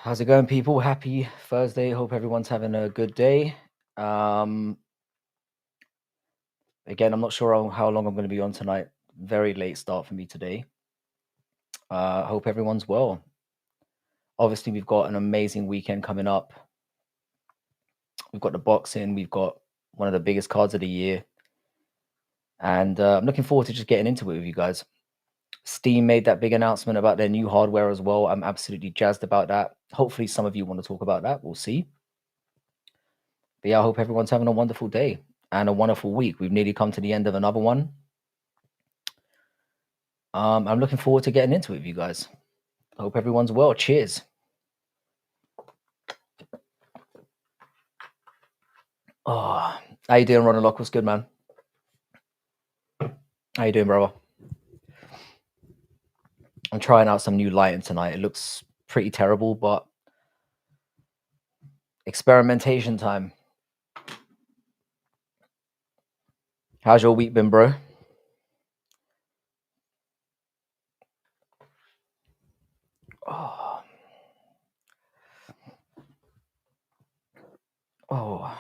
How's it going, people? Happy Thursday. Hope everyone's having a good day. Um, Again, I'm not sure how long I'm going to be on tonight. Very late start for me today. Hope everyone's well. Obviously, we've got an amazing weekend coming up. We've got the boxing. We've got one of the biggest cards of the year, and I'm looking forward to just getting into it with you guys. Steam made that big announcement about their new hardware as well. I'm absolutely jazzed about that. Hopefully, some of you want to talk about that. We'll see. But yeah, I hope everyone's having a wonderful day and a wonderful week. We've nearly come to the end of another one. I'm looking forward to getting into it with you guys. Hope everyone's well. Cheers. Oh, how you doing, Ronald Lock? What's good, man? How you doing, brother? I'm trying out some new lighting tonight. It looks pretty terrible, but experimentation time. How's your week been, bro? Oh, oh.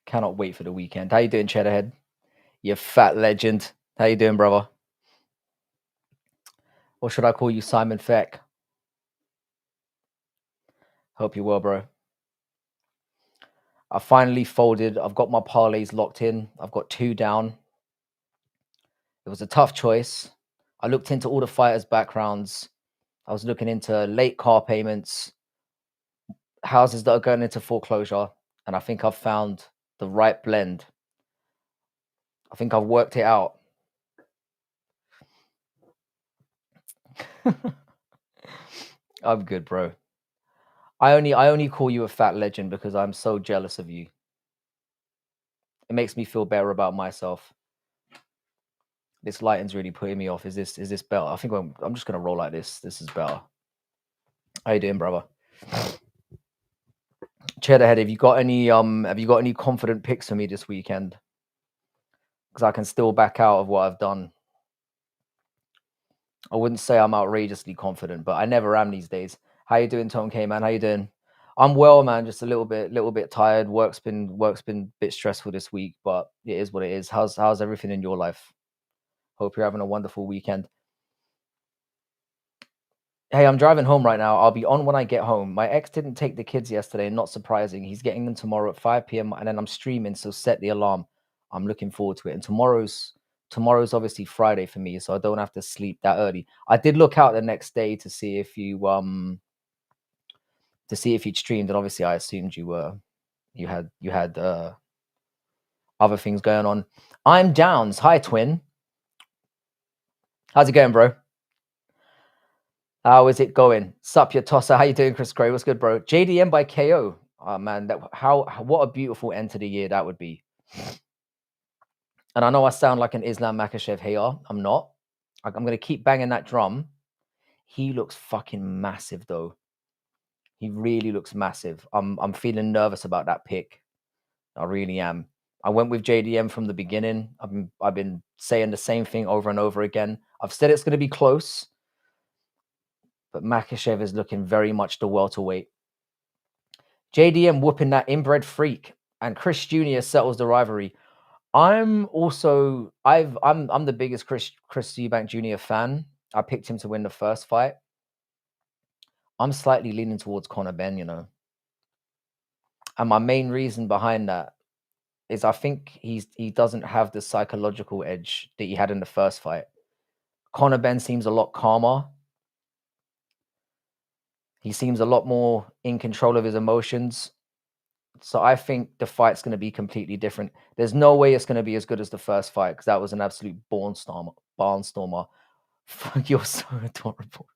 Cannot wait for the weekend. How you doing, Cheddarhead? You fat legend. How you doing, brother? Or should I call you Simon Feck? Hope you're well, bro. I finally folded. I've got my parlays locked in. I've got 2 down. It was a tough choice. I looked into all the fighters' backgrounds. I was looking into late car payments, houses that are going into foreclosure, and I think I've found the right blend. I think I've worked it out. I'm good, bro. I only call you a fat legend because I'm so jealous of you. It makes me feel better about myself. This lighting's really putting me off. Is this better? I think I'm just gonna roll like this. This is better. How you doing, brother? Cheddarhead, have you got any confident picks for me this weekend? Because I can still back out of what I've done. I wouldn't say I'm outrageously confident, but I never am these days. How you doing, Tom K, man? How you doing? I'm well, man. Just a little bit tired. Work's been a bit stressful this week, but it is what it is. How's everything in your life? Hope you're having a wonderful weekend. Hey, I'm driving home right now. I'll be on when I get home. My ex didn't take the kids yesterday, not surprising. He's getting them tomorrow at 5 p.m. and then I'm streaming, so set the alarm. I'm looking forward to it. And tomorrow's obviously Friday for me, so I don't have to sleep that early. I did look out the next day to see if you'd streamed, and obviously I assumed you had other things going on. I'm Downs. Hi, twin. How's it going, bro? How is it going? Sup, your tosser. How you doing, Chris Gray? What's good, bro? JDM by KO. Oh man, what a beautiful end to the year that would be. And I know I sound like an Islam Mackachev hater. I'm not. I'm gonna keep banging that drum. He looks fucking massive though. He really looks massive. I'm feeling nervous about that pick. I really am. I went with JDM from the beginning. I've been saying the same thing over and over again. I've said it's gonna be close, but Mackachev is looking very much the welterweight. JDM whooping that inbred freak, and Chris Jr. settles the rivalry. I'm the biggest Chris Eubank Jr. fan. I picked him to win the first fight. I'm slightly leaning towards Conor Benn, and my main reason behind that is I think he doesn't have the psychological edge that he had in the first fight. Conor Benn seems a lot calmer. He seems a lot more in control of his emotions. So I think the fight's going to be completely different. There's no way it's going to be as good as the first fight because that was an absolute barnstormer. Fuck, you're so adorable.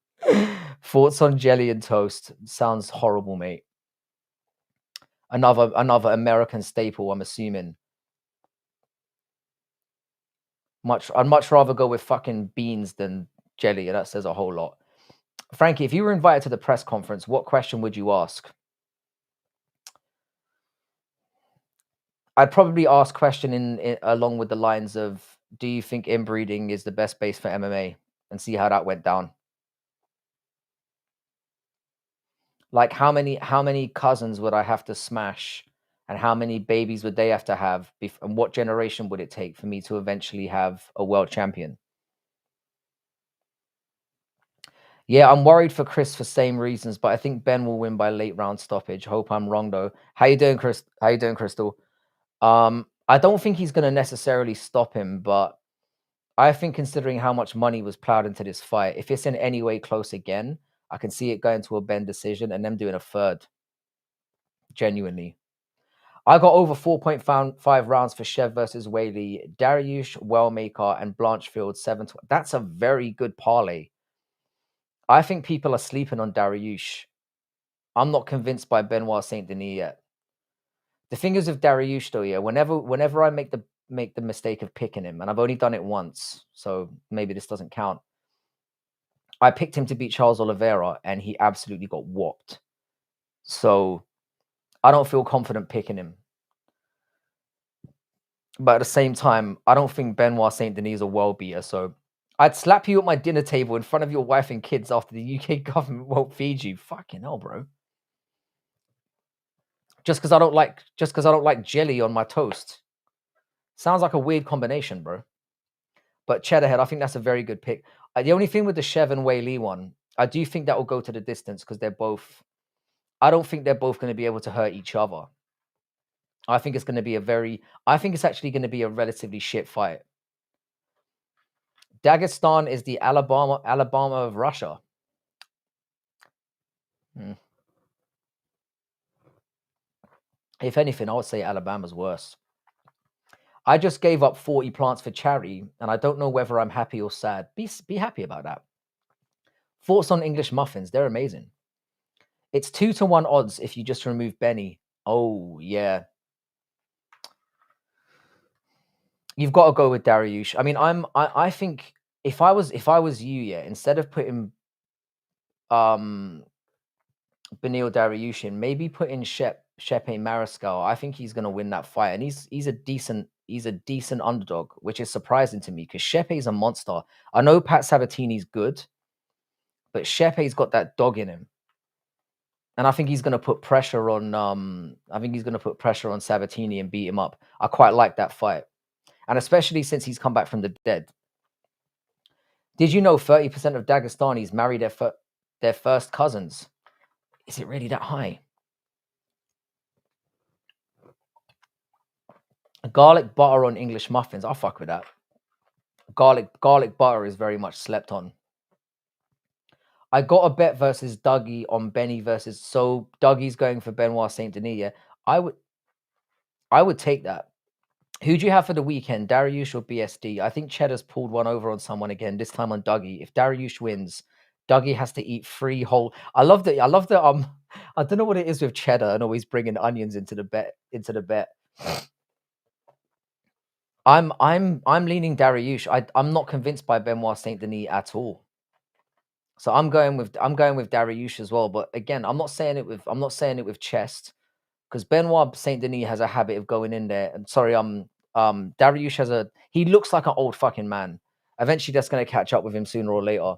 Thoughts on jelly and toast? Sounds horrible, mate. Another American staple, I'm assuming. I'd much rather go with fucking beans than jelly, and that says a whole lot. Frankie, if you were invited to the press conference, what question would you ask? I'd probably ask question in along with the lines of do you think inbreeding is the best base for MMA? And see how that went down. Like how many cousins would I have to smash, and how many babies would they have to have, and what generation would it take for me to eventually have a world champion? Yeah, I'm worried for Chris for same reasons, but I think Ben will win by late round stoppage. Hope I'm wrong though. How you doing, Chris? How you doing, Crystal? I don't think he's going to necessarily stop him, but I think considering how much money was plowed into this fight, if it's in any way close again, I can see it going to a Ben decision and them doing a third. Genuinely. I got over 4.5 rounds for Chev versus Whaley, Dariush, Wellmaker, and Blanchfield 7. That's a very good parlay. I think people are sleeping on Dariush. I'm not convinced by Benoit Saint Denis yet. The thing is with Dariush though, yeah, whenever I make the mistake of picking him, and I've only done it once, so maybe this doesn't count. I picked him to beat Charles Oliveira, and he absolutely got whopped. So I don't feel confident picking him. But at the same time, I don't think Benoit Saint Denis is a world beater. So I'd slap you at my dinner table in front of your wife and kids after the UK government won't feed you. Fucking hell, bro. Just because I don't like jelly on my toast. Sounds like a weird combination, bro. But Cheddarhead, I think that's a very good pick. The only thing with the Chev and Wei Li one, I do think that will go to the distance because I don't think they're both going to be able to hurt each other. I think it's actually going to be a relatively shit fight. Dagestan is the Alabama of Russia. If anything, I would say Alabama's worse. I just gave up 40 plants for charity, and I don't know whether I'm happy or sad. Be happy about that. Thoughts on English muffins? They're amazing. It's 2-1 odds if you just remove Benny. Oh yeah. You've got to go with Dariush. I mean, I think if I was you, yeah, instead of putting Benil Dariushin, maybe put in Shepe Mariscal. I think he's gonna win that fight, and he's a decent underdog, which is surprising to me because Shepe's a monster. I know Pat Sabatini's good, but Shepe's got that dog in him. And I think he's gonna put pressure on Sabatini and beat him up. I quite like that fight. And especially since he's come back from the dead. Did you know 30% of Dagestanis marry their first cousins? Is it really that high? Garlic butter on English muffins. I'll fuck with that. Garlic butter is very much slept on. I got a bet versus Dougie on Benny versus. So Dougie's going for Benoit Saint Denis. Yeah, I would take that. Who do you have for the weekend, Dariush or BSD? I think Cheddar's pulled one over on someone again, this time on Dougie. If Dariush wins, Dougie has to eat 3 whole. I love that. I don't know what it is with Cheddar and always bringing onions into the bet. I'm leaning Dariush. I'm not convinced by Benoit Saint Denis at all. So I'm going with Dariush as well. But again, I'm not saying it with chest. Because Benoit Saint Denis has a habit of going in there. And sorry, Dariush he looks like an old fucking man. Eventually, that's going to catch up with him sooner or later.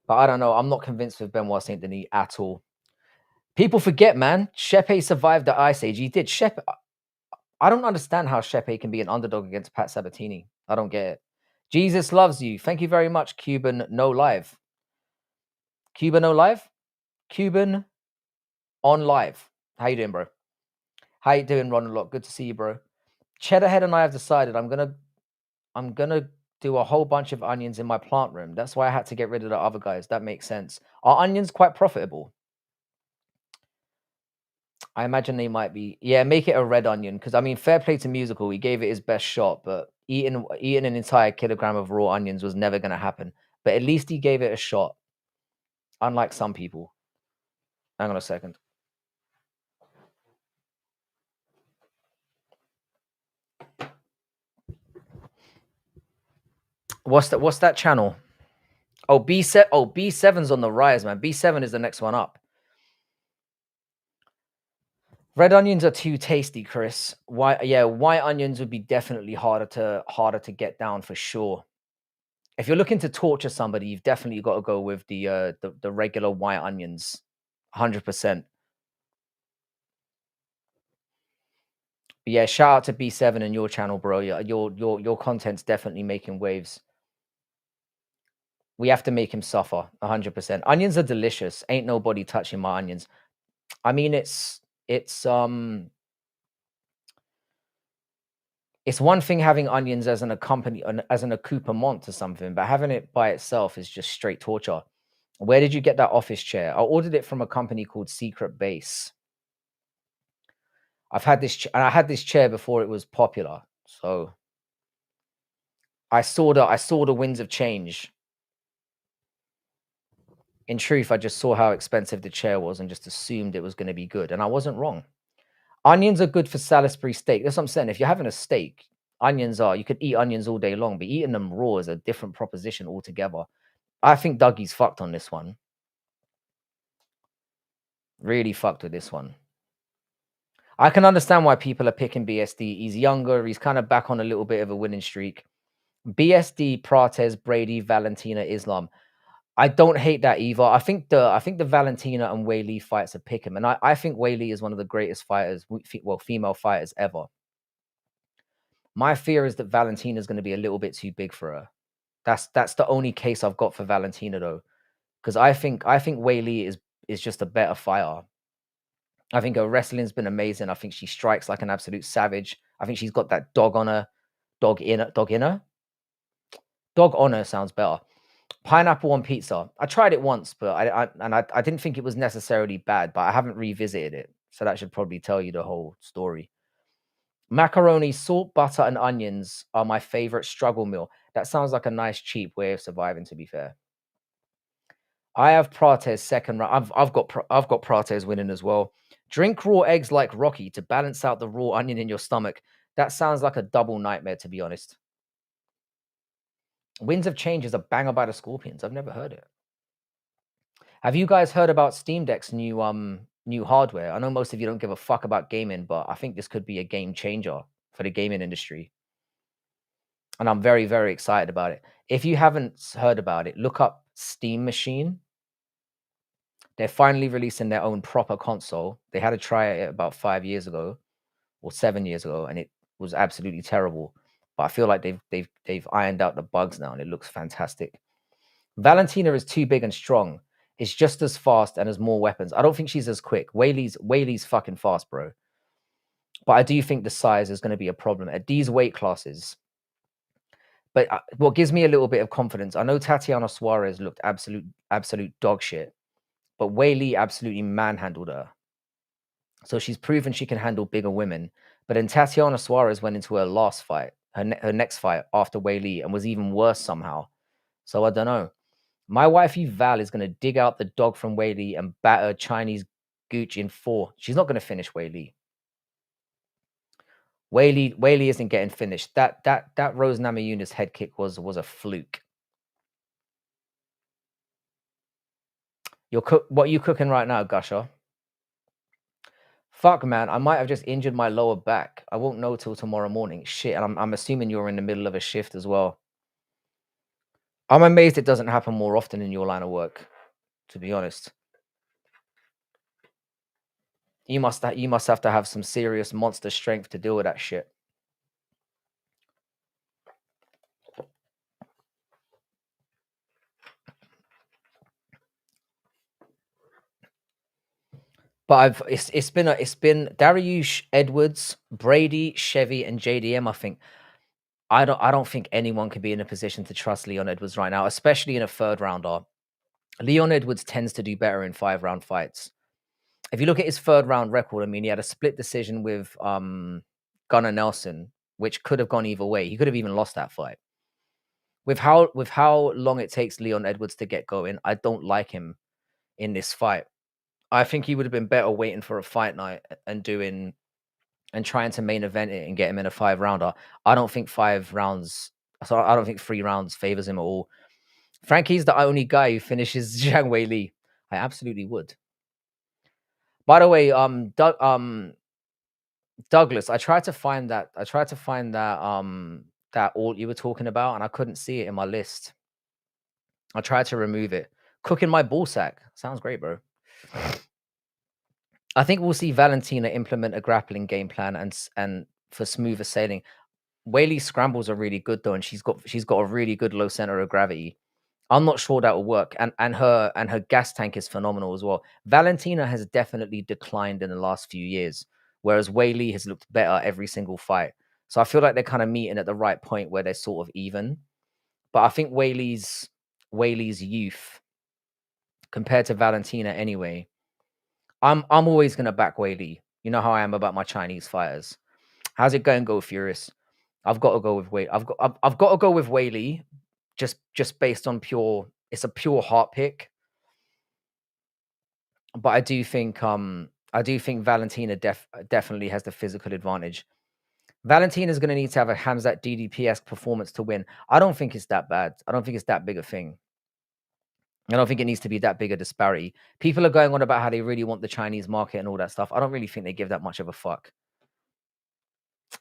But I don't know. I'm not convinced with Benoit Saint Denis at all. People forget, man. Shepe survived the Ice Age. He did. I don't understand how Shepe can be an underdog against Pat Sabatini. I don't get it. Jesus loves you. Thank you very much, Cuban No Live. Cuban No Live? Cuban on live. How you doing, bro? How you doing, Ronald? Good to see you, bro. Cheddarhead and I have decided I'm gonna do a whole bunch of onions in my plant room. That's why I had to get rid of the other guys. That makes sense. Are onions quite profitable? I imagine they might be. Yeah, make it a red onion because I mean, fair play to Musical. He gave it his best shot, but eating an entire kilogram of raw onions was never gonna happen. But at least he gave it a shot. Unlike some people. Hang on a second. What's that channel? Oh, B7. Oh, B7's on the rise, man. B7 is the next one up. Red onions are too tasty, Chris. White onions would be definitely harder to get down for sure. If you're looking to torture somebody, you've definitely got to go with the regular white onions, 100%. Yeah, shout out to B7 and your channel, bro. Yeah, your content's definitely making waves. We have to make him suffer, 100%. Onions are delicious. Ain't nobody touching my onions. I mean, it's one thing having onions as as an accoutrement to something, but having it by itself is just straight torture. Where did you get that office chair? I ordered it from a company called Secret Base. I had this chair before it was popular. So I saw the winds of change. In truth, I just saw how expensive the chair was and just assumed it was going to be good, and I wasn't wrong. Onions are good for Salisbury steak. That's what I'm saying. If you're having a steak, you could eat onions all day long, but eating them raw is a different proposition altogether. I think Dougie's fucked on this one. Really fucked with this one. I can understand why people are picking BSD. He's younger. He's kind of back on a little bit of a winning streak. BSD, Prates, Brady, Valentina, Islam. I don't hate that either. I think the Valentina and Wei Li fights are pick 'em, and I think Wei Li is one of the greatest fighters, female fighters ever. My fear is that Valentina is going to be a little bit too big for her. That's the only case I've got for Valentina though, because I think Wei Li is just a better fighter. I think her wrestling's been amazing. I think she strikes like an absolute savage. I think she's got that dog on her, dog on her sounds better. Pineapple on pizza. I tried it once, but I didn't think it was necessarily bad, but I haven't revisited it. So that should probably tell you the whole story. Macaroni, salt, butter, and onions are my favorite struggle meal. That sounds like a nice, cheap way of surviving, to be fair. I have Prates second round. I've got Prates winning as well. Drink raw eggs like Rocky to balance out the raw onion in your stomach. That sounds like a double nightmare, to be honest. Winds of Change is a banger by the Scorpions. I've never heard it. Have you guys heard about Steam Deck's new hardware? I know most of you don't give a fuck about gaming, but I think this could be a game changer for the gaming industry. And I'm very, very excited about it. If you haven't heard about it, look up Steam Machine. They're finally releasing their own proper console. They had to try it about 5 years ago or 7 years ago, and it was absolutely terrible. But I feel like they've ironed out the bugs now, and it looks fantastic. Valentina is too big and strong. It's just as fast and has more weapons. I don't think she's as quick. Whaley's fucking fast, bro. But I do think the size is going to be a problem at these weight classes. But what gives me a little bit of confidence, I know Tatiana Suarez looked absolute dog shit, but Whaley absolutely manhandled her. So she's proven she can handle bigger women. But then Tatiana Suarez went into her last fight, her next fight after Whaley, and was even worse somehow. So I don't know. My wifey Val is going to dig out the dog from Wei Li and batter Chinese Gooch in 4. She's not going to finish Wei Li. Wei Li isn't getting finished. That Rose Namajunas head kick was a fluke. What are you cooking right now, Gusher? Fuck, man, I might have just injured my lower back. I won't know till tomorrow morning. Shit, and I'm assuming you're in the middle of a shift as well. I'm amazed it doesn't happen more often in your line of work, to be honest. You must have to have some serious monster strength to deal with that shit. But it's been Dariush, Edwards, Brady, Chevy, and JDM. I think I don't think anyone can be in a position to trust Leon Edwards right now, especially in a third rounder. Leon Edwards tends to do better in 5-round fights. If you look at his third round record, I mean, he had a split decision with Gunnar Nelson, which could have gone either way. He could have even lost that fight. With how long it takes Leon Edwards to get going, I don't like him in this fight. I think he would have been better waiting for a fight night and trying to main event it and get him in a 5-rounder. I don't think 5 rounds. So I don't think 3 rounds favors him at all. Frankie's the only guy who finishes Zhang Wei Li. I absolutely would. By the way, Douglas, I tried to find that. That alt you were talking about, and I couldn't see it in my list. I tried to remove it. Cooking my ball sack. Sounds great, bro. I think we'll see Valentina implement a grappling game plan and for smoother sailing. Whaley's scrambles are really good though, and she's got a really good low center of gravity. I'm not sure that will work, and her gas tank is phenomenal as well. Valentina has definitely declined in the last few years, whereas Whaley has looked better every single fight. So I feel like they're kind of meeting at the right point where they're sort of even. But I think Whaley's youth compared to Valentina anyway. I'm always gonna back Whaley. You know how I am about my Chinese fighters. How's it going, Go Furious? I've got to go with Whaley. I've got to go with Whaley, just based on pure. It's a pure heart pick, but I do think Valentina definitely has the physical advantage. Valentina's going to need to have a Hamzat DDP-esque performance to win. I don't think it's that bad. I don't think it's that big a thing. I don't think it needs to be that big a disparity. People are going on about how they really want the Chinese market and all that stuff. I don't really think they give that much of a fuck.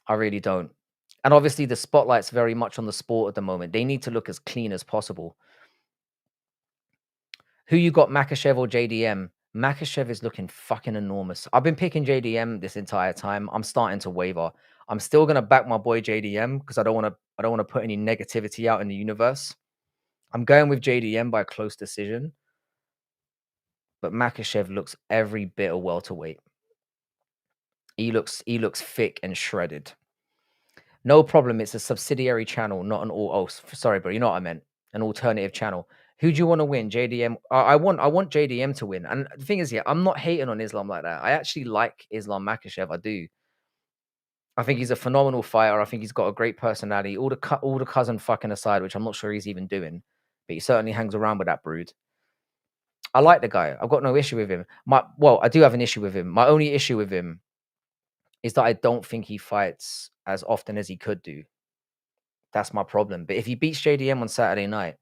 I really don't. And obviously, the spotlight's very much on the sport at the moment. They need to look as clean as possible. Who you got, Mackachev or JDM? Mackachev is looking fucking enormous. I've been picking JDM this entire time. I'm starting to waver. I'm still gonna back my boy JDM because I don't want to put any negativity out in the universe. I'm going with JDM by close decision, but Mackachev looks every bit a welterweight. He looks thick and shredded. No problem. It's a subsidiary channel, not an all. Oh, sorry, bro. You know what I meant. An alternative channel. Who do you want to win? JDM. I want JDM to win. And the thing is, yeah, I'm not hating on Islam like that. I actually like Islam Makhachev. I do. I think he's a phenomenal fighter. I think he's got a great personality. All the cousin fucking aside, which I'm not sure he's even doing, but he certainly hangs around with that brood. I like the guy. I've got no issue with him. I do have an issue with him. My only issue with him is that I don't think he fights as often as he could do. That's my problem. But if he beats JDM on Saturday night,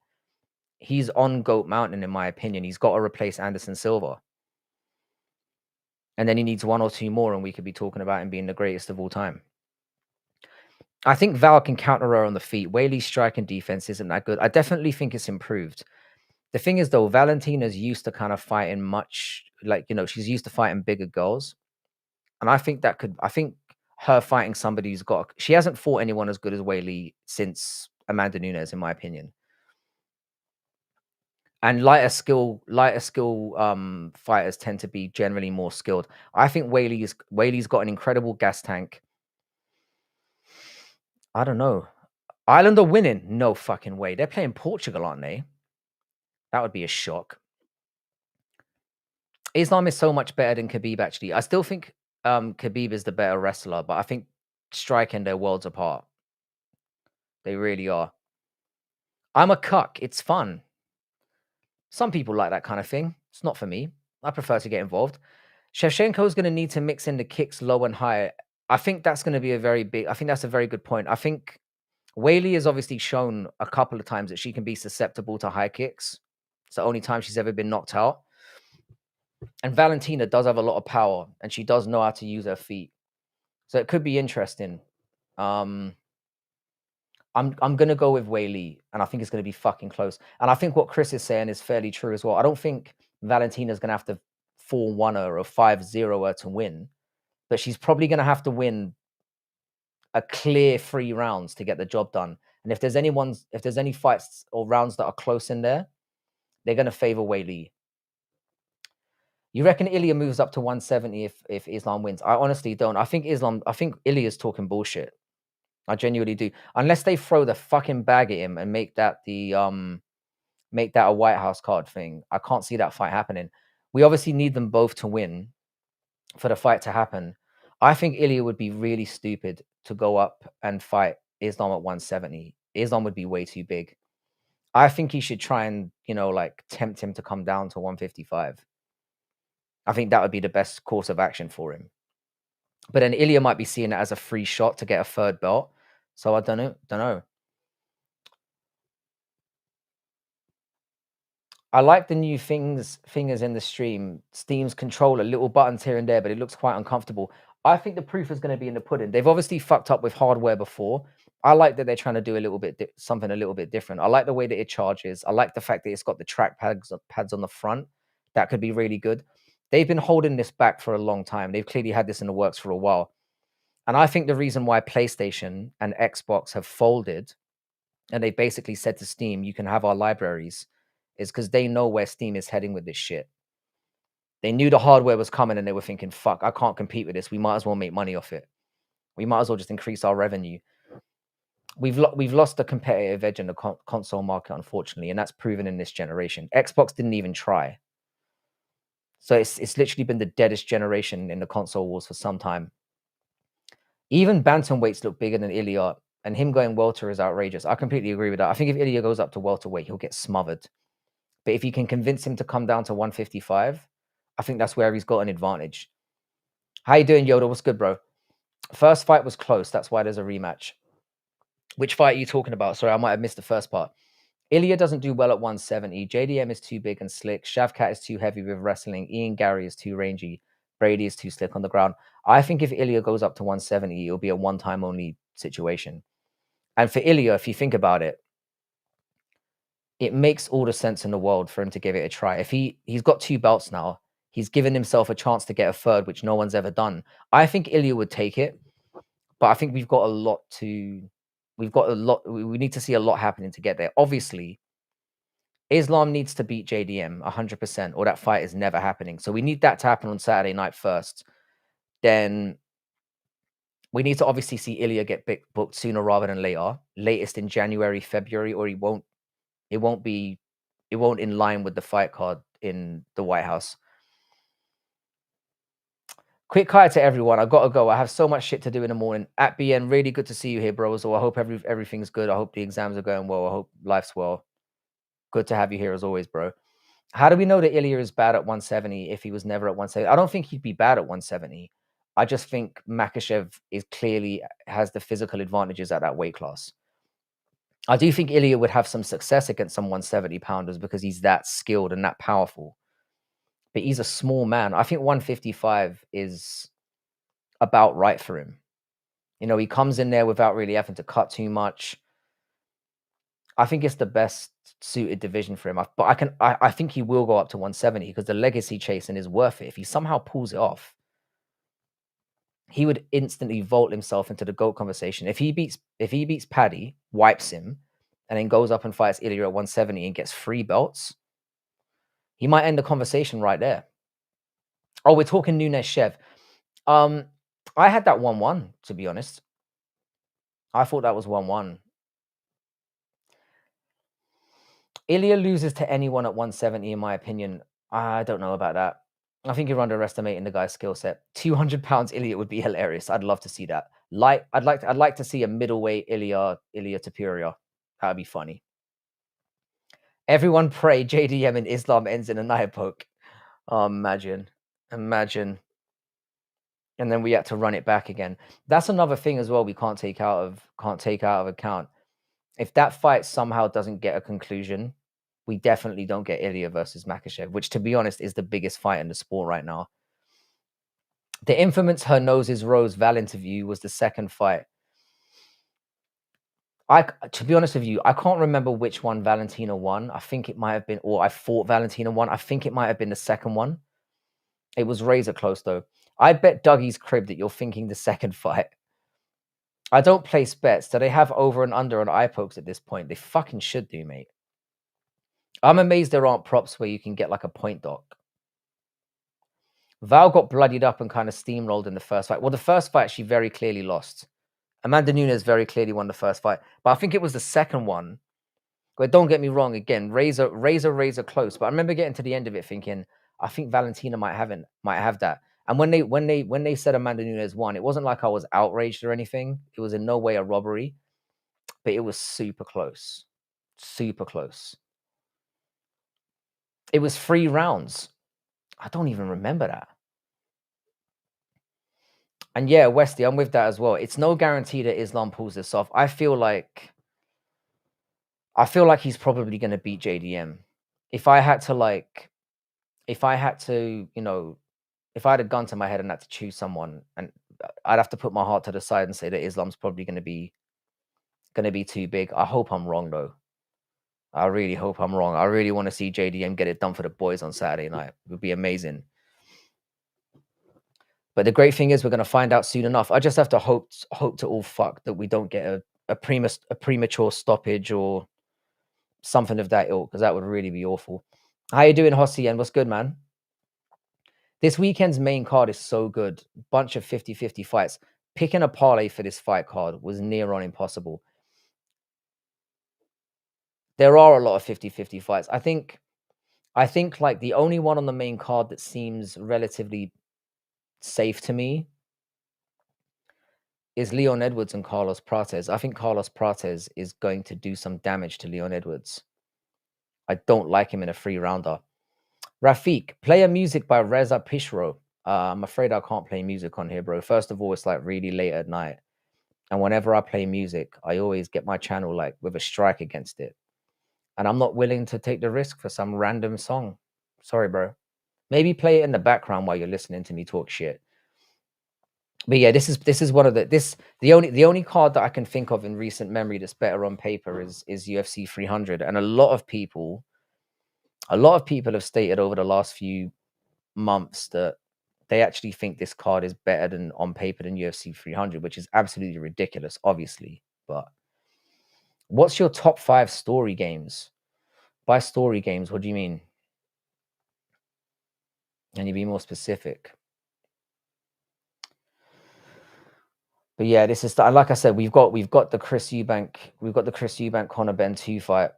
he's on GOAT Mountain, in my opinion. He's got to replace Anderson Silva. And then he needs one or two more, and we could be talking about him being the greatest of all time. I think Val can counter her on the feet. Whaley's strike and defense isn't that good. I definitely think it's improved. The thing is, though, Valentina's used to kind of fighting much, like, she's used to fighting bigger girls. And I think her fighting somebody who's she hasn't fought anyone as good as Whaley since Amanda Nunes, in my opinion. And lighter skill fighters tend to be generally more skilled. I think Whaley's got an incredible gas tank. I don't know. Ireland are winning? No fucking way. They're playing Portugal, aren't they? That would be a shock. Islam is so much better than Khabib, actually. I still think Khabib is the better wrestler, but I think striking, they're worlds apart. They really are. I'm a cuck. It's fun. Some people like that kind of thing. It's not for me. I prefer to get involved. Shevchenko is going to need to mix in the kicks low and high. I think that's going to be I think that's a very good point. I think Whaley has obviously shown a couple of times that she can be susceptible to high kicks. It's the only time she's ever been knocked out. And Valentina does have a lot of power, and she does know how to use her feet. So it could be interesting. I'm gonna go with Whaley, and I think it's gonna be fucking close. And I think what Chris is saying is fairly true as well. I don't think Valentina's gonna have to 4-1 her or 5-0 her to win, but she's probably gonna have to win a clear 3 rounds to get the job done. And if there's any fights or rounds that are close in there, they're gonna favor Whaley. You reckon Ilya moves up to 170 if Islam wins? I honestly don't. I think Ilya's talking bullshit. I genuinely do. Unless they throw the fucking bag at him and make that a White House card thing. I can't see that fight happening. We obviously need them both to win for the fight to happen. I think Ilya would be really stupid to go up and fight Islam at 170. Islam would be way too big. I think he should try and, tempt him to come down to 155. I think that would be the best course of action for him. But then Ilya might be seeing it as a free shot to get a third belt. So I don't know. I like the new fingers in the stream. Steam's controller, little buttons here and there, but it looks quite uncomfortable. I think the proof is going to be in the pudding. They've obviously fucked up with hardware before. I like that they're trying to do a little bit something a little bit different. I like the way that it charges. I like the fact that it's got the pads on the front. That could be really good. They've been holding this back for a long time. They've clearly had this in the works for a while. And I think the reason why PlayStation and Xbox have folded and they basically said to Steam, you can have our libraries, is because they know where Steam is heading with this shit. They knew the hardware was coming and they were thinking, fuck, I can't compete with this. We might as well make money off it. We might as well just increase our revenue. We've lost the competitive edge in the console market, unfortunately, and that's proven in this generation. Xbox didn't even try. So it's literally been the deadest generation in the console wars for some time. Even bantamweights look bigger than Ilya, and him going welter is outrageous. I completely agree with that. I think if Ilya goes up to welterweight, he'll get smothered. But if you can convince him to come down to 155, I think that's where he's got an advantage. How you doing, Yoda? What's good, bro? First fight was close. That's why there's a rematch. Which fight are you talking about? Sorry, I might have missed the first part. Ilya doesn't do well at 170. JDM is too big and slick. Shavkat is too heavy with wrestling. Ian Gary is too rangy. Brady is too slick on the ground. I think if Ilya goes up to 170, it'll be a one-time only situation. And for Ilya, if you think about it, it makes all the sense in the world for him to give it a try. If he's got 2 belts now, he's given himself a chance to get a third, which no one's ever done. I think Ilya would take it, but I think we need to see a lot happening to get there. Obviously, Islam needs to beat JDM 100%, or that fight is never happening. So we need that to happen on Saturday night first. Then we need to obviously see Ilya get booked sooner rather than later, latest in January, February, or it won't in line with the fight card in the White House. Quick hi to everyone. I gotta go. I have so much shit to do in the morning. At BN, really good to see you here, bro. So I hope everything's good. I hope the exams are going well. I hope life's well. Good to have you here as always, bro. How do we know that Ilya is bad at 170 if he was never at 170? I don't think he'd be bad at 170. I just think Mackachev is clearly has the physical advantages at that weight class. I do think Ilya would have some success against some 170 pounders because he's that skilled and that powerful. But he's a small man. I think 155 is about right for him. You know, he comes in there without really having to cut too much. I think it's the best suited division for him. But I think he will go up to 170 because the legacy chasing is worth it. If he somehow pulls it off, he would instantly vault himself into the GOAT conversation. If he beats Paddy, wipes him, and then goes up and fights Ilya at 170 and gets 3 belts, he might end the conversation right there. Oh, we're talking Nunes Shev. I had that 1-1, to be honest. I thought that was 1-1. Ilya loses to anyone at 170, in my opinion. I don't know about that. I think you're underestimating the guy's skill set. 200 pounds Ilya would be hilarious. I'd love to see that. I'd like to see a middleweight Ilya Tapuria. That'd be funny. Everyone pray JDM and Islam ends in a knife poke. Oh, imagine. And then we had to run it back again. That's another thing as well we can't take out of account. If that fight somehow doesn't get a conclusion, we definitely don't get Ilya versus Mackachev, which, to be honest, is the biggest fight in the sport right now. The infamous Her Nose is Rose Val interview was the second fight. To be honest with you, I can't remember which one Valentina won. I think it might have been, or I thought Valentina won. I think it might have been the second one. It was razor close, though. I bet Dougie's crib that you're thinking the second fight. I don't place bets. Do they have over and under on eye pokes at this point? They fucking should do, mate. I'm amazed there aren't props where you can get like a point doc. Val got bloodied up and kind of steamrolled in the first fight. Well, the first fight she very clearly lost. Amanda Nunes very clearly won the first fight. But I think it was the second one. But don't get me wrong, again, razor close. But I remember getting to the end of it thinking, I think Valentina might have that. And when they said Amanda Nunes won, it wasn't like I was outraged or anything. It was in no way a robbery. But it was super close. Super close. It was 3 rounds. I don't even remember that. And yeah, Westy, I'm with that as well. It's no guarantee that Islam pulls this off. I feel like he's probably going to beat JDM. If I had to, you know, if I had a gun to my head and had to choose someone, and I'd have to put my heart to the side and say that Islam's probably going to be too big. I hope I'm wrong though. I really hope I'm wrong. I really want to see JDM get it done for the boys on Saturday night. It would be amazing. But the great thing is we're going to find out soon enough. I just have to hope to all fuck that we don't get a premature stoppage or something of that ilk, because that would really be awful. How you doing, Hossie? And what's good, man? This weekend's main card is so good. Bunch of 50-50 fights. Picking a parlay for this fight card was near on impossible. There are a lot of 50-50 fights. I think like the only one on the main card that seems relatively safe to me is Leon Edwards and Carlos Prates. I think Carlos Prates is going to do some damage to Leon Edwards. I don't like him in a 3-rounder. Rafiq, play a music by Reza Pishro. I'm afraid I can't play music on here, bro. First of all, it's like really late at night. And whenever I play music, I always get my channel like with a strike against it. And I'm not willing to take the risk for some random song. Sorry, bro. Maybe play it in the background while you're listening to me talk shit. But yeah, this is one of the only card that I can think of in recent memory that's better on paper is UFC 300. And a lot of people have stated over the last few months that they actually think this card is better than on paper than UFC 300, which is absolutely ridiculous, obviously. But what's your top 5 story games? By story games, what do you mean? Can you be more specific? But yeah, this is like I said, we've got the Chris Eubank Conor Ben 2 fight.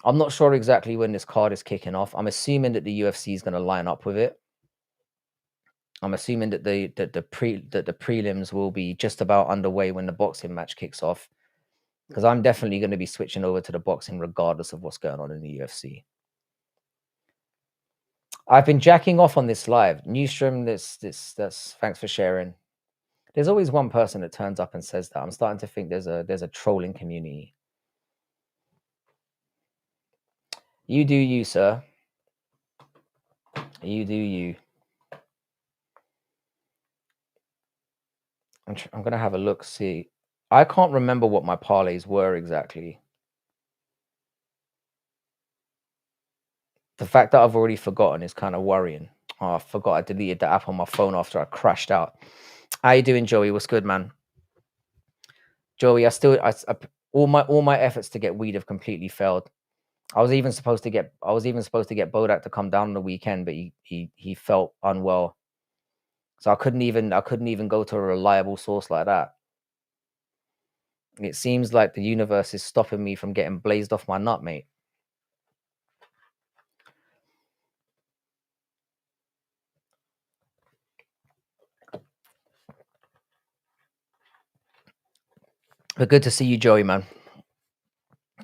I'm not sure exactly when this card is kicking off. I'm assuming that the UFC is going to line up with it. I'm assuming that the prelims will be just about underway when the boxing match kicks off, because I'm definitely going to be switching over to the boxing regardless of what's going on in the UFC. I've been jacking off on this live. Newstrom, that's thanks for sharing. There's always one person that turns up and says that. I'm starting to think there's a trolling community. You do you, sir. You do you. I'm going to have a look, see. I can't remember what my parlays were exactly. The fact that I've already forgotten is kind of worrying. Oh, I forgot I deleted the app on my phone after I crashed out. How you doing, Joey? What's good, man? Joey, all my efforts to get weed have completely failed. I was even supposed to get Bodak to come down on the weekend, but he felt unwell. So I couldn't even go to a reliable source like that. It seems like the universe is stopping me from getting blazed off my nut, mate. But good to see you, Joey, man.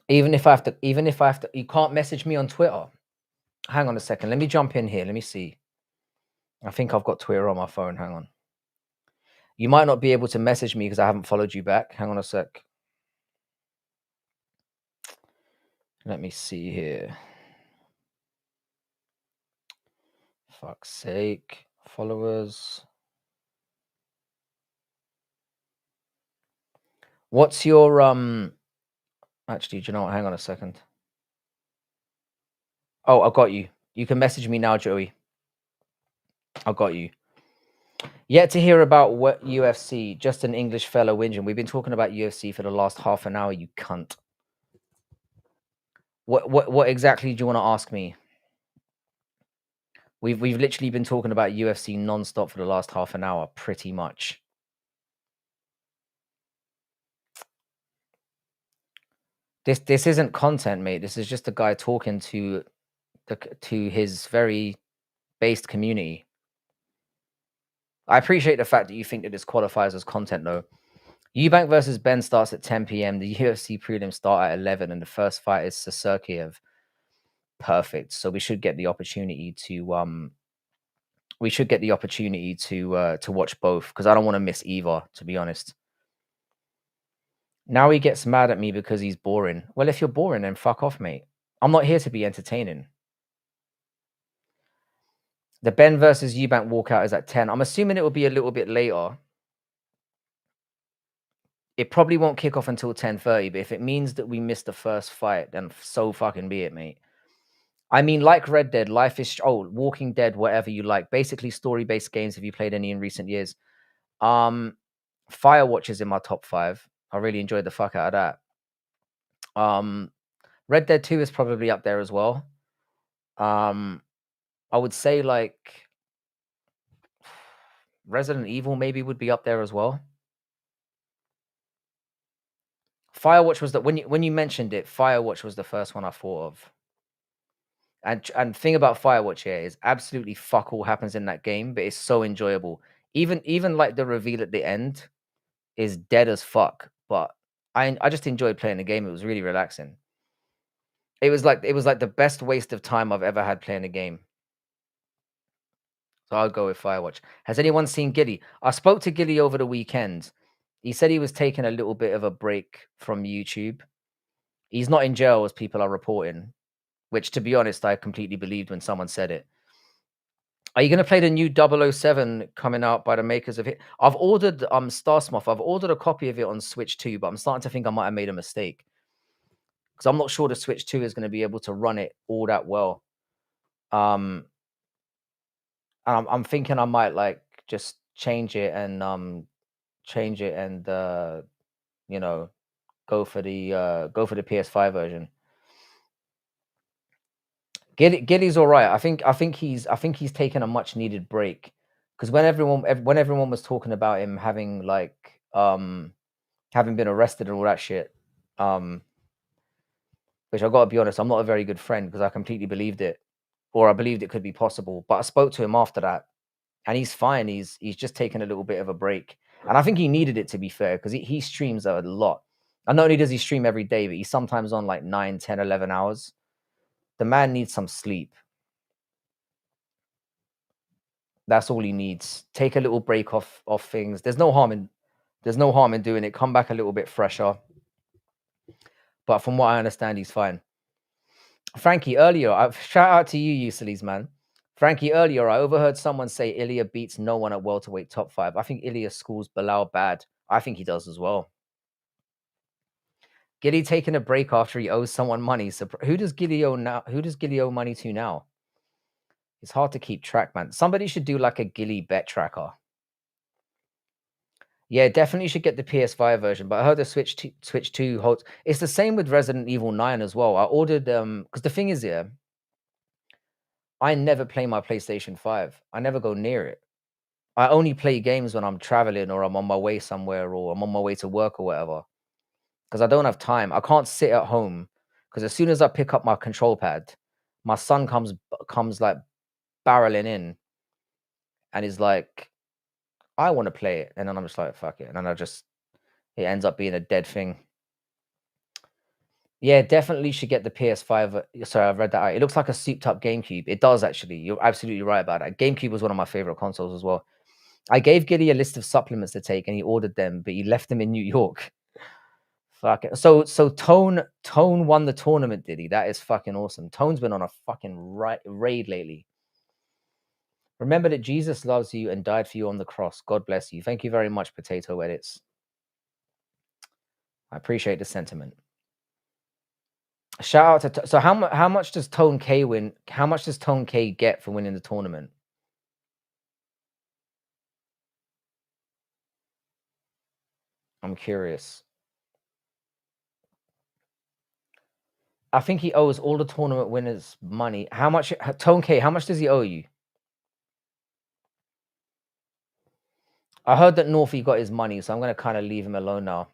Even if I have to, you can't message me on Twitter. Hang on a second. Let me jump in here. Let me see. I think I've got Twitter on my phone. Hang on. You might not be able to message me because I haven't followed you back. Hang on a sec. Let me see here. Fuck's sake. Followers. What's your actually, do you know what? Hang on a second. Oh, I got you. You can message me now, Joey. I got you. Yet to hear about what UFC, just an English fellow whinging. We've been talking about UFC for the last half an hour, you cunt. What exactly do you want to ask me? We've literally been talking about UFC non-stop for the last half an hour, pretty much. This isn't content, mate. This is just a guy talking to his very based community. I appreciate the fact that you think that this qualifies as content, though. Eubank versus Ben starts at 10 p.m. The UFC prelims start at 11, and the first fight is Sasurkiev. Perfect. So we should get the opportunity to watch both, because I don't want to miss either, to be honest. Now he gets mad at me because he's boring. Well, if you're boring, then fuck off, mate. I'm not here to be entertaining. The Ben versus Eubank walkout is at 10. I'm assuming it will be a little bit later. It probably won't kick off until 10:30, but if it means that we miss the first fight, then so fucking be it, mate. I mean, like Red Dead, Life is Walking Dead, whatever you like. Basically, story-based games. Have you played any in recent years? Um, Firewatch is in my top 5. I really enjoyed the fuck out of that. Red Dead 2 is probably up there as well. I would say like Resident Evil maybe would be up there as well. Firewatch was the when you mentioned it, Firewatch was the first one I thought of. And thing about Firewatch here is absolutely fuck all happens in that game, but it's so enjoyable. Even like the reveal at the end is dead as fuck, but I just enjoyed playing the game. It was really relaxing. It was like the best waste of time I've ever had playing a game. So I'll go with Firewatch. Has anyone seen Gilly? I spoke to Gilly over the weekend. He said he was taking a little bit of a break from YouTube. He's not in jail as people are reporting, which to be honest, I completely believed when someone said it. Are you going to play the new 007 coming out by the makers of it? I've ordered Starsmoth. I've ordered a copy of it on Switch 2, but I'm starting to think I might have made a mistake because I'm not sure the Switch 2 is going to be able to run it all that well. I'm thinking I might like just change it and you know, go for the PS5 version. Gilly's all right. I think he's taken a much needed break because when everyone was talking about him having like having been arrested and all that shit, which I got to be honest, I'm not a very good friend because I completely believed it, or I believed it could be possible. But I spoke to him after that, and he's fine. He's just taken a little bit of a break, and I think he needed it, to be fair, because he streams a lot. And not only does he stream every day, but he's sometimes on like 9, 10, 11 hours. The man needs some sleep. That's all he needs. Take a little break off things. There's no harm in doing it. Come back a little bit fresher. But from what I understand, he's fine. Frankie, earlier, shout out to you, Usiles, man. Frankie, earlier, I overheard someone say Ilya beats no one at welterweight top 5. I think Ilya schools Bilal bad. I think he does as well. Gilly taking a break after he owes someone money. So who does Gilly owe now? Who does Gilly owe money to now? It's hard to keep track, man. Somebody should do like a Gilly bet tracker. Yeah, definitely should get the PS5 version, but I heard the Switch 2 holds. It's the same with Resident Evil 9 as well. I ordered because the thing is, yeah, I never play my PlayStation 5. I never go near it. I only play games when I'm traveling or I'm on my way somewhere or I'm on my way to work or whatever. Because I don't have time. I can't sit at home because as soon as I pick up my control pad, my son comes like barreling in and is like, I want to play it. And then I'm just like, fuck it. And then it ends up being a dead thing. Yeah, definitely should get the PS5. Sorry, I've read that out. It looks like a souped up GameCube. It does actually. You're absolutely right about that. GameCube was one of my favorite consoles as well. I gave Giddy a list of supplements to take and he ordered them, but he left them in New York. Fuck it. So Tone won the tournament, did he? That is fucking awesome. Tone's been on a fucking raid lately. Remember that Jesus loves you and died for you on the cross. God bless you. Thank you very much, Potato Edits. I appreciate the sentiment. Shout out to so how much does Tone K win? How much does Tone K get for winning the tournament? I'm curious. I think he owes all the tournament winners money. How much Tone K? How much does he owe you? I heard that Northie got his money, so I'm gonna kind of leave him alone now.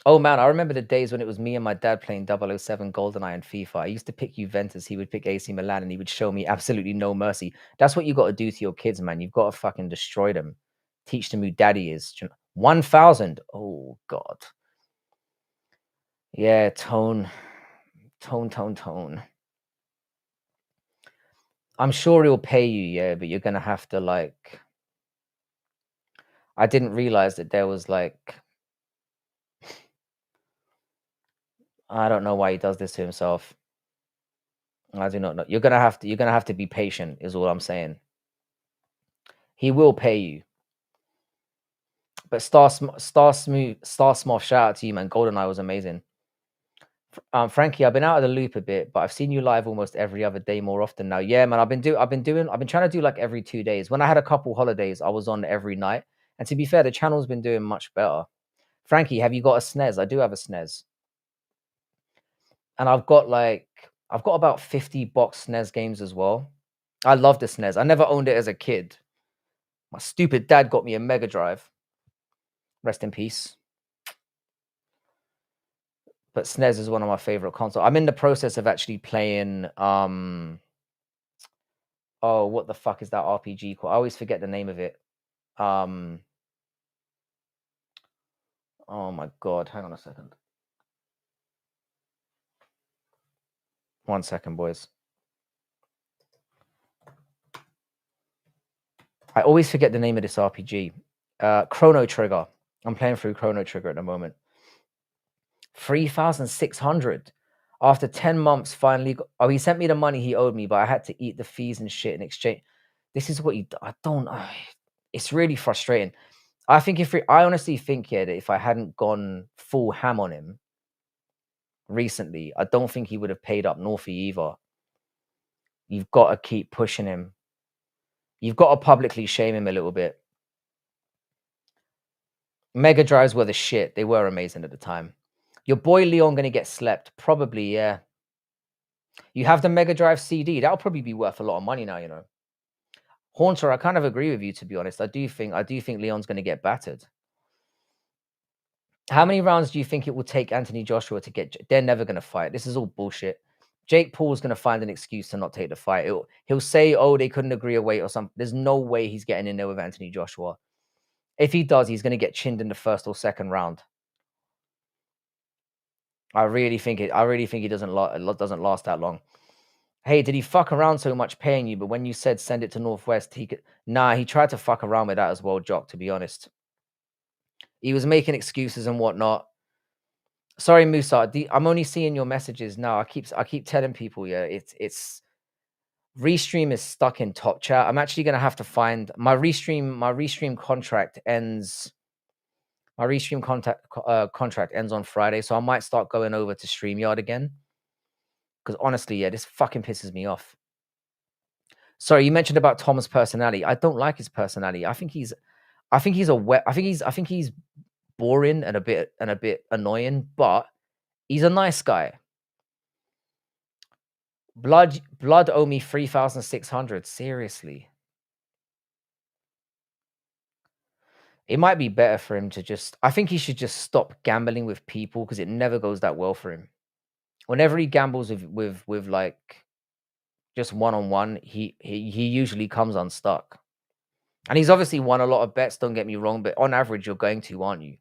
Oh man, I remember the days when it was me and my dad playing 007 GoldenEye and FIFA. I used to pick Juventus, he would pick AC Milan, and he would show me absolutely no mercy. That's what you got to do to your kids, man. You've got to fucking destroy them. Teach them who daddy is. 1,000. Oh God. Yeah, tone. I'm sure he'll pay you, yeah, but you're gonna have to like. I didn't realize that there was like. I don't know why he does this to himself. I do not know. You're gonna have to be patient, is all I'm saying. He will pay you. But Star Smooth, shout out to you, man. GoldenEye was amazing. Frankie, I've been out of the loop a bit, but I've seen you live almost every other day more often now. Yeah, man, I've been trying to do like every 2 days. When I had a couple holidays, I was on every night. And to be fair, the channel's been doing much better. Frankie, have you got a SNES? I do have a SNES. And I've got about 50 box SNES games as well. I love the SNES. I never owned it as a kid. My stupid dad got me a Mega Drive. Rest in peace. But SNES is one of my favorite consoles. I'm in the process of actually playing oh, what the fuck is that RPG called? I always forget the name of it. Oh my god, hang on a second. 1 second, boys. I always forget the name of this RPG. Chrono Trigger. I'm playing through Chrono Trigger at the moment. 3,600 after 10 months. Finally he sent me the money he owed me, but I had to eat the fees and shit in exchange. This is what it's really frustrating. I honestly think that if I hadn't gone full ham on him recently, I don't think he would have paid up Northie either. You've got to keep pushing him. You've got to publicly shame him a little bit. Mega Drives were the shit. They were amazing at the time. Your boy Leon going to get slept? Probably, yeah. You have the Mega Drive CD. That'll probably be worth a lot of money now, you know. Haunter, I kind of agree with you, to be honest. I do think Leon's going to get battered. How many rounds do you think it will take Anthony Joshua to get? They're never going to fight. This is all bullshit. Jake Paul's going to find an excuse to not take the fight. He'll say, oh, they couldn't agree a weight or something. There's no way he's getting in there with Anthony Joshua. If he does, he's going to get chinned in the first or second round. I really think he doesn't last that long. Hey, did he fuck around so much paying you? But when you said send it to Northwest, he tried to fuck around with that as well, Jock, to be honest. He was making excuses and whatnot. Sorry, Musa. I'm only seeing your messages now. I keep telling people, yeah, it's Restream is stuck in top chat. I'm actually gonna have to find my Restream contract ends. My Restream contract ends on Friday, so I might start going over to StreamYard again. Because honestly, yeah, this fucking pisses me off. Sorry, you mentioned about Tom's personality. I don't like his personality. I think he's boring and a bit annoying, but he's a nice guy. Blood owe me 3,600. Seriously. It might be better for him to I think he should just stop gambling with people because it never goes that well for him. Whenever he gambles with like just one-on-one, he usually comes unstuck. And he's obviously won a lot of bets, don't get me wrong, but on average, you're going to, aren't you?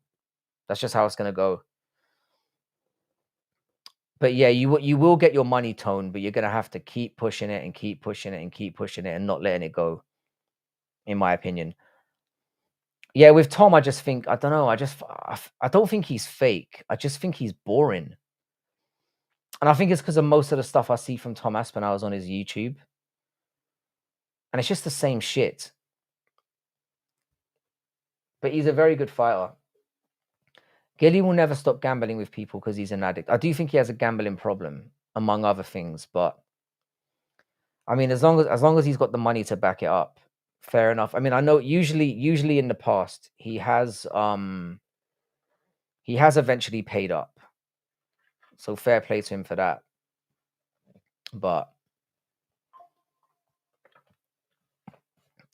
That's just how it's going to go. But yeah, you will get your money, Tone, but you're going to have to keep pushing it and keep pushing it and keep pushing it and not letting it go, in my opinion. Yeah, with Tom, I just think, I don't know, I don't think he's fake. I just think he's boring. And I think it's because of most of the stuff I see from Tom Aspinall's on his YouTube. And it's just the same shit. But he's a very good fighter. Gilly will never stop gambling with people because he's an addict. I do think he has a gambling problem, among other things. But I mean, as long as he's got the money to back it up, fair enough. I mean, I know usually in the past he has eventually paid up. So fair play to him for that. But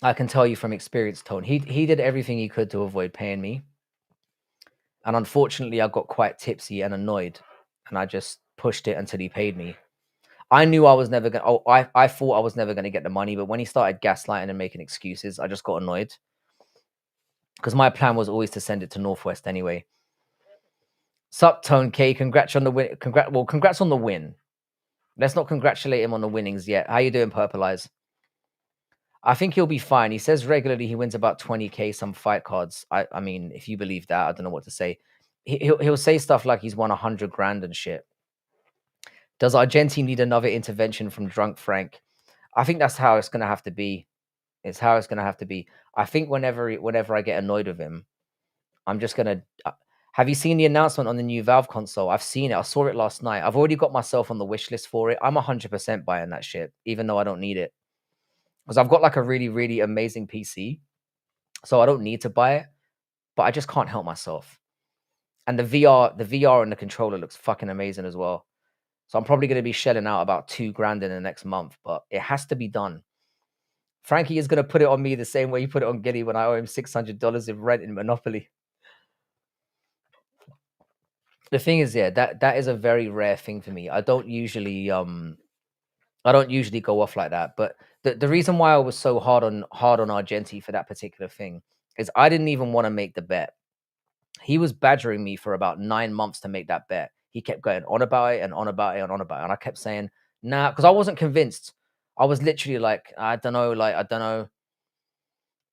I can tell you from experience, Tone, he did everything he could to avoid paying me. And unfortunately, I got quite tipsy and annoyed, and I just pushed it until he paid me. I knew I was never going to, I thought I was never going to get the money, but when he started gaslighting and making excuses, I just got annoyed. Because my plan was always to send it to Northwest anyway. Sup, Tone K, congrats on the win. Congrats on the win. Let's not congratulate him on the winnings yet. How you doing, Purple Eyes? I think he'll be fine. He says regularly he wins about 20K some fight cards. I mean, if you believe that, I don't know what to say. He'll say stuff like he's won 100 grand and shit. Does Argentine need another intervention from Drunk Frank? I think that's how it's going to have to be. It's how it's going to have to be. I think whenever I get annoyed with him, I'm just gonna. Have you seen the announcement on the new Valve console? I've seen it. I saw it last night. I've already got myself on the wish list for it. I'm 100% buying that shit, even though I don't need it, because I've got like a really, really amazing PC, so I don't need to buy it. But I just can't help myself. And the VR and the controller looks fucking amazing as well. So I'm probably going to be shelling out about $2,000 in the next month, but it has to be done. Frankie is going to put it on me the same way he put it on Gilly when I owe him $600 in rent in Monopoly. The thing is, yeah, that is a very rare thing for me. I don't usually go off like that. But the reason why I was so hard on Argenti for that particular thing is I didn't even want to make the bet. He was badgering me for about 9 months to make that bet. He kept going on about it and on about it and on about it. And I kept saying, nah, because I wasn't convinced. I was literally like, I don't know, I don't know.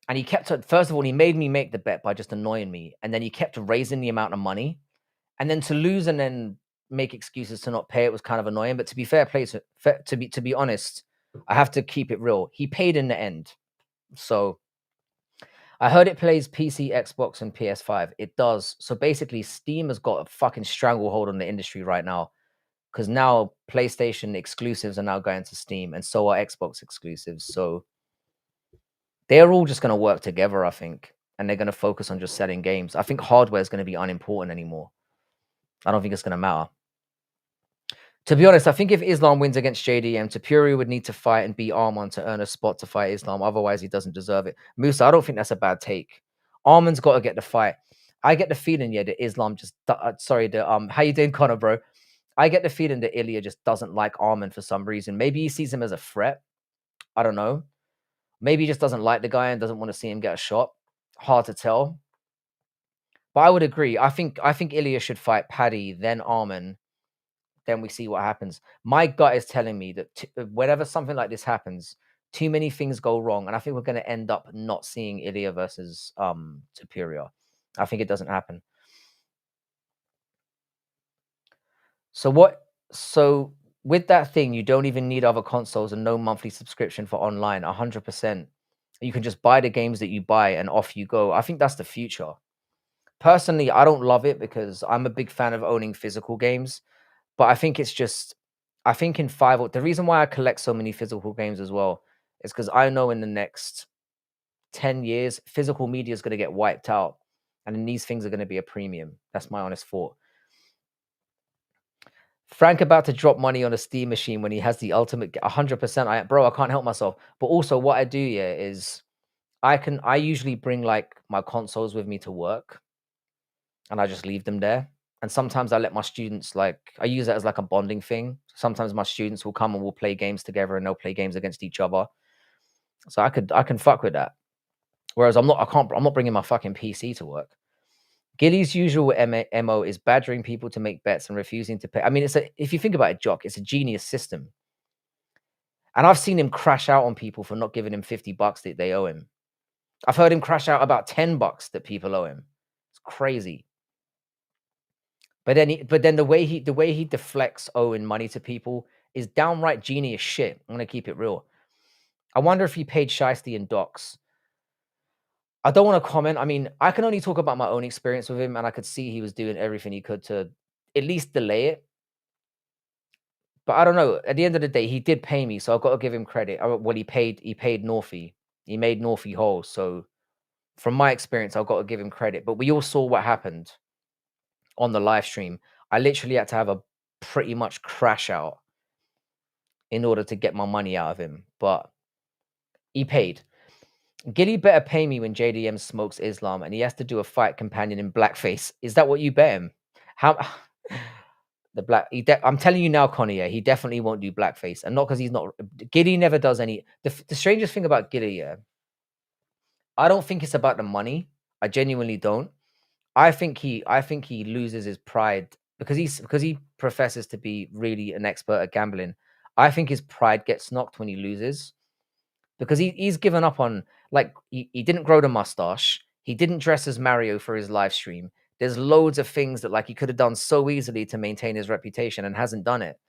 And he kept, first of all, he made me make the bet by just annoying me. And then he kept raising the amount of money. And then to lose and then make excuses to not pay it was kind of annoying. But to be fair play, to be honest, I have to keep it real. He paid in the end. So I heard it plays PC, Xbox, and PS5. It does. So basically, Steam has got a fucking stranglehold on the industry right now, because now PlayStation exclusives are now going to Steam, and so are Xbox exclusives. So they're all just going to work together, I think, and they're going to focus on just selling games. I think hardware is going to be unimportant anymore. I don't think it's going to matter. To be honest, I think if Islam wins against JDM, Tapuri would need to fight and beat Arman to earn a spot to fight Islam. Otherwise, he doesn't deserve it. Musa, I don't think that's a bad take. Arman's got to get the fight. I get the feeling, yeah, that Islam just how you doing, Connor, bro? I get the feeling that Ilya just doesn't like Arman for some reason. Maybe he sees him as a threat. I don't know. Maybe he just doesn't like the guy and doesn't want to see him get a shot. Hard to tell. But I would agree. I think Ilya should fight Paddy, then Arman. Then we see what happens. My gut is telling me that whenever something like this happens, too many things go wrong, and I think we're going to end up not seeing Ilya versus Superior. I think it doesn't happen. So with that thing, you don't even need other consoles and no monthly subscription for online. 100%. You can just buy the games that you buy and off you go. I think that's the future. Personally, I don't love it because I'm a big fan of owning physical games. But I think it's just, I think in the reason why I collect so many physical games as well is because I know in the next 10 years, physical media is going to get wiped out. And then these things are going to be a premium. That's my honest thought. Frank about to drop money on a Steam machine when he has the ultimate 100%. I can't help myself. But also what I do, yeah, is I usually bring like my consoles with me to work and I just leave them there. And sometimes I let my students, like, I use that as like a bonding thing. Sometimes my students will come and we'll play games together and they'll play games against each other. So I can fuck with that. Whereas I'm not bringing my fucking PC to work. Gilly's usual MO is badgering people to make bets and refusing to pay. I mean, if you think about it, Jock, it's a genius system. And I've seen him crash out on people for not giving him $50 that they owe him. I've heard him crash out about $10 that people owe him. It's crazy. But then the way he deflects owing money to people is downright genius shit. I'm gonna keep it real. I wonder if he paid Shiesty in docs. I don't want to comment. I mean, I can only talk about my own experience with him, and I could see he was doing everything he could to at least delay it. But I don't know. At the end of the day, he did pay me, so I've got to give him credit. Well, he paid Northie. He made Northie whole. So from my experience, I've got to give him credit. But we all saw what happened on the live stream. I literally had to have a pretty much crash out in order to get my money out of him. But he paid. Gilly better pay me when JDM smokes Islam and he has to do a fight companion in blackface. Is that what you bet him? How the black I'm telling you now, Connie, yeah, he definitely won't do blackface. And not because he's not Gilly never does any the strangest thing about Gilly, yeah. I don't think it's about the money. I genuinely don't. I think he loses his pride because he professes to be really an expert at gambling. I think his pride gets knocked when he loses. Because he's given up on, like, he didn't grow the mustache. He didn't dress as Mario for his live stream. There's loads of things that, like, he could have done so easily to maintain his reputation and hasn't done it.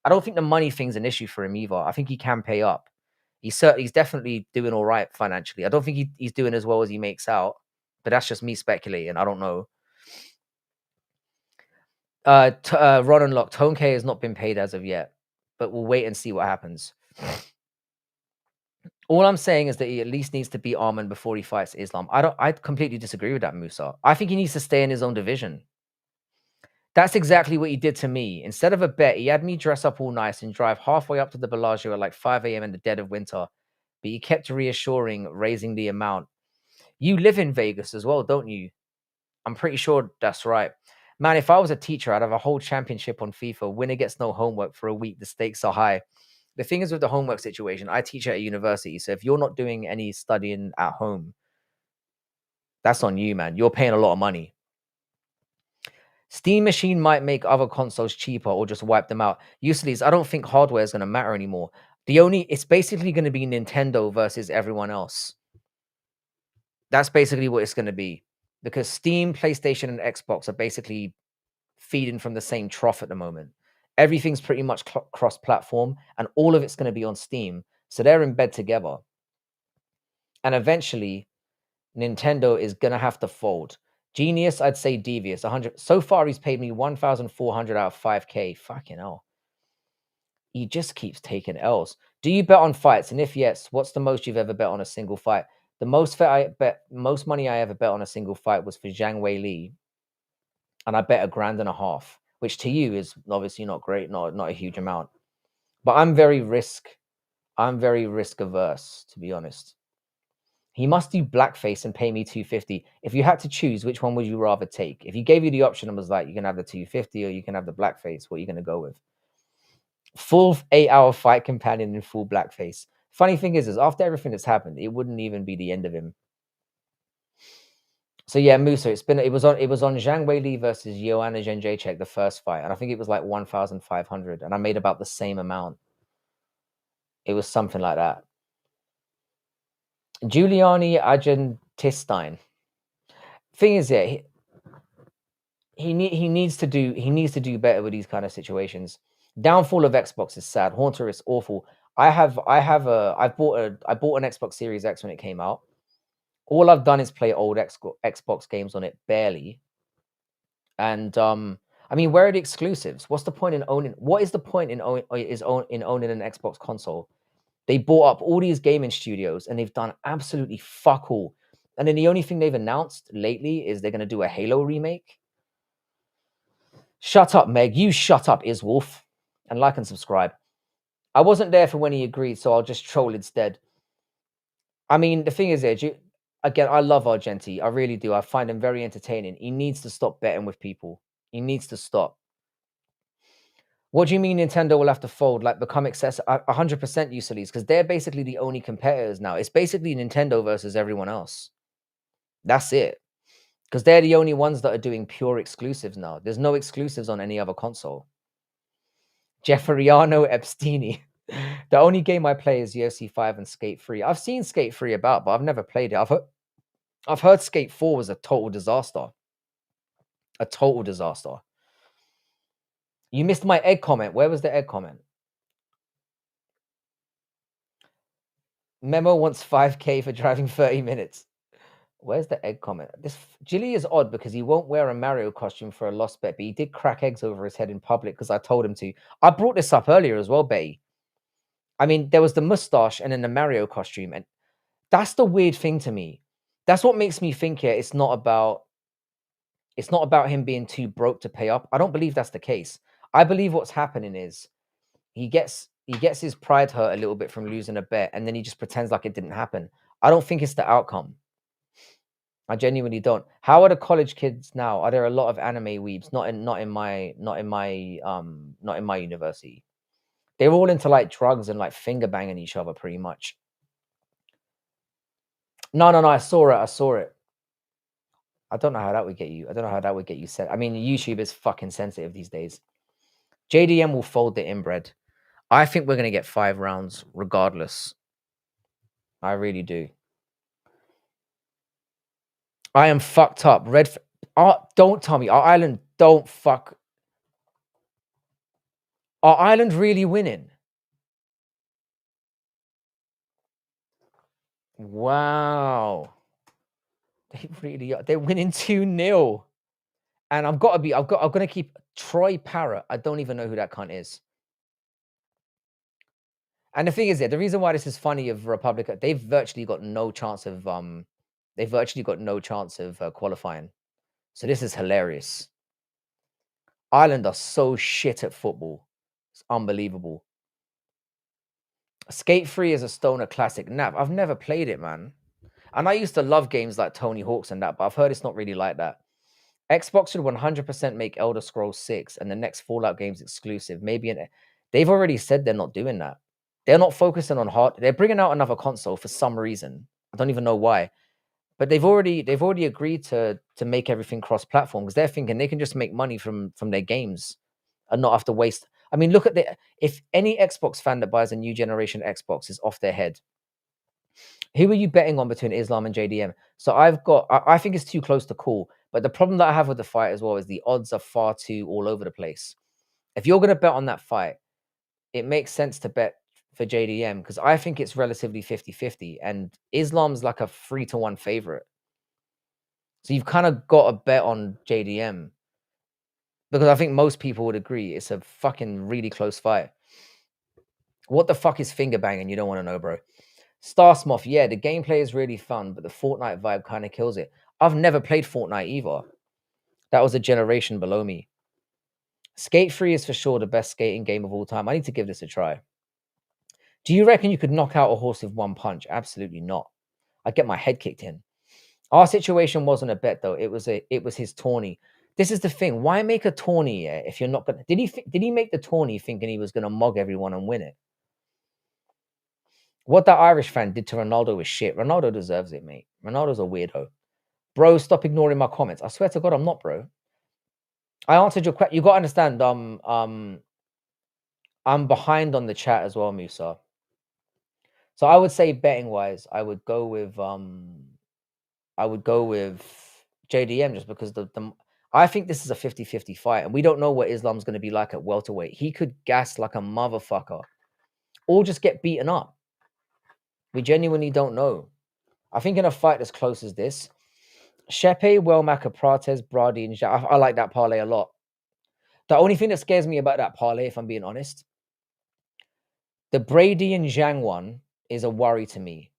I don't think the money thing's an issue for him either. I think he can pay up. He's definitely doing all right financially. I don't think he's doing as well as he makes out. but that's just me speculating. I don't know. Ron and Lock, Tone K has not been paid as of yet, but we'll wait and see what happens. All I'm saying is that he at least needs to beat Arman before he fights Islam. I completely disagree with that, Musa. I think he needs to stay in his own division. That's exactly what he did to me. Instead of a bet, he had me dress up all nice and drive halfway up to the Bellagio at like 5 a.m. in the dead of winter. But he kept reassuring, raising the amount. You live in Vegas as well, don't you? I'm pretty sure that's right. Man, if I was a teacher, I'd have a whole championship on FIFA. Winner gets no homework for a week. The stakes are high. The thing is with the homework situation, I teach at a university. So if you're not doing any studying at home, that's on you, man. You're paying a lot of money. Steam Machine might make other consoles cheaper or just wipe them out. Useless, I don't think hardware is going to matter anymore. It's basically going to be Nintendo versus everyone else. That's basically what it's going to be. Because Steam, PlayStation, and Xbox are basically feeding from the same trough at the moment. Everything's pretty much cross-platform, and all of it's going to be on Steam. So they're in bed together. And eventually, Nintendo is going to have to fold. Genius, I'd say devious. 100. So far, he's paid me 1,400 out of 5K. Fucking hell. He just keeps taking L's. Do you bet on fights? And if yes, what's the most you've ever bet on a single fight? The most money I ever bet on a single fight was for Zhang Wei Li, and I bet $1,500, which to you is obviously not great, not a huge amount. But I'm very risk averse, to be honest. He must do blackface and pay me $250. If you had to choose, which one would you rather take? If he gave you the option and was like, you can have the $250 or you can have the blackface, what are you going to go with? Full 8-hour fight companion in full blackface. Funny thing is after everything that's happened, it wouldn't even be the end of him. So yeah, Musa, it was on Zhang Wei Li versus Joanna Jędrzejczyk, the first fight, and I think it was like 1,500, and I made about the same amount. It was something like that. Giuliani Argentistine. Thing is, yeah, he needs to do better with these kind of situations. Downfall of Xbox is sad. Haunter is awful. I bought an Xbox Series X when it came out. All I've done is play old Xbox games on it, barely. And I mean, where are the exclusives? What's the point in owning? What is the point in owning an Xbox console? They bought up all these gaming studios and they've done absolutely fuck all. And then the only thing they've announced lately is they're going to do a Halo remake. Shut up, Meg. You shut up, Iswolf. And like and subscribe. I wasn't there for when he agreed, so I'll just troll instead. I mean, the thing is, again, I love Argenti. I really do. I find him very entertaining. He needs to stop betting with people. He needs to stop. What do you mean Nintendo will have to fold, like become accessible? 100% useless, because they're basically the only competitors now. It's basically Nintendo versus everyone else. That's it. Because they're the only ones that are doing pure exclusives now. There's no exclusives on any other console. Jefferiano Epsteini. The only game I play is UFC 5 and Skate 3. I've seen Skate 3 about, but I've never played it. I've heard Skate 4 was a total disaster. A total disaster. You missed my egg comment. Where was the egg comment? Memo wants 5K for driving 30 minutes. Where's the egg comment? This Jilly is odd because he won't wear a Mario costume for a lost bet, but he did crack eggs over his head in public because I told him to. I brought this up earlier as well, Betty. I mean, there was the mustache and then the Mario costume, and that's the weird thing to me. That's what makes me think here it's not about him being too broke to pay up. I don't believe that's the case. I believe what's happening is he gets his pride hurt a little bit from losing a bet, and then he just pretends like it didn't happen. I don't think it's the outcome. I genuinely don't. How are the college kids now? Are there a lot of anime weebs? Not in my university. They're all into like drugs and like finger banging each other pretty much. No, I saw it. I don't know how that would get you set. I mean, YouTube is fucking sensitive these days. JDM will fold the inbred. I think we're gonna get 5 rounds regardless. I really do. I am fucked up. Don't tell me our island don't fuck. Our island really winning? Wow. They really are. They're winning 2-0. And I'm gonna keep Troy Parrott. I don't even know who that cunt is. And the thing is, the reason why this is funny of Republica, they've virtually got no chance of qualifying. So this is hilarious. Ireland are so shit at football. It's unbelievable. Skate 3 is a stoner classic. Nap, I've never played it, man. And I used to love games like Tony Hawk's and that, but I've heard it's not really like that. Xbox should 100% make Elder Scrolls 6 and the next Fallout games exclusive. They've already said they're not doing that. They're not focusing on hard. They're bringing out another console for some reason. I don't even know why. But they've already agreed to make everything cross-platform because they're thinking they can just make money from their games and not have to waste. I mean, look at if any Xbox fan that buys a new generation Xbox is off their head. Who are you betting on between Islam and JDM? So I think it's too close to call. But the problem that I have with the fight as well is the odds are far too all over the place. If you're going to bet on that fight, it makes sense to bet for JDM because I think it's relatively 50-50 and Islam's like a 3-1 favorite. So you've kind of got to bet on JDM because I think most people would agree it's a fucking really close fight. What the fuck is finger banging? You don't want to know, bro. Starsmoth, yeah, the gameplay is really fun, but the Fortnite vibe kind of kills it. I've never played Fortnite either. That was a generation below me. Skate 3 is for sure the best skating game of all time. I need to give this a try. Do you reckon you could knock out a horse with one punch? Absolutely not. I'd get my head kicked in. Our situation wasn't a bet though. It was his tourney. This is the thing. Why make a tourney if you're not gonna? Did he make the tourney thinking he was gonna mug everyone and win it? What that Irish fan did to Ronaldo was shit. Ronaldo deserves it, mate. Ronaldo's a weirdo. Bro, stop ignoring my comments. I swear to God, I'm not, bro. I answered your question. You got to understand. I'm behind on the chat as well, Musa. So I would say betting wise, I would go with JDM just because I think this is a 50-50 fight, and we don't know what Islam's going to be like at welterweight. He could gas like a motherfucker, or just get beaten up. We genuinely don't know. I think in a fight as close as this, Shepe, Welmacker, Prates, Brady, and I like that parlay a lot. The only thing that scares me about that parlay, if I'm being honest, the Brady and Zhang one is a worry to me.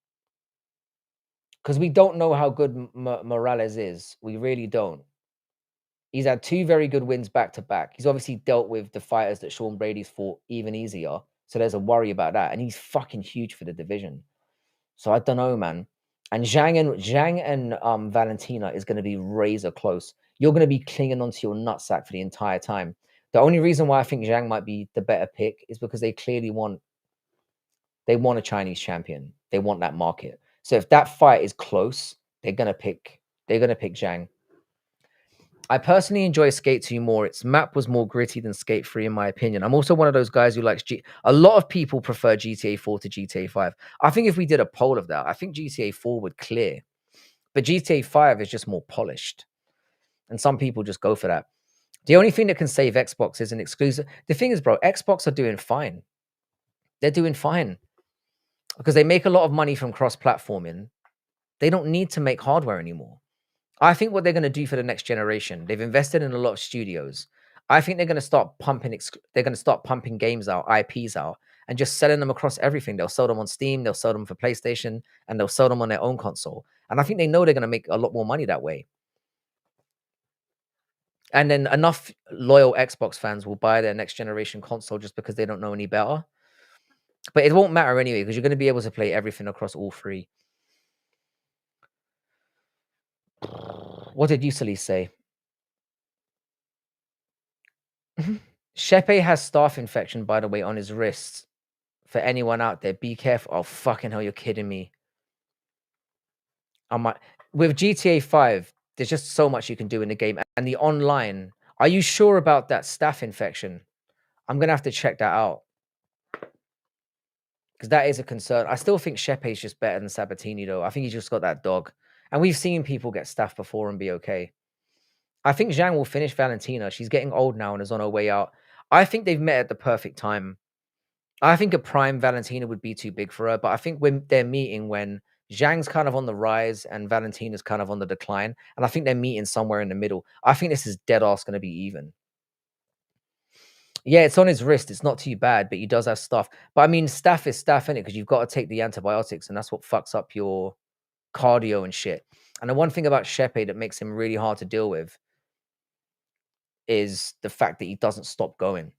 Because we don't know how good Morales is. We really don't. He's had 2 very good wins back to back. He's obviously dealt with the fighters that Sean Brady's fought even easier. So there's a worry about that. And he's fucking huge for the division. So I don't know, man. And Zhang and Valentina is going to be razor close. You're going to be clinging onto your nutsack for the entire time. The only reason why I think Zhang might be the better pick is because they clearly want a Chinese champion. They want that market. So if that fight is close, they're gonna pick Zhang. I personally enjoy Skate 2 more. Its map was more gritty than Skate 3, in my opinion. I'm also one of those guys who likes a lot of people prefer GTA 4 to GTA 5. I think if we did a poll of that, I think GTA 4 would clear. But GTA 5 is just more polished. And some people just go for that. The only thing that can save Xbox is an exclusive. The thing is, bro, Xbox are doing fine. They're doing fine. Because they make a lot of money from cross-platforming. They don't need to make hardware anymore. I think what they're going to do for the next generation, they've invested in a lot of studios. I think they're going to start pumping games out, IPs out, and just selling them across everything. They'll sell them on Steam, they'll sell them for PlayStation, and they'll sell them on their own console. And I think they know they're going to make a lot more money that way. And then enough loyal Xbox fans will buy their next generation console just because they don't know any better. But it won't matter anyway, because you're going to be able to play everything across all 3. What did Usually say? Shepe has staph infection, by the way, on his wrists. For anyone out there, be careful. Oh, fucking hell, you're kidding me. With GTA 5, there's just so much you can do in the game. And the online, are you sure about that staph infection? I'm going to have to check that out. Because that is a concern. I still think Shepe is just better than Sabatini, though. I think he's just got that dog. And we've seen people get staph before and be okay. I think Zhang will finish Valentina. She's getting old now and is on her way out. I think they've met at the perfect time. I think a prime Valentina would be too big for her, but I think when they're meeting when Zhang's kind of on the rise and Valentina's kind of on the decline. And I think they're meeting somewhere in the middle. I think this is dead ass going to be even. Yeah, it's on his wrist. It's not too bad, but he does have stuff. But I mean, staph is staph, innit? Because you've got to take the antibiotics, and that's what fucks up your cardio and shit. And the one thing about Shepe that makes him really hard to deal with is the fact that he doesn't stop going.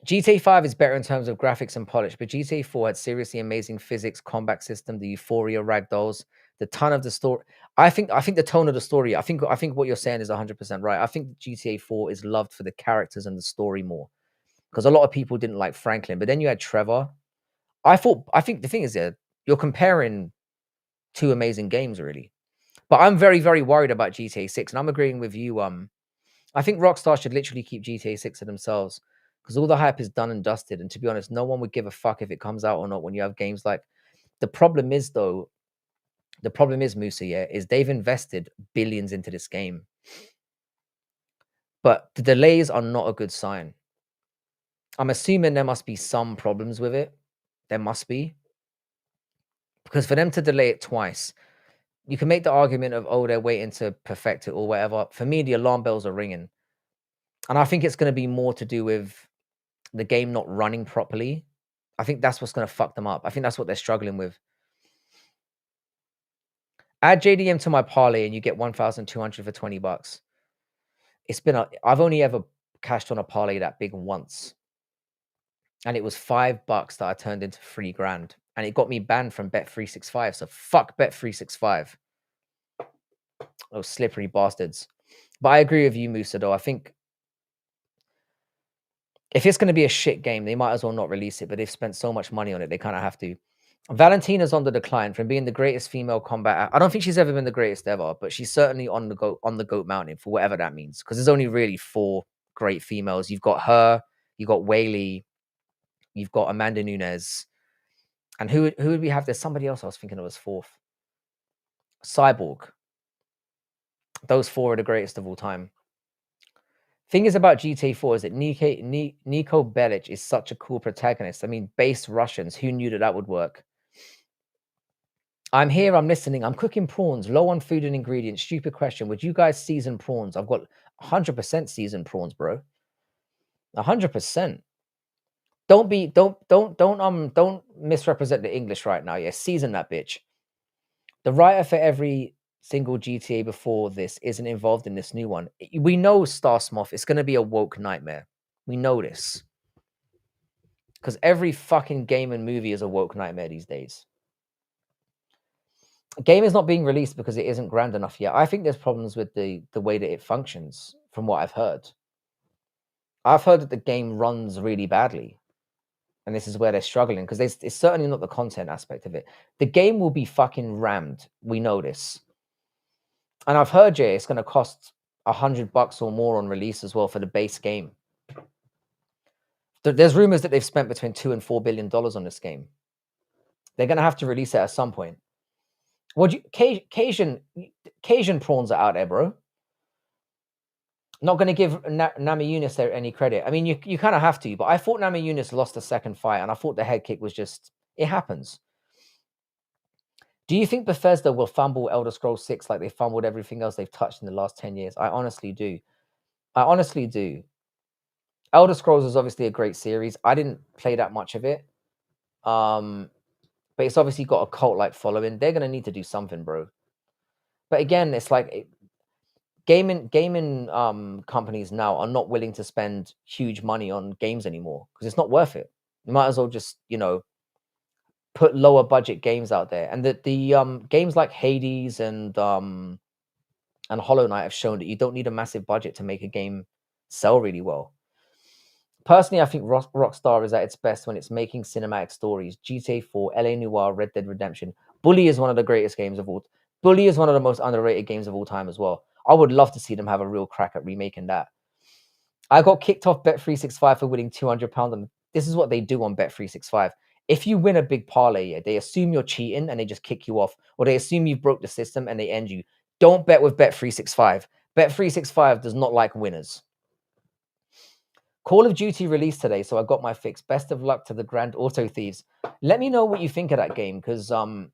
GTA 5 is better in terms of graphics and polish, but GTA 4 had seriously amazing physics, combat system, the euphoria ragdolls, the ton of the story. I think the tone of the story, I think what you're saying is 100% right. I think GTA 4 is loved for the characters and the story more. Because a lot of people didn't like Franklin, but then you had Trevor. I think the thing is that you're comparing two amazing games, really. But I'm very, very worried about GTA 6, and I'm agreeing with you. I think Rockstar should literally keep GTA 6 to themselves because all the hype is done and dusted. And to be honest, no one would give a fuck if it comes out or not when you have games like. The problem is, Musa, yeah, is they've invested billions into this game. But the delays are not a good sign. I'm assuming there must be some problems with it. There must be. Because for them to delay it twice, you can make the argument of, oh, they're waiting to perfect it or whatever. For me, the alarm bells are ringing. And I think it's going to be more to do with the game not running properly. I think that's what's going to fuck them up. I think that's what they're struggling with. Add JDM to my parlay and you get 1,200 for $20. I've only ever cashed on a parlay that big once. And it was $5 that I turned into $3,000. And it got me banned from Bet365. So fuck Bet365. Those slippery bastards. But I agree with you, Musa, though. I think if it's going to be a shit game, they might as well not release it. But they've spent so much money on it, they kind of have to. Valentina's on the decline from being the greatest female combat. I don't think she's ever been the greatest ever, but she's certainly on the goat mountain for whatever that means. Because there's only really 4 great females. You've got her, you've got Whaley, you've got Amanda Nunes, and who would we have? There's somebody else I was thinking of as 4th. Cyborg. Those 4 are the greatest of all time. Thing is about GTA 4 is that Nico Bellic is such a cool protagonist. I mean, base Russians. Who knew that would work? I'm here, I'm listening, I'm cooking prawns, low on food and ingredients. Stupid question. Would you guys season prawns? I've got 100% seasoned prawns, bro. 100%. Don't misrepresent the English right now. Yeah, season that bitch. The writer for every single GTA before this isn't involved in this new one. We know Star Smoth, it's going to be a woke nightmare. We know this. Because every fucking game and movie is a woke nightmare these days. Game is not being released because it isn't grand enough yet. I think there's problems with the way that it functions, from what I've heard. I've heard that the game runs really badly. And this is where they're struggling, because it's certainly not the content aspect of it. The game will be fucking rammed. We know this. And I've heard, Jay, it's going to cost $100 or more on release as well for the base game. There's rumors that they've spent between $2 and $4 billion on this game. They're going to have to release it at some point. Cajun prawns are out there, bro. Not going to give Nami Yunus any credit. I mean, you kind of have to, but I thought Nami Yunus lost the second fight, and I thought the head kick was just, it happens. Do you think Bethesda will fumble Elder Scrolls 6 like they fumbled everything else they've touched in the last 10 years? I honestly do. Elder Scrolls is obviously a great series. I didn't play that much of it. But it's obviously got a cult-like following. They're going to need to do something, bro. But again, it's like gaming companies now are not willing to spend huge money on games anymore because it's not worth it. You might as well just, put lower budget games out there. And the games like Hades and Hollow Knight have shown that you don't need a massive budget to make a game sell really well. Personally, I think Rockstar is at its best when it's making cinematic stories. GTA 4, LA Noire, Red Dead Redemption. Bully is one of the greatest games of all. Bully is one of the most underrated games of all time as well. I would love to see them have a real crack at remaking that. I got kicked off Bet365 for winning £200, and this is what they do on Bet365. If you win a big parlay, they assume you're cheating and they just kick you off, or they assume you broke the system and they end you. Don't bet with Bet365. Bet365 does not like winners. Call of Duty released today, so I got my fix. Best of luck to the Grand Auto Thieves. Let me know what you think of that game, because I'm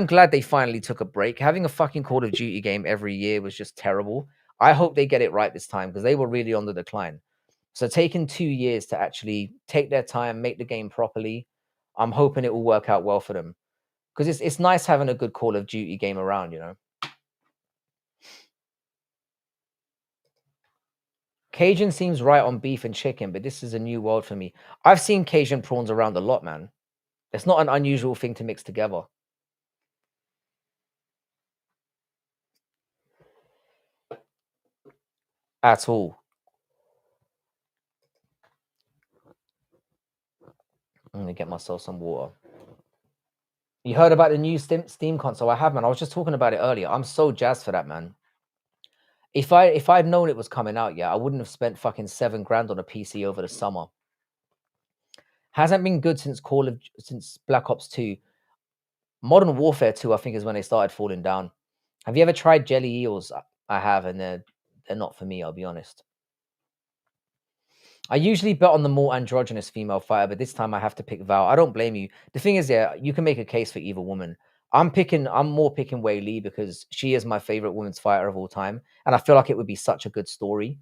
glad they finally took a break. Having a fucking Call of Duty game every year was just terrible. I hope they get it right this time, because they were really on the decline. So taking 2 years to actually take their time, make the game properly, I'm hoping it will work out well for them. Because it's nice having a good Call of Duty game around, you know. Cajun seems right on beef and chicken, but this is a new world for me. I've seen Cajun prawns around a lot, man. It's not an unusual thing to mix together. At all. I'm gonna get myself some water. You heard about the new Steam console? I have, man. I was just talking about it earlier. I'm so jazzed for that, man. If I'd known it was coming out, yeah, I wouldn't have spent fucking $7,000 on a PC over the summer. Hasn't been good since Black Ops 2. Modern Warfare 2, I think, is when they started falling down. Have you ever tried jelly eels? I have, and they're not for me, I'll be honest. I usually bet on the more androgynous female fighter, but this time I have to pick Val. I don't blame you. The thing is, yeah, you can make a case for either woman. I'm more picking Wei Li because she is my favorite women's fighter of all time, and I feel like it would be such a good story.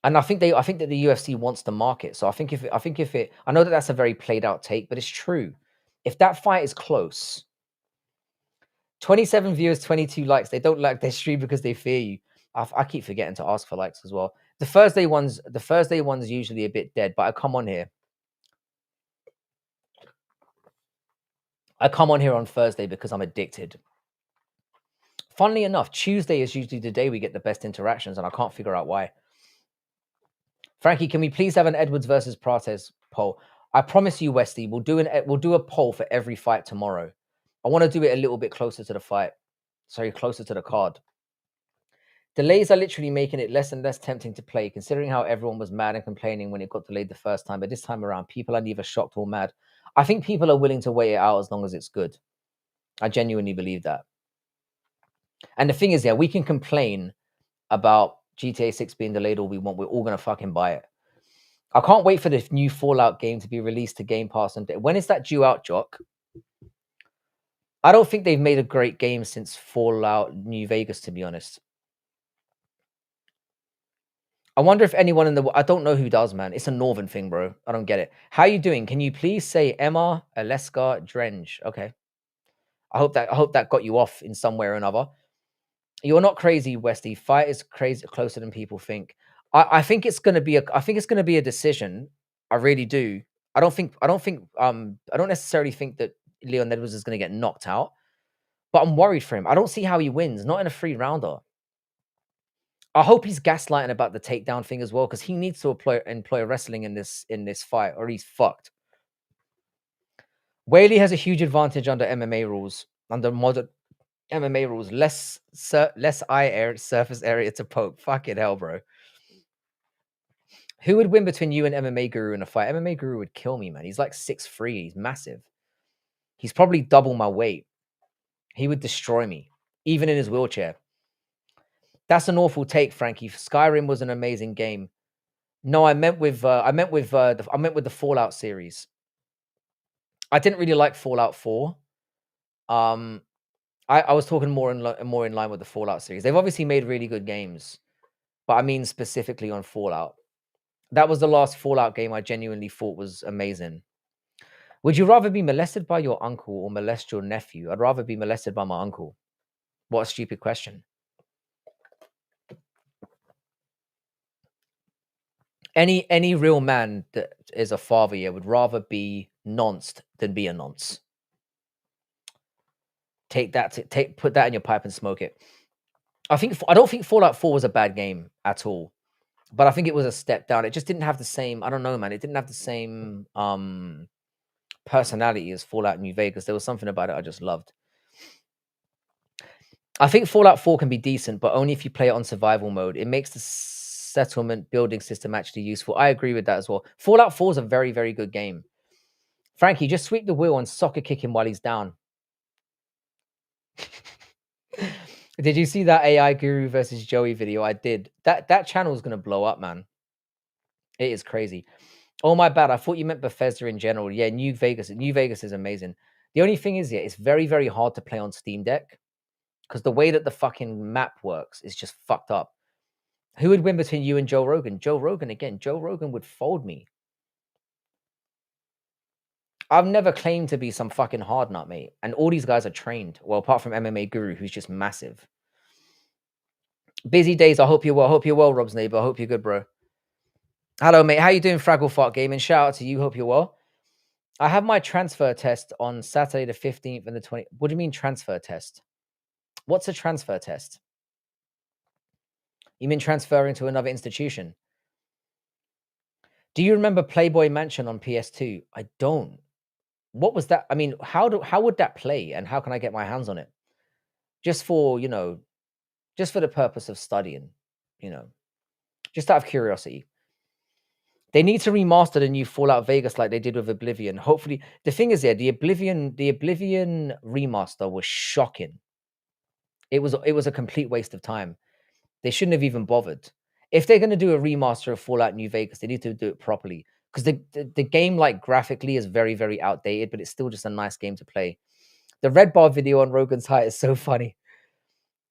And I think that the UFC wants to market. So I think I know that that's a very played out take, but it's true. If that fight is close, 27 viewers, 22 likes. They don't like their stream because they fear you. I keep forgetting to ask for likes as well. The Thursday one's usually a bit dead, but I come on here. I come on here on Thursday because I'm addicted. Funnily enough, Tuesday is usually the day we get the best interactions, and I can't figure out why. Frankie, can we please have an Edwards versus Prates poll? I promise you, Westy, we'll do a poll for every fight tomorrow. I want to do it a little bit closer to the fight. Sorry, closer to the card. Delays are literally making it less and less tempting to play, considering how everyone was mad and complaining when it got delayed the first time. But this time around, people are neither shocked or mad. I think people are willing to wait it out as long as it's good. I genuinely believe that. And the thing is, yeah, we can complain about GTA 6 being delayed all we want. We're all going to fucking buy it. I can't wait for the new Fallout game to be released to Game Pass. And when is that due out, Jock? I don't think they've made a great game since Fallout New Vegas, to be honest. I wonder if anyone in the... I don't know who does, man. It's a northern thing, bro. I don't get it. How you doing? Can you please say Emma Aleska Drenge? Okay. I hope that got you off in some way or another. You're not crazy, Westy. Fight is crazy closer than people think. I think it's gonna be a decision. I really do. I don't necessarily think that Leon Edwards is gonna get knocked out, but I'm worried for him. I don't see how he wins, not in a 3-rounder. I hope he's gaslighting about the takedown thing as well, because he needs to employ wrestling in this fight, or he's fucked. Whaley has a huge advantage under MMA rules, under modern MMA rules. Less surface area to poke. Fucking hell, bro. Who would win between you and MMA Guru in a fight? MMA Guru would kill me, man. He's like 6'3". He's massive. He's probably double my weight. He would destroy me, even in his wheelchair. That's an awful take, Frankie. Skyrim was an amazing game. No, I meant with the Fallout series. I didn't really like Fallout 4. I was talking more in line with the Fallout series. They've obviously made really good games, but I mean specifically on Fallout. That was the last Fallout game I genuinely thought was amazing. Would you rather be molested by your uncle or molest your nephew? I'd rather be molested by my uncle. What a stupid question. Any real man that is a father, yeah, would rather be nonced than be a nonce. Put that in your pipe and smoke it. I don't think Fallout 4 was a bad game at all, but I think it was a step down. It just didn't have the same, I don't know, man. It didn't have the same personality as Fallout New Vegas. There was something about it I just loved. I think Fallout 4 can be decent, but only if you play it on survival mode. It makes the settlement building system actually useful. I agree with that as well. Fallout 4 is a very, very good game. Frankie, just sweep the wheel and soccer kick him while he's down. Did you see that AI Guru versus Joey video? I did. That channel is going to blow up, man. It is crazy. Oh, my bad. I thought you meant Bethesda in general. Yeah, New Vegas. New Vegas is amazing. The only thing is, yeah, it's very, very hard to play on Steam Deck because the way that the fucking map works is just fucked up. Who would win between you and Joe Rogan? Joe Rogan again. Joe Rogan would fold me. I've never claimed to be some fucking hard nut, mate. And all these guys are trained. Well, apart from MMA Guru, who's just massive. Busy days. I hope you're well. Hope you're well, Rob's neighbor. I hope you're good, bro. Hello, mate. How you doing, Fraggle Fart Gaming? Shout out to you. Hope you're well. I have my transfer test on Saturday the 15th and the 20th. What do you mean transfer test? What's a transfer test? You mean transferring to another institution? Do you remember Playboy Mansion on PS2? I don't. What was that? I mean, how would that play and how can I get my hands on it? Just for, just for the purpose of studying, you know, just out of curiosity. They need to remaster the new Fallout Vegas like they did with Oblivion. Hopefully, the thing is, yeah, the Oblivion remaster was shocking. It was a complete waste of time. They shouldn't have even bothered. If they're going to do a remaster of Fallout New Vegas, they need to do it properly because the game, like graphically, is very, very outdated, but it's still just a nice game to play. The Red Bar video on Rogan's height is so funny.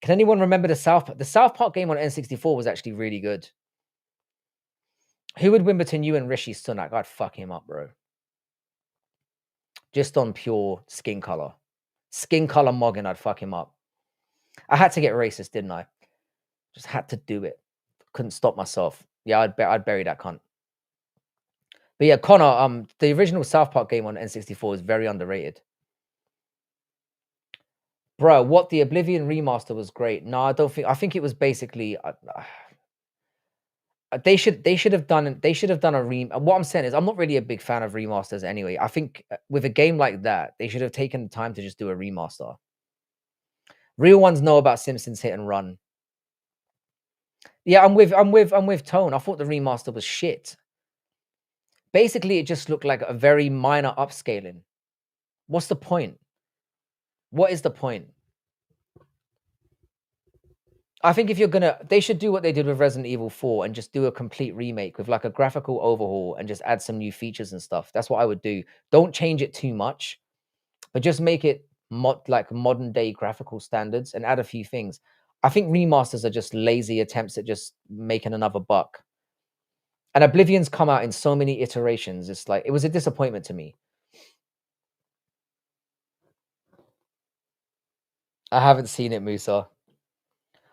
Can anyone remember the South Park game on N64 was actually really good. Who would win between you and Rishi Sunak? I'd fuck him up, bro. Just on pure skin color. Skin color mogging, I'd fuck him up. I had to get racist, didn't I? Just had to do it. Couldn't stop myself. Yeah, I'd bury that cunt. But yeah, Connor, the original South Park game on N64 is very underrated. Bro, what the Oblivion remaster was great. No, I don't think. I think it was basically they should have done a what I'm saying is I'm not really a big fan of remasters anyway. I think with a game like that, they should have taken the time to just do a remaster. Real ones know about Simpsons Hit and Run. Yeah, I'm with Tone. I thought the remaster was shit. Basically, it just looked like a very minor upscaling. What's the point? What is the point? I think if you're gonna, they should do what they did with Resident Evil 4 and just do a complete remake with like a graphical overhaul and just add some new features and stuff. That's what I would do. Don't change it too much, but just make it like modern day graphical standards and add a few things. I think remasters are just lazy attempts at just making another buck. And Oblivion's come out in so many iterations. It's like it was a disappointment to me. I haven't seen it, Musa.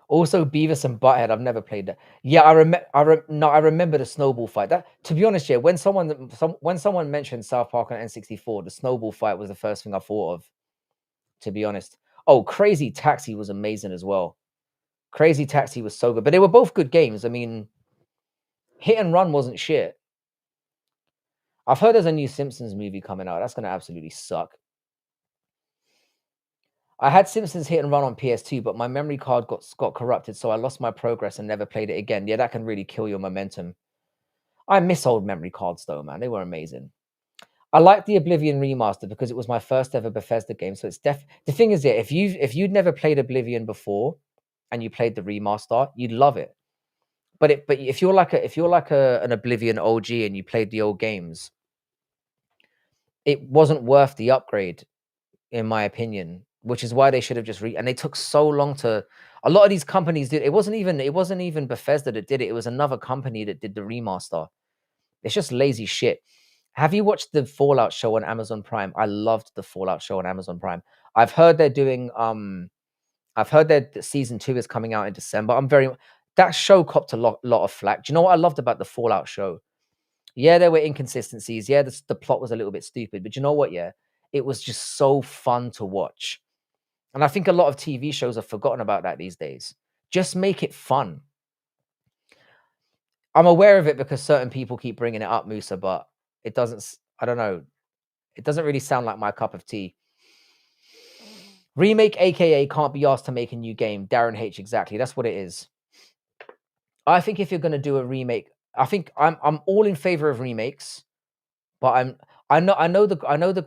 Also, Beavis and Butthead. I've never played that. Yeah, I remember the snowball fight. That, to be honest, yeah. When someone mentioned South Park on N64, the snowball fight was the first thing I thought of. To be honest. Oh, Crazy Taxi was amazing as well. Crazy Taxi was so good, but they were both good games. I mean, Hit and Run wasn't shit. I've heard there's a new Simpsons movie coming out. That's gonna absolutely suck. I had Simpsons Hit and Run on PS2, but my memory card got corrupted, so I lost my progress and never played it again. Yeah, that can really kill your momentum. I miss old memory cards though, man. They were amazing. I like the Oblivion remaster because it was my first ever Bethesda game. So it's the thing is, yeah, if you'd never played Oblivion before and you played the remaster, you'd love it. But if you're like an Oblivion OG and you played the old games, it wasn't worth the upgrade, in my opinion. Which is why they should have just and they took so long to. A lot of these companies did. It wasn't even Bethesda that did it. It was another company that did the remaster. It's just lazy shit. Have you watched the Fallout show on Amazon Prime? I loved the Fallout show on Amazon Prime. I've heard they're doing I've heard that season 2 is coming out in December. That show copped a lot of flack. Do you know what I loved about the Fallout show? Yeah, there were inconsistencies. Yeah, the plot was a little bit stupid, but you know what? Yeah, it was just so fun to watch. And I think a lot of TV shows have forgotten about that these days. Just make it fun. I'm aware of it because certain people keep bringing it up, Musa, but it doesn't. I don't know. It doesn't really sound like my cup of tea. Remake, aka can't be asked to make a new game. Darren H, exactly. That's what it is. I think if you're going to do a remake, I think I'm all in favor of remakes, but I know the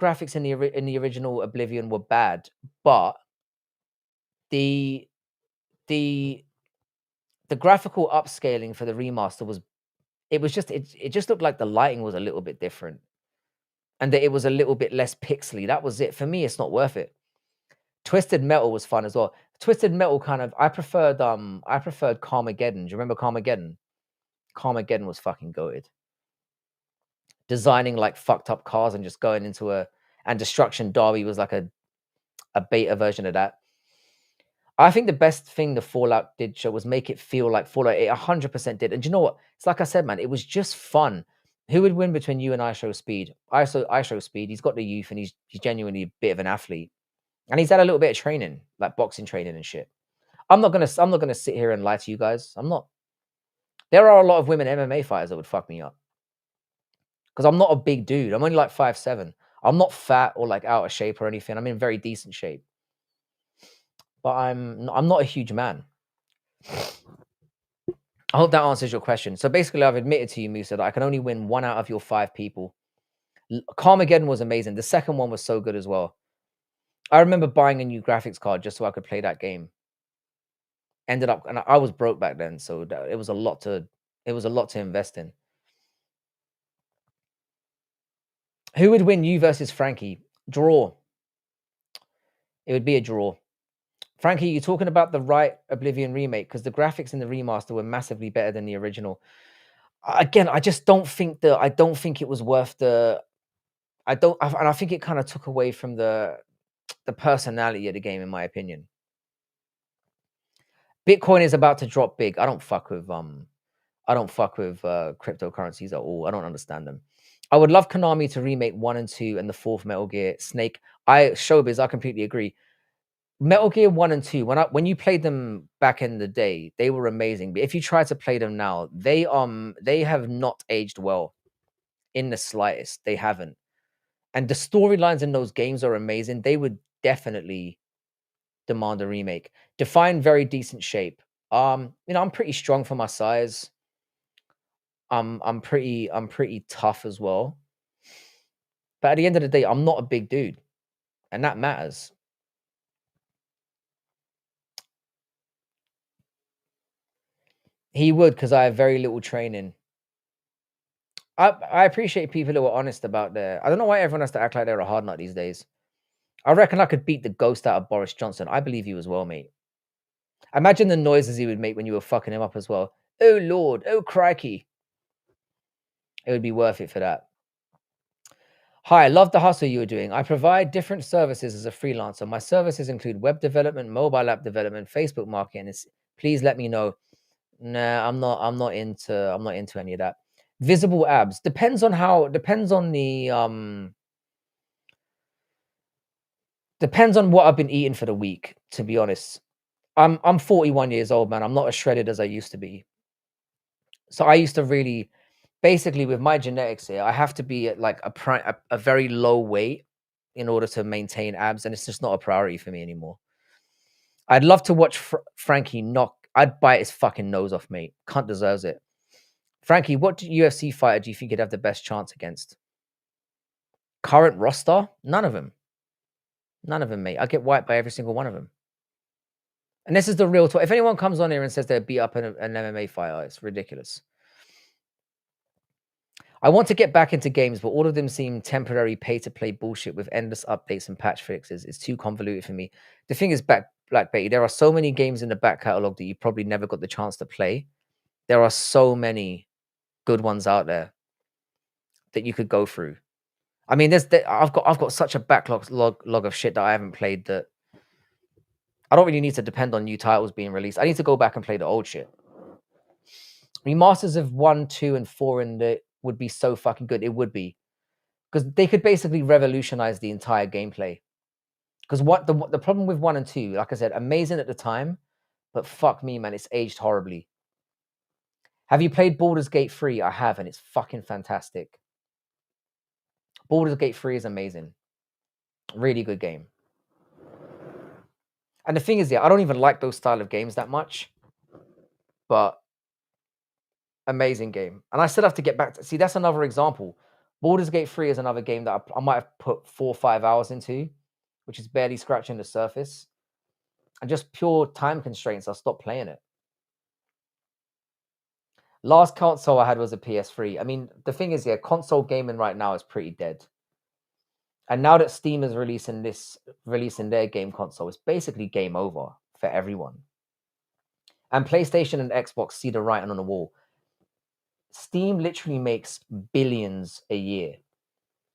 graphics in the original Oblivion were bad, but the the graphical upscaling for the remaster was It was just it just looked like the lighting was a little bit different, and that it was a little bit less pixely. That was it. For me, it's not worth it. Twisted Metal was fun as well. Twisted Metal kind of I preferred Carmageddon. Do you remember Carmageddon? Carmageddon was fucking goated. Designing like fucked up cars and just going into and Destruction Derby was like a beta version of that. I think the best thing the Fallout did show was make it feel like Fallout. It 100% did. And you know what? It's like I said, man, it was just fun. Who would win between you and I Show Speed? I Show Speed. He's got the youth and he's genuinely a bit of an athlete. And he's had a little bit of training, like boxing training and shit. I'm not gonna sit here and lie to you guys. I'm not. There are a lot of women MMA fighters that would fuck me up. Because I'm not a big dude. I'm only like 5'7". I'm not fat or like out of shape or anything. I'm in very decent shape. But I'm not a huge man. I hope that answers your question. So basically, I've admitted to you, Musa, that I can only win 1 out of your 5 people. Carmageddon was amazing. The second one was so good as well. I remember buying a new graphics card just so I could play that game. Ended up, and I was broke back then, so it was a lot to invest in. Who would win, you versus Frankie? Draw. It would be a draw. Frankie, you're talking about the right Oblivion remake because the graphics in the remaster were massively better than the original. Again, I just don't think I don't think it was worth the. And I think it kind of took away from the personality of the game, in my opinion. Bitcoin is about to drop big. I don't fuck with cryptocurrencies at all. I don't understand them. I would love Konami to remake 1 and 2 and the 4th Metal Gear Snake. Showbiz, I completely agree. Metal Gear 1 and 2, when you played them back in the day, they were amazing. But if you try to play them now, they have not aged well in the slightest. They haven't. And the storylines in those games are amazing. They would definitely demand a remake. Define very decent shape. I'm pretty strong for my size. I'm pretty tough as well. But at the end of the day, I'm not a big dude, and that matters. He would, because I have very little training. I appreciate people who are honest about I don't know why everyone has to act like they're a hard nut these days. I reckon I could beat the ghost out of Boris Johnson. I believe you as well, mate. Imagine the noises he would make when you were fucking him up as well. Oh, Lord. Oh, crikey. It would be worth it for that. Hi, love the hustle you were doing. I provide different services as a freelancer. My services include web development, mobile app development, Facebook marketing. Please let me know. Nah, I'm not into any of that. Visible abs depends on what I've been eating for the week, to be honest. I'm 41 years old, man. I'm not as shredded as I used to be. So I used to really, basically with my genetics here, I have to be at like a very low weight in order to maintain abs, and it's just not a priority for me anymore. I'd love to watch Frankie knock. I'd bite his fucking nose off, mate. Cunt deserves it. Frankie, what UFC fighter do you think you'd have the best chance against? Current roster? None of them. None of them, mate. I get wiped by every single one of them. And this is the real talk. If anyone comes on here and says they'd beat up an MMA fighter, it's ridiculous. I want to get back into games, but all of them seem temporary pay-to-play bullshit with endless updates and patch fixes. It's too convoluted for me. The thing is, Black Betty, there are so many games in the back catalog that you probably never got the chance to play. There are so many good ones out there that you could go through. I mean, I've got such a backlog of shit that I haven't played that I don't really need to depend on new titles being released. I need to go back and play the old shit. Remasters of 1, 2, and 4 would be so fucking good. It would be. Because they could basically revolutionize the entire gameplay. Because what the problem with 1 and 2, like I said, amazing at the time, but fuck me, man, it's aged horribly. Have you played Baldur's Gate 3? I have, and it's fucking fantastic. Baldur's Gate 3 is amazing. Really good game. And the thing is, I don't even like those style of games that much. But amazing game. And I still have to get back to... See, that's another example. Baldur's Gate 3 is another game that I might have put 4 or 5 hours into, which is barely scratching the surface. And just pure time constraints, I'll stop playing it. Last console I had was a PS3. I mean, the thing is, yeah, console gaming right now is pretty dead. And now that Steam is releasing their game console, it's basically game over for everyone. And PlayStation and Xbox see the writing on the wall. Steam literally makes billions a year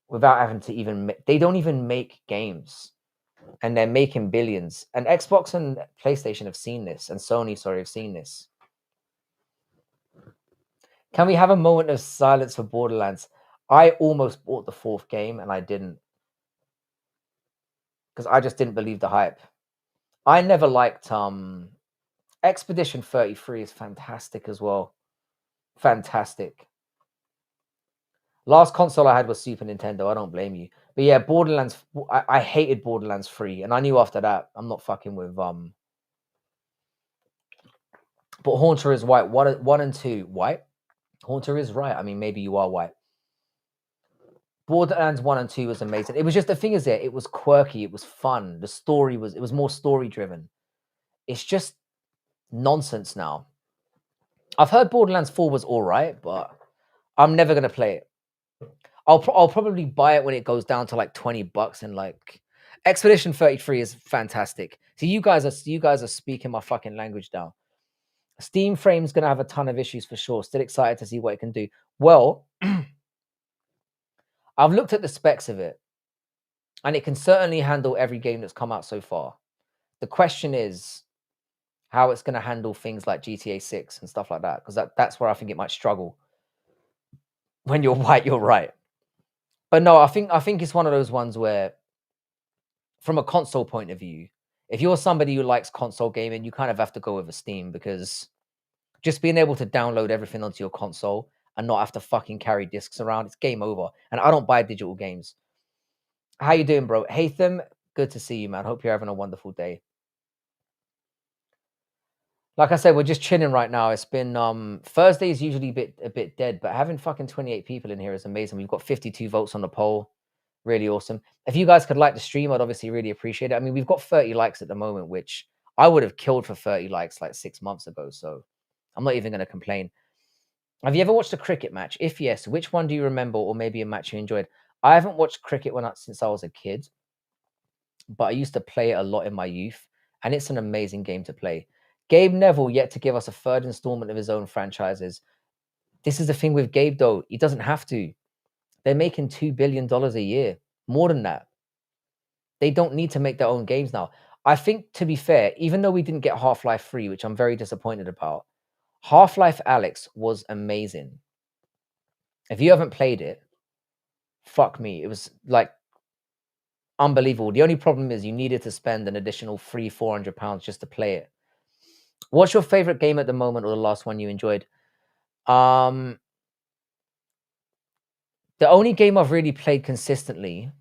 without having to even. They don't even make games, and they're making billions. And Xbox and PlayStation have seen this, and Sony, sorry, have seen this. Can we have a moment of silence for Borderlands? I almost bought the 4th game, and I didn't, because I just didn't believe the hype. I never liked Expedition 33 is fantastic as well. Fantastic. Last console I had was Super Nintendo. I don't blame you. But yeah, Borderlands. I hated Borderlands 3, and I knew after that I'm not fucking with But Haunter is white. One and 2 white. Haunter is right. I mean, maybe you are white. Borderlands 1 and 2 was amazing. It was just, the thing is, it was quirky. It was fun. The story it was more story driven. It's just nonsense now. I've heard Borderlands 4 was all right, but I'm never gonna play it. I'll probably buy it when it goes down to like $20, and like Expedition 33 is fantastic. So you guys are speaking my fucking language now. Steam Frame's gonna have a ton of issues for sure. Still excited to see what it can do. Well, I've looked at the specs of it, and it can certainly handle every game that's come out so far. The question is how it's going to handle things like GTA 6 and stuff like that, because that's where I think it might struggle. When you're white, you're right. But no, I think it's one of those ones where, from a console point of view, if you're somebody who likes console gaming, you kind of have to go with a Steam, because just being able to download everything onto your console and not have to fucking carry discs around, it's game over. And I don't buy digital games. How you doing, bro? Hatham, good to see you, man. Hope you're having a wonderful day. Like I said, we're just chilling right now. It's been Thursday is usually a bit dead, but having fucking 28 people in here is amazing. We've got 52 votes on the poll. Really awesome. If you guys could like the stream, I'd obviously really appreciate it. I mean, we've got 30 likes at the moment, which I would have killed for 30 likes like 6 months ago. So I'm not even going to complain. Have you ever watched a cricket match? If yes, which one do you remember, or maybe a match you enjoyed? I haven't watched cricket since I was a kid, but I used to play it a lot in my youth, and it's an amazing game to play. Gabe Neville yet to give us a 3rd installment of his own franchises. This is the thing with Gabe, though. He doesn't have to. They're making $2 billion a year. More than that. They don't need to make their own games now. I think, to be fair, even though we didn't get Half-Life 3, which I'm very disappointed about, Half-Life Alyx was amazing. If you haven't played it, fuck me. It was like unbelievable. The only problem is you needed to spend an additional £300-400 just to play it. What's your favorite game at the moment, or the last one you enjoyed? The only game I've really played consistently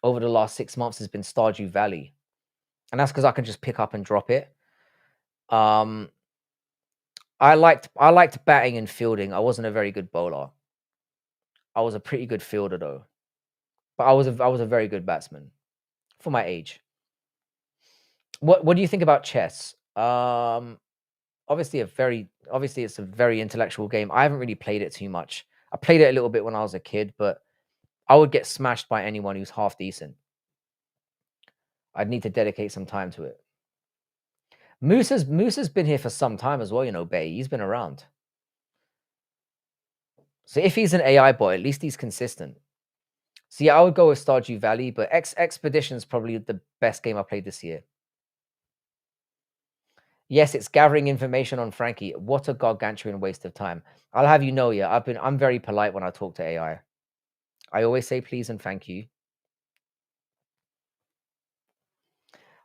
over the last 6 months has been Stardew Valley, and that's because I can just pick up and drop it. I liked batting and fielding. I wasn't a very good bowler. I was a pretty good fielder though, but I was a very good batsman for my age. What do you think about chess? Obviously it's a very intellectual game. I haven't really played it too much. I played it a little bit when I was a kid, but I would get smashed by anyone who's half decent. I'd need to dedicate some time to it. Moose has been here for some time as well, you know, Bay. He's been around. So if he's an AI bot, at least he's consistent. So yeah, I would go with Stardew Valley, but Expedition is probably the best game I played this year. Yes, it's gathering information on Frankie. What a gargantuan waste of time. I'll have you know, yeah, I'm very polite when I talk to AI. I always say please and thank you.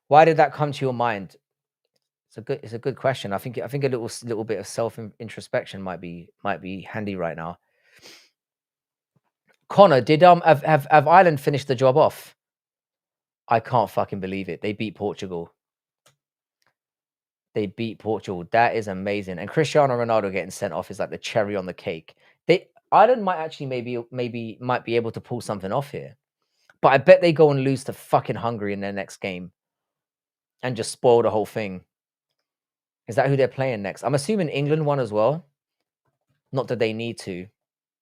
Why did that come to your mind? It's a good question. I think a little bit of self introspection might be handy right now. Connor, did have Ireland finished the job off? I can't fucking believe it. They beat Portugal. They beat Portugal. That is amazing. And Cristiano Ronaldo getting sent off is like the cherry on the cake. Ireland might actually maybe might be able to pull something off here. But I bet they go and lose to fucking Hungary in their next game and just spoil the whole thing. Is that who they're playing next? I'm assuming England won as well. Not that they need to.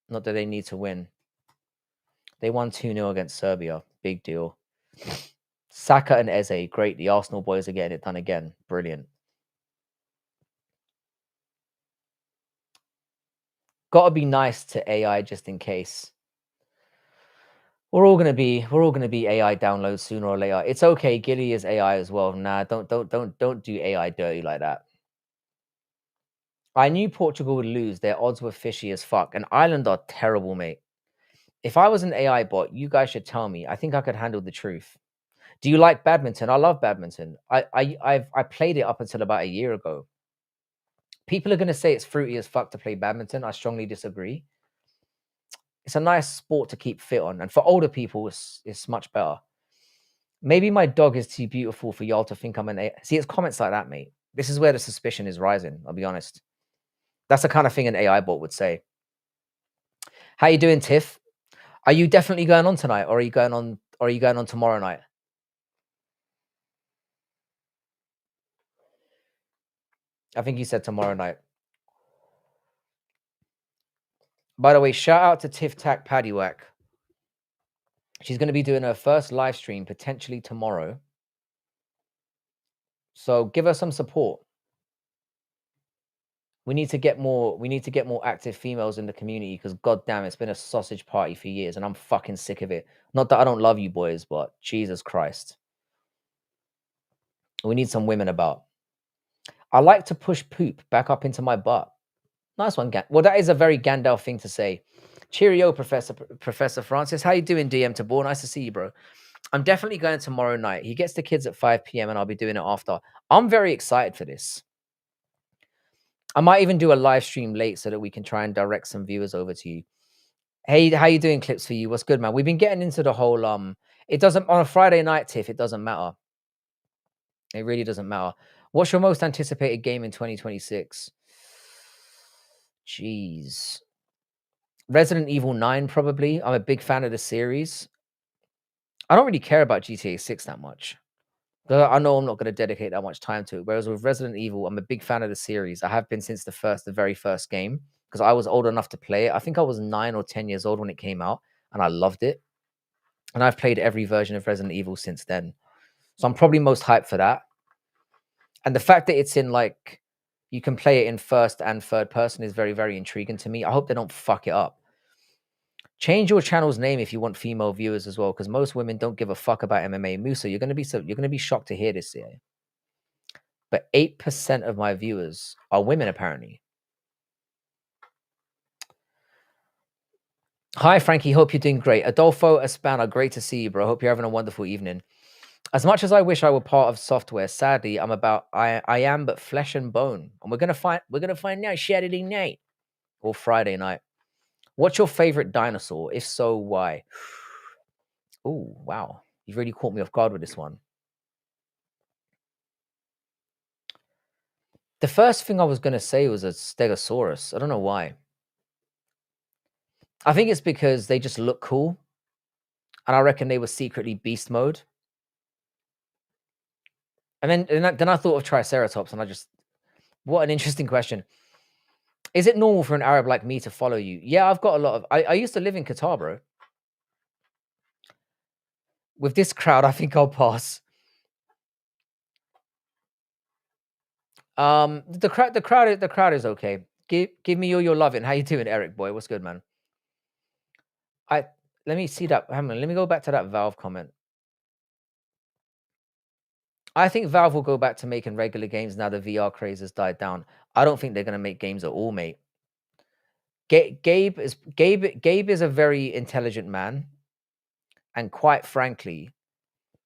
Not that they need to win. They won 2-0 against Serbia. Big deal. Saka and Eze, great. The Arsenal boys are getting it done again. Brilliant. Gotta be nice to AI just in case. We're all gonna be AI downloads sooner or later. It's okay. Gilly is AI as well. Nah, don't do AI dirty like that. I knew Portugal would lose. Their odds were fishy as fuck. And Ireland are terrible, mate. If I was an AI bot, you guys should tell me. I think I could handle the truth. Do you like badminton? I love badminton. I played it up until about a year ago. People are gonna say it's fruity as fuck to play badminton. I strongly disagree. It's a nice sport to keep fit on, and for older people, it's much better. Maybe my dog is too beautiful for y'all to think I'm an AI. See, it's comments like that, mate. This is where the suspicion is rising. I'll be honest. That's the kind of thing an AI bot would say. How you doing, Tiff? Are you definitely going on tonight, or are you going on? Or are you going on tomorrow night? I think you said tomorrow night. By the way, shout out to Tiff Tack Paddywhack. She's going to be doing her first live stream potentially tomorrow. So give her some support. We need to get more active females in the community because goddamn, it's been a sausage party for years and I'm fucking sick of it. Not that I don't love you boys, but Jesus Christ. We need some women about. I like to push poop back up into my butt. Nice one, well, that is a very Gandalf thing to say. Cheerio, Professor Francis. How you doing, DM Tabor? Nice to see you, bro. I'm definitely going tomorrow night. He gets the kids at 5 p.m. and I'll be doing it after. I'm very excited for this. I might even do a live stream late so that we can try and direct some viewers over to you. Hey, how you doing, Clips for you? What's good, man? We've been getting into the whole it doesn't on a Friday night, Tiff, it doesn't matter. It really doesn't matter. What's your most anticipated game in 2026? Jeez. Resident Evil 9, probably. I'm a big fan of the series. I don't really care about GTA 6 that much. I know I'm not going to dedicate that much time to it. Whereas with Resident Evil, I'm a big fan of the series. I have been since the very first game because I was old enough to play it. I think I was 9 or 10 years old when it came out, and I loved it. And I've played every version of Resident Evil since then. So I'm probably most hyped for that. And the fact that it's in like you can play it in first and third person is very, very intriguing to me. I hope they don't fuck it up. Change your channel's name if you want female viewers as well, because most women don't give a fuck about MMA. Musa, you're gonna be shocked to hear this here. But 8% of my viewers are women, apparently. Hi, Frankie. Hope you're doing great. Adolfo Espana, great to see you, bro. Hope you're having a wonderful evening. As much as I wish I were part of software, sadly, I am but flesh and bone. And we're gonna find out Saturday night or Friday night. What's your favorite dinosaur? If so, why? Oh, wow. You've really caught me off guard with this one. The first thing I was going to say was a Stegosaurus. I don't know why. I think it's because they just look cool. And I reckon they were secretly beast mode. And then I thought of Triceratops and what an interesting question. Is it normal for an Arab like me to follow you? Yeah, I've got a lot of... I used to live in Qatar, bro. With this crowd, I think I'll pass. The crowd is okay. Give me all your loving. How you doing, Eric boy? What's good, man? Let me see that. Hang on, let me go back to that Valve comment. I think Valve will go back to making regular games now the VR craze has died down. I don't think they're going to make games at all, mate. Gabe is a very intelligent man, and quite frankly,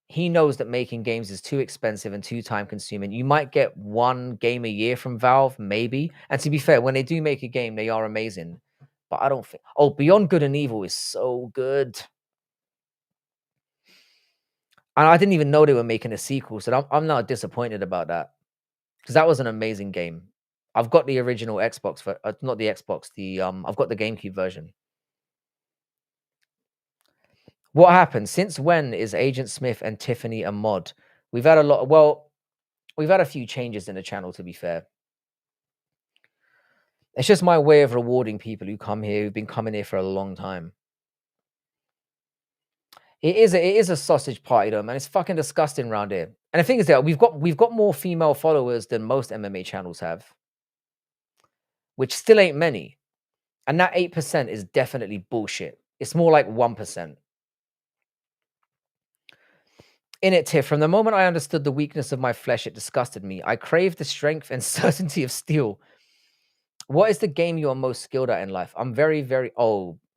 he knows that making games is too expensive and too time consuming. You might get one game a year from Valve, maybe. And to be fair, when they do make a game, they are amazing. But I don't think... Oh, Beyond Good and Evil is so good. And I didn't even know they were making a sequel, so I'm not disappointed about that. Because that was an amazing game. I've got the original Xbox for not the Xbox, I've got the GameCube version. What happened? Since when is Agent Smith and Tiffany a mod? We've had we've had a few changes in the channel, to be fair. It's just my way of rewarding people who come here, who've been coming here for a long time. It is a sausage party though, man. It's fucking disgusting around here. And the thing is that we've got more female followers than most MMA channels have, which still ain't many. And that 8% is definitely bullshit. It's more like 1%. In it, Tiff, from the moment I understood the weakness of my flesh, it disgusted me. I craved the strength and certainty of steel. What is the game you are most skilled at in life? I'm very, very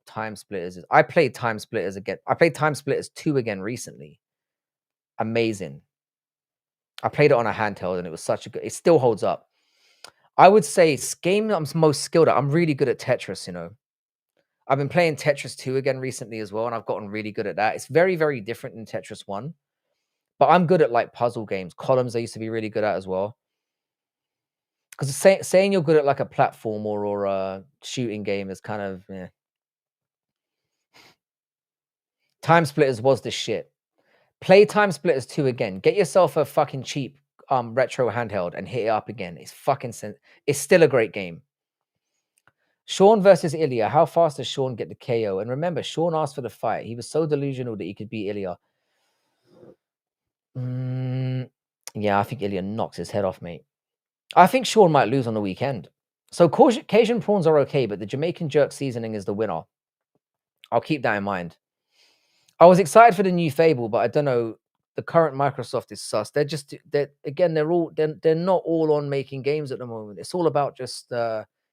Time Splitters. I played Time Splitters again. I played Time Splitters 2 again recently. Amazing. I played it on a handheld and it was such a good, it still holds up. I would say game I'm most skilled at. I'm really good at Tetris, you know. I've been playing Tetris 2 again recently as well, and I've gotten really good at that. It's very, very different than Tetris 1. But I'm good at like puzzle games. Columns I used to be really good at as well. Because saying you're good at like a platform or a shooting game is kind of, yeah. Time Splitters was the shit. Play Time Splitters 2 again. Get yourself a fucking cheap retro handheld and hit it up again. It's fucking it's still a great game. Sean versus Ilya. How fast does Sean get the KO? And remember, Sean asked for the fight. He was so delusional that he could beat Ilya. Yeah, I think Ilya knocks his head off, mate. I think Sean might lose on the weekend. So Cajun prawns are okay, but the Jamaican jerk seasoning is the winner. I'll keep that in mind. I was excited for the new Fable, but I don't know. The current Microsoft is sus. They're not all on making games at the moment. It's all about just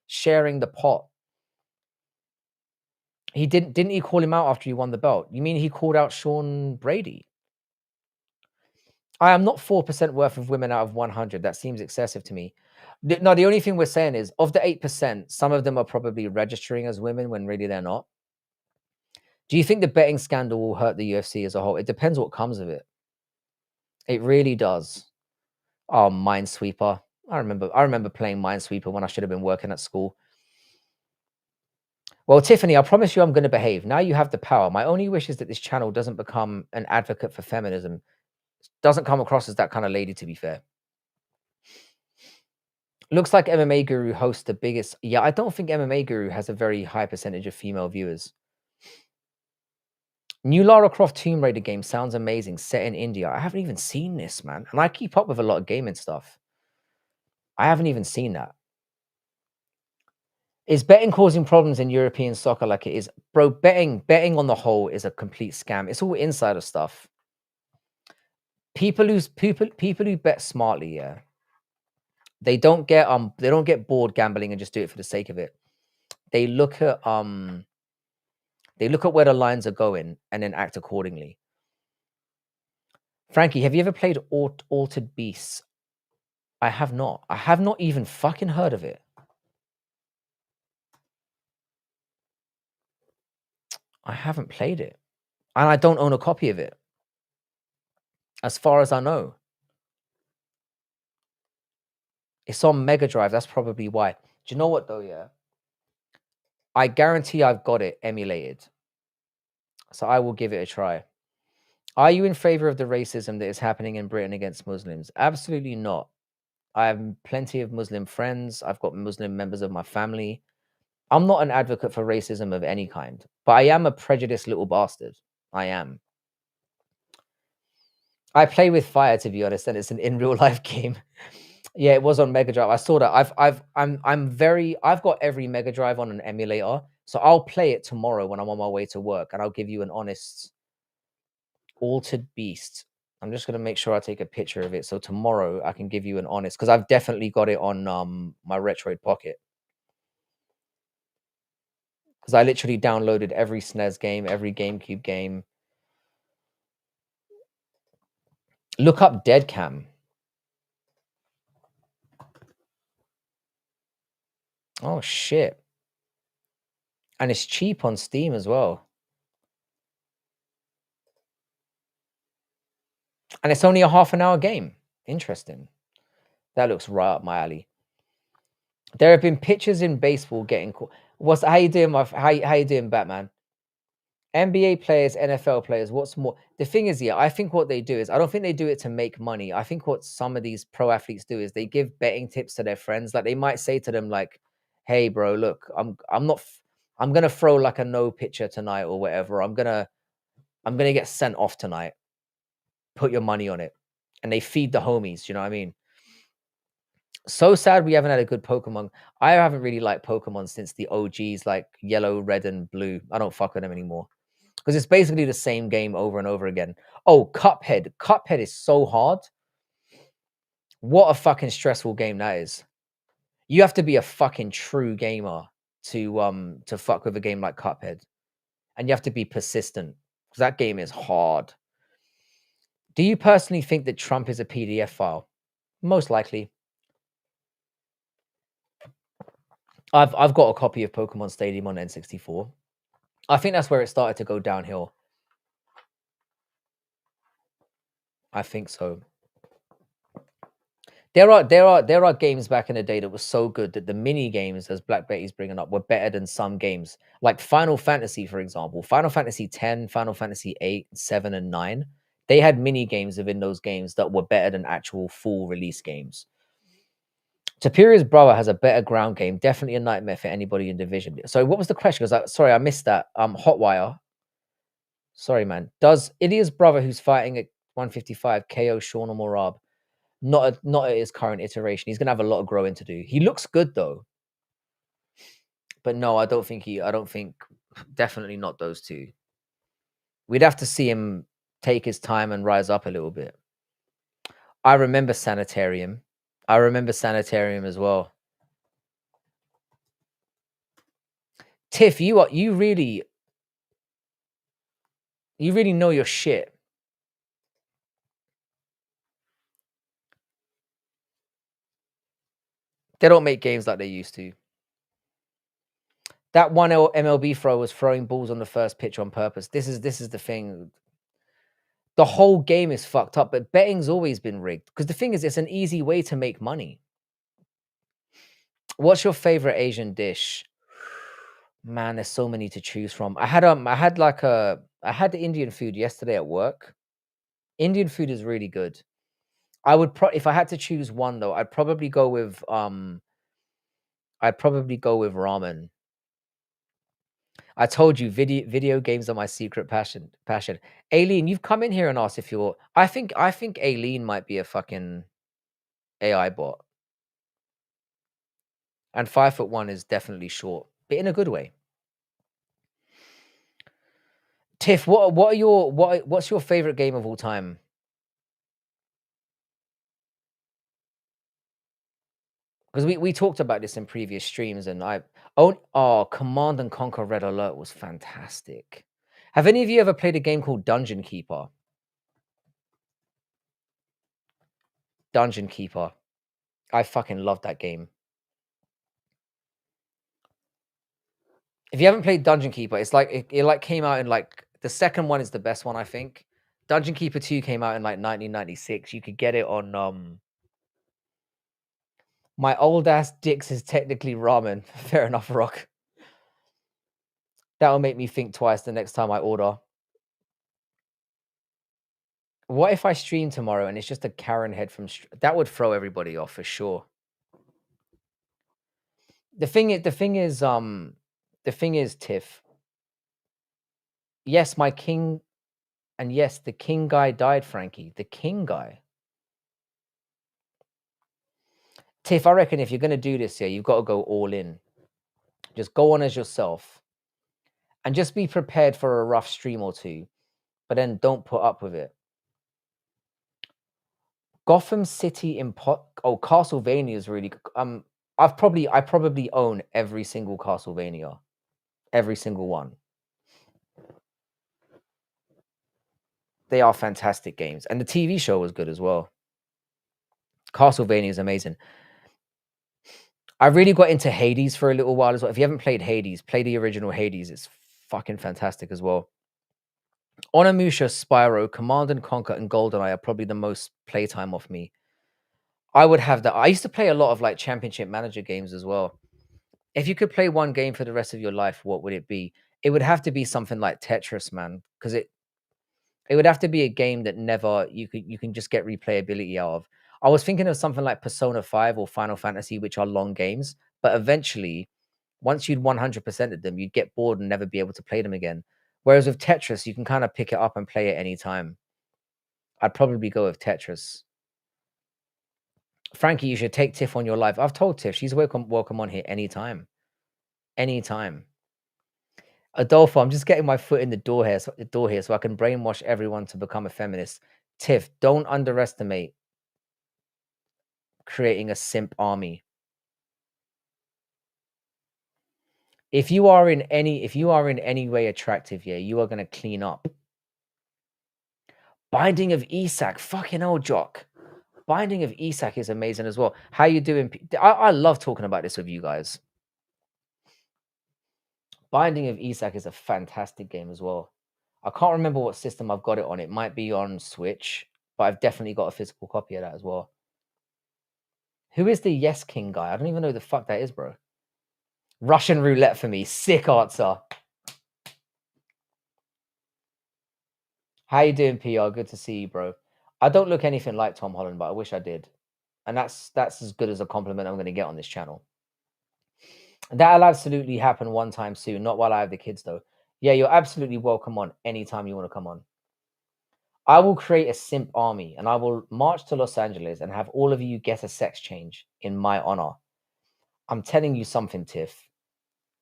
sharing the pot. He didn't he call him out after he won the belt? You mean he called out Sean Brady? I am not 4% worth of women out of 100. That seems excessive to me. No, the only thing we're saying is of the 8%, some of them are probably registering as women when really they're not. Do you think the betting scandal will hurt the UFC as a whole? It depends what comes of it. It really does. Oh, Minesweeper. I remember playing Minesweeper when I should have been working at school. Well, Tiffany, I promise you I'm going to behave. Now you have the power. My only wish is that this channel doesn't become an advocate for feminism. Doesn't come across as that kind of lady, to be fair. Looks like MMA Guru hosts the biggest. Yeah, I don't think MMA Guru has a very high percentage of female viewers. New Lara Croft Tomb Raider game sounds amazing, set in India. I haven't even seen this, man. And I keep up with a lot of gaming stuff. I haven't even seen that. Is betting causing problems in European soccer like it is? Bro, betting on the whole is a complete scam. It's all insider stuff. People who bet smartly, yeah. They don't get bored gambling and just do it for the sake of it. They look at where the lines are going and then act accordingly. Frankie, have you ever played Altered Beasts? I have not. I have not even fucking heard of it. I haven't played it. And I don't own a copy of it. As far as I know. It's on Mega Drive. That's probably why. Do you know what though, yeah? I guarantee I've got it emulated. So I will give it a try. Are you in favor of the racism that is happening in Britain against Muslims? Absolutely not. I have plenty of Muslim friends. I've got Muslim members of my family. I'm not an advocate for racism of any kind, but I am a prejudiced little bastard. I am. I play with fire, to be honest, and it's an in real life game. Yeah, it was on Mega Drive. I saw that. I've got every Mega Drive on an emulator, so I'll play it tomorrow when I'm on my way to work, and I'll give you an honest Altered Beast. I'm just gonna make sure I take a picture of it, so tomorrow I can give you an honest, because I've definitely got it on my Retroid Pocket. Because I literally downloaded every SNES game, every GameCube game. Look up Deadcam. Oh shit. And it's cheap on Steam as well. And it's only a half an hour game. Interesting. That looks right up my alley. There have been pitchers in baseball getting caught. How you doing, how you doing, Batman? NBA players, NFL players, what's more? The thing is, yeah, I think what they do is, I don't think they do it to make money. I think what some of these pro athletes do is they give betting tips to their friends. Like they might say to them, like, hey, bro, look, I'm gonna throw like a no pitcher tonight or whatever. I'm gonna get sent off tonight. Put your money on it. And they feed the homies, you know what I mean? So sad we haven't had a good Pokemon. I haven't really liked Pokemon since the OGs, like yellow, red, and blue. I don't fuck with them anymore. Because it's basically the same game over and over again. Oh, Cuphead. Cuphead is so hard. What a fucking stressful game that is. You have to be a fucking true gamer to fuck with a game like Cuphead. And you have to be persistent. Because that game is hard. Do you personally think that Trump is a PDF file? Most likely. I've got a copy of Pokemon Stadium on N64. I think that's where it started to go downhill. I think so. There are games back in the day that were so good that the mini games, as Black Betty's bringing up, were better than some games. Like Final Fantasy, for example. Final Fantasy X, Final Fantasy 8, 7, and 9. They had mini games within those games that were better than actual full release games. Superior's brother has a better ground game. Definitely a nightmare for anybody in division. So what was the question? Because sorry, I missed that. Hotwire. Sorry, man. Does Ilya's brother, who's fighting at 155, KO Sean or Morab? Not at his current iteration. He's gonna have a lot of growing to do. He looks good though, but no, I don't think. Definitely not those two. We'd have to see him take his time and rise up a little bit. I remember Sanitarium. I remember Sanitarium as well. Tiff, you really know your shit. They don't make games like they used to. That one MLB throw was throwing balls on the first pitch on purpose. This is the thing. The whole game is fucked up, but betting's always been rigged. Because the thing is, it's an easy way to make money. What's your favorite Asian dish? Man, there's so many to choose from. I had the Indian food yesterday at work. Indian food is really good. If I had to choose one though, I'd probably go with ramen. I told you video games are my secret passion. Aileen, you've come in here and asked if you're I think Aileen might be a fucking AI bot. And 5'1" is definitely short, but in a good way. Tiff, what's your favorite game of all time? Because we talked about this in previous streams, and Command and Conquer Red Alert was fantastic. Have any of you ever played a game called Dungeon Keeper? Dungeon Keeper. I fucking love that game. If you haven't played Dungeon Keeper, it's like it came out in like the second one is the best one, I think. Dungeon Keeper 2 came out in like 1996. You could get it on my old ass Dix is technically ramen. Fair enough, Rock. That'll make me think twice the next time I order. What if I stream tomorrow and it's just a Karen head from that would throw everybody off for sure. The thing is, Tiff. Yes, my king, and yes, the king guy died, Frankie. The king guy. Tiff, I reckon if you're gonna do this here, you've got to go all in. Just go on as yourself. And just be prepared for a rough stream or two. But then don't put up with it. Gotham City Castlevania is really I probably own every single Castlevania. Every single one. They are fantastic games. And the TV show was good as well. Castlevania is amazing. I really got into Hades for a little while as well. If you haven't played Hades, play the original Hades. It's fucking fantastic as well. Onimusha, Spyro, Command and Conquer, and GoldenEye are probably the most playtime off me. I would have that. I used to play a lot of like Championship Manager games as well. If you could play one game for the rest of your life, what would it be? It would have to be something like Tetris, man, because it would have to be a game that never you can just get replayability out of. I was thinking of something like Persona 5 or Final Fantasy, which are long games, but eventually Once you'd 100%ed them, you'd get bored and never be able to play them again. Whereas with Tetris, you can kind of pick it up and play it anytime. I'd probably go with Tetris. Frankie, you should take Tiff on your live. I've told Tiff she's welcome on here anytime. Anytime. Adolfo, I'm just getting my foot in the door here, so I can brainwash everyone to become a feminist. Tiff, don't underestimate creating a simp army. If you are in any way attractive, yeah, you are gonna clean up. Binding of Isak, fucking hell, Jock. Binding of Isak is amazing as well. How you doing? I love talking about this with you guys. Binding of Isak is a fantastic game as well. I can't remember what system I've got it on. It might be on Switch, but I've definitely got a physical copy of that as well. Who is the Yes King guy? I don't even know who the fuck that is, bro. Russian roulette for me. Sick answer. How you doing, PR? Good to see you, bro. I don't look anything like Tom Holland, but I wish I did. And that's as good as a compliment I'm going to get on this channel. That'll absolutely happen one time soon. Not while I have the kids, though. Yeah, you're absolutely welcome on anytime you want to come on. I will create a simp army and I will march to Los Angeles and have all of you get a sex change in my honor. I'm telling you something, Tiff.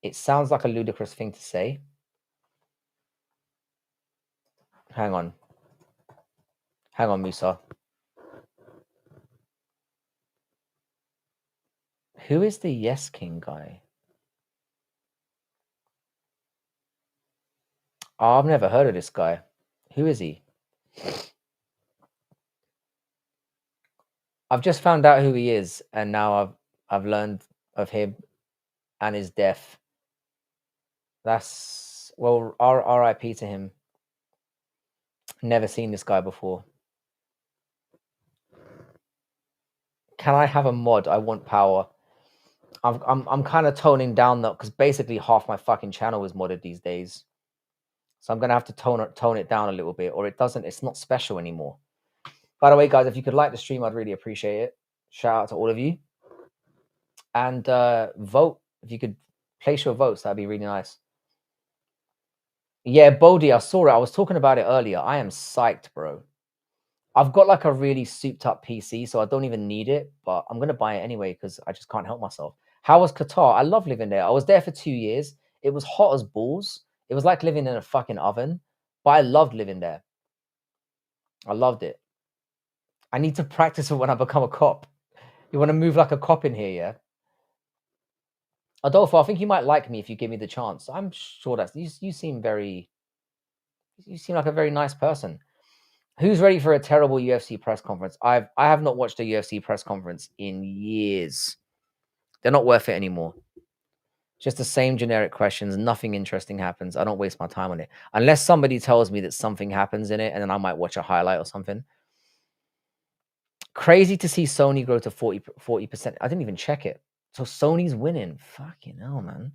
It sounds like a ludicrous thing to say. Hang on. Hang on, Musa. Who is the Yes King guy? Oh, I've never heard of this guy. Who is he? I've just found out who he is, and now I've learned of him and his death. That's well, RIP to him. Never seen this guy before. Can I have a mod? I want power. I'm kind of toning down that because basically half my fucking channel is modded these days. So I'm gonna have to tone it down a little bit, or it's not special anymore. By the way, guys, if you could like the stream, I'd really appreciate it. Shout out to all of you. And vote. If you could place your votes, that'd be really nice. Yeah, Bodhi, I saw it. I was talking about it earlier. I am psyched, bro. I've got like a really souped up PC, so I don't even need it, but I'm gonna buy it anyway because I just can't help myself. How was Qatar? I love living there. I was there for 2 years. It was hot as balls. It was like living in a fucking oven, but I loved living there. I loved it. I need to practice it when I become a cop. You want to move like a cop in here, yeah? Adolfo, I think you might like me if you give me the chance. I'm sure that's you seem like a very nice person. Who's ready for a terrible UFC press conference? I have not watched a UFC press conference in years. They're not worth it anymore. Just the same generic questions. Nothing interesting happens. I don't waste my time on it. Unless somebody tells me that something happens in it and then I might watch a highlight or something. Crazy to see Sony grow to 40%. I didn't even check it. So Sony's winning. Fucking hell, man.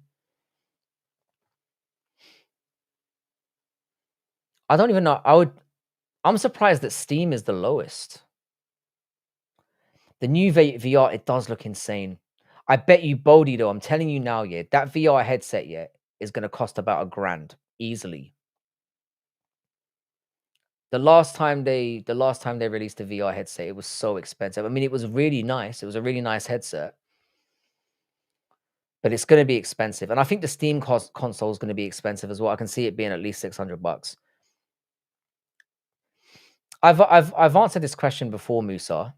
I don't even know. I'm surprised that Steam is the lowest. The new VR, it does look insane. I bet you, Bodhi, though, I'm telling you now, yeah, that VR headset, yeah, is going to cost about $1,000 easily. The last time they released a VR headset, it was so expensive. I mean, it was really nice. It was a really nice headset, but it's going to be expensive. And I think the Steam console is going to be expensive as well. I can see it being at least $600. I've answered this question before, Musa.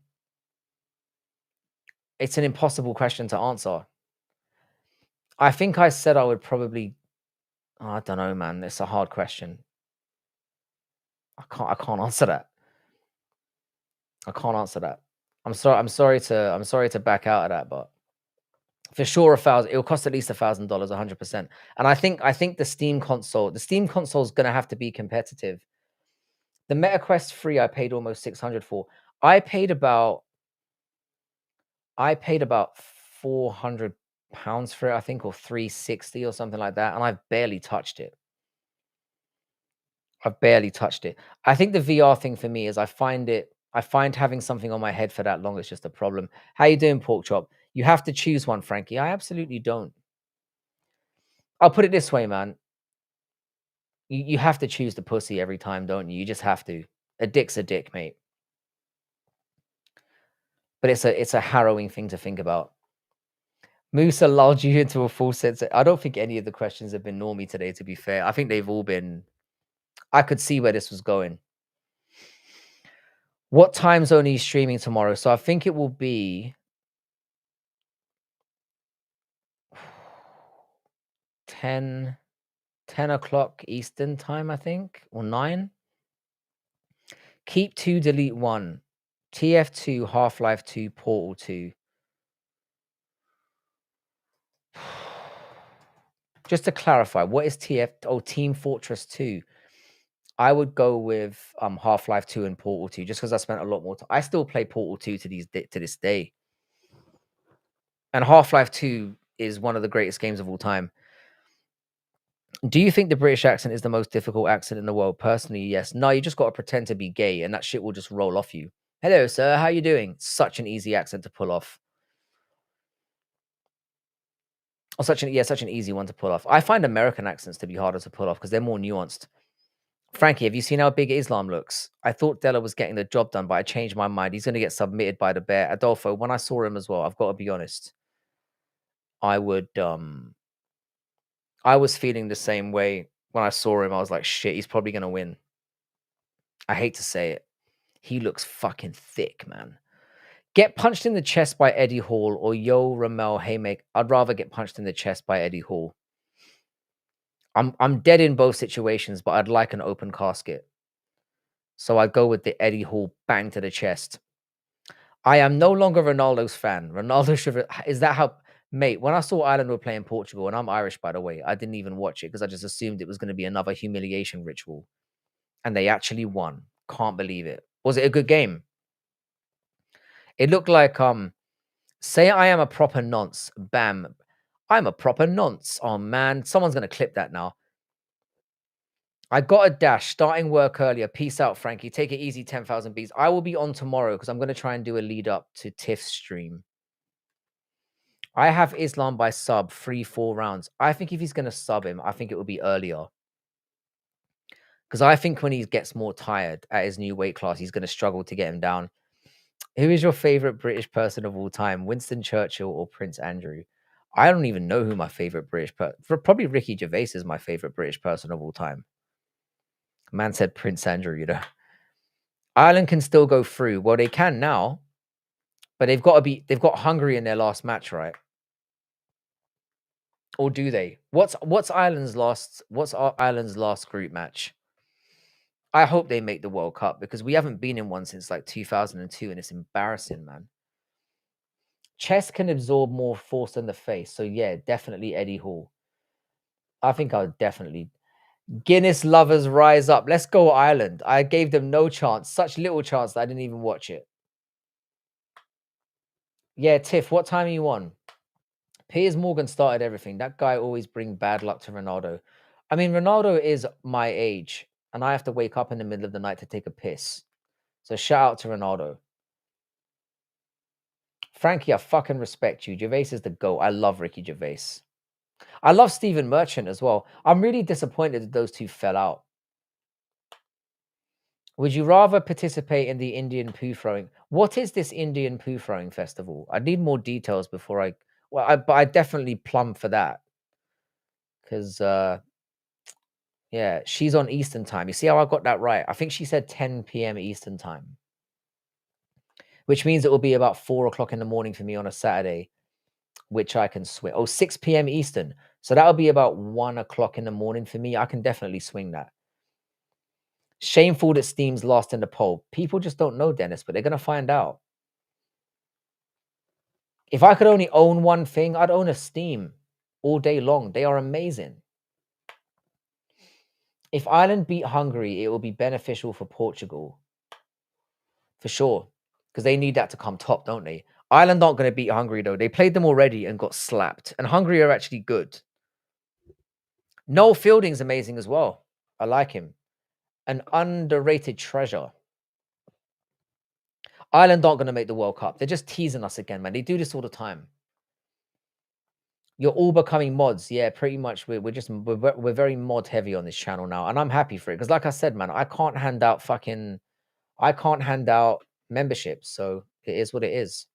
It's an impossible question to answer. I think I said I would probably. Oh, I don't know, man. It's a hard question. I can't answer that. I can't answer that. I'm sorry to back out of that, but for sure, it'll cost at least $1,000, 100%. And I think the Steam console is gonna have to be competitive. The MetaQuest 3, I paid almost $600 for. I paid about £400 for it, I think, or $360 or something like that, and I've barely touched it. I've barely touched it. I think the VR thing for me is I find having something on my head for that long is just a problem. How you doing, Pork Chop? You have to choose one, Frankie. I absolutely don't. I'll put it this way, man. You have to choose the pussy every time, don't you? You just have to. A dick's a dick, mate. But it's a harrowing thing to think about. Musa lulled you into a full sense. I don't think any of the questions have been normie today, to be fair. I think they've all been. I could see where this was going. What time zone are you streaming tomorrow? So I think it will be 10 o'clock Eastern time, I think, or 9. Keep 2, delete 1. TF2, Half-Life 2, Portal 2. Just to clarify, what is TF? Oh, Team Fortress 2. I would go with Half-Life 2 and Portal 2, just because I spent a lot more time. I still play Portal 2 to this day. And Half-Life 2 is one of the greatest games of all time. Do you think the British accent is the most difficult accent in the world? Personally, yes. No, you just got to pretend to be gay, and that shit will just roll off you. Hello, sir. How you doing? Such an easy accent to pull off. Or such an easy one to pull off. I find American accents to be harder to pull off because they're more nuanced. Frankie, have you seen how big Islam looks? I thought Della was getting the job done, but I changed my mind. He's going to get submitted by the bear. Adolfo, when I saw him as well, I've got to be honest. I was feeling the same way when I saw him. I was like, shit, he's probably going to win. I hate to say it. He looks fucking thick, man. Get punched in the chest by Eddie Hall or Yo Ramel Haymaker. I'd rather get punched in the chest by Eddie Hall. I'm dead in both situations, but I'd like an open casket. So I'd go with the Eddie Hall bang to the chest. I am no longer Ronaldo's fan. Ronaldo should. Is that how, mate? When I saw Ireland were playing Portugal, and I'm Irish by the way, I didn't even watch it because I just assumed it was going to be another humiliation ritual, and they actually won. Can't believe it. Was it a good game? It looked like say I am a proper nonce. Bam. I'm a proper nonce. Oh man, someone's gonna clip that now. I got a dash, starting work earlier. Peace out, Frankie. Take it easy, 10,000 beats. I will be on tomorrow because I'm going to try and do a lead up to Tiff's stream. I have Islam by sub 3-4 rounds. I think if he's going to sub him, I think it will be earlier. Because I think when he gets more tired at his new weight class, he's going to struggle to get him down. Who is your favorite British person of all time? Winston Churchill or Prince Andrew? I don't even know who my favorite British person. Probably Ricky Gervais is my favorite British person of all time. Man said Prince Andrew, you know. Ireland can still go through. Well, they can now, but they've got Hungary in their last match, right? Or do they? What's Ireland's last group match? I hope they make the World Cup because we haven't been in one since like 2002 and it's embarrassing, man. Chess can absorb more force than the face. So yeah, definitely Eddie Hall. I think I would definitely Guinness lovers rise up. Let's go Ireland. I gave them no chance, such little chance that I didn't even watch it. Yeah, Tiff, what time are you on? Piers Morgan started everything. That guy always bring bad luck to Ronaldo. I mean, Ronaldo is my age, and I have to wake up in the middle of the night to take a piss. So shout out to Ronaldo. Frankie, I fucking respect you. Gervais is the GOAT. I love Ricky Gervais. I love Stephen Merchant as well. I'm really disappointed that those two fell out. Would you rather participate in the Indian poo throwing? What is this Indian poo throwing festival? I need more details before I. Well, but I definitely plumb for that because yeah, she's on Eastern time. You see how I got that right? I think she said 10 p.m. Eastern time, which means it will be about 4 o'clock in the morning for me on a Saturday, which I can swing. Oh, 6 p.m. Eastern. So that'll be about 1 o'clock in the morning for me. I can definitely swing that. Shameful that Steam's lost in the poll. People just don't know, Dennis, but they're going to find out. If I could only own one thing, I'd own a Steam all day long. They are amazing. If Ireland beat Hungary, it will be beneficial for Portugal. For sure. Because they need that to come top, don't they? Ireland aren't going to beat Hungary, though. They played them already and got slapped. And Hungary are actually good. Noel Fielding's amazing as well. I like him. An underrated treasure. Ireland aren't going to make the World Cup. They're just teasing us again, man. They do this all the time. You're all becoming mods. Yeah, pretty much. We're very mod heavy on this channel now, and I'm happy for it because, like I said, man, I can't hand out memberships, so it is what it is.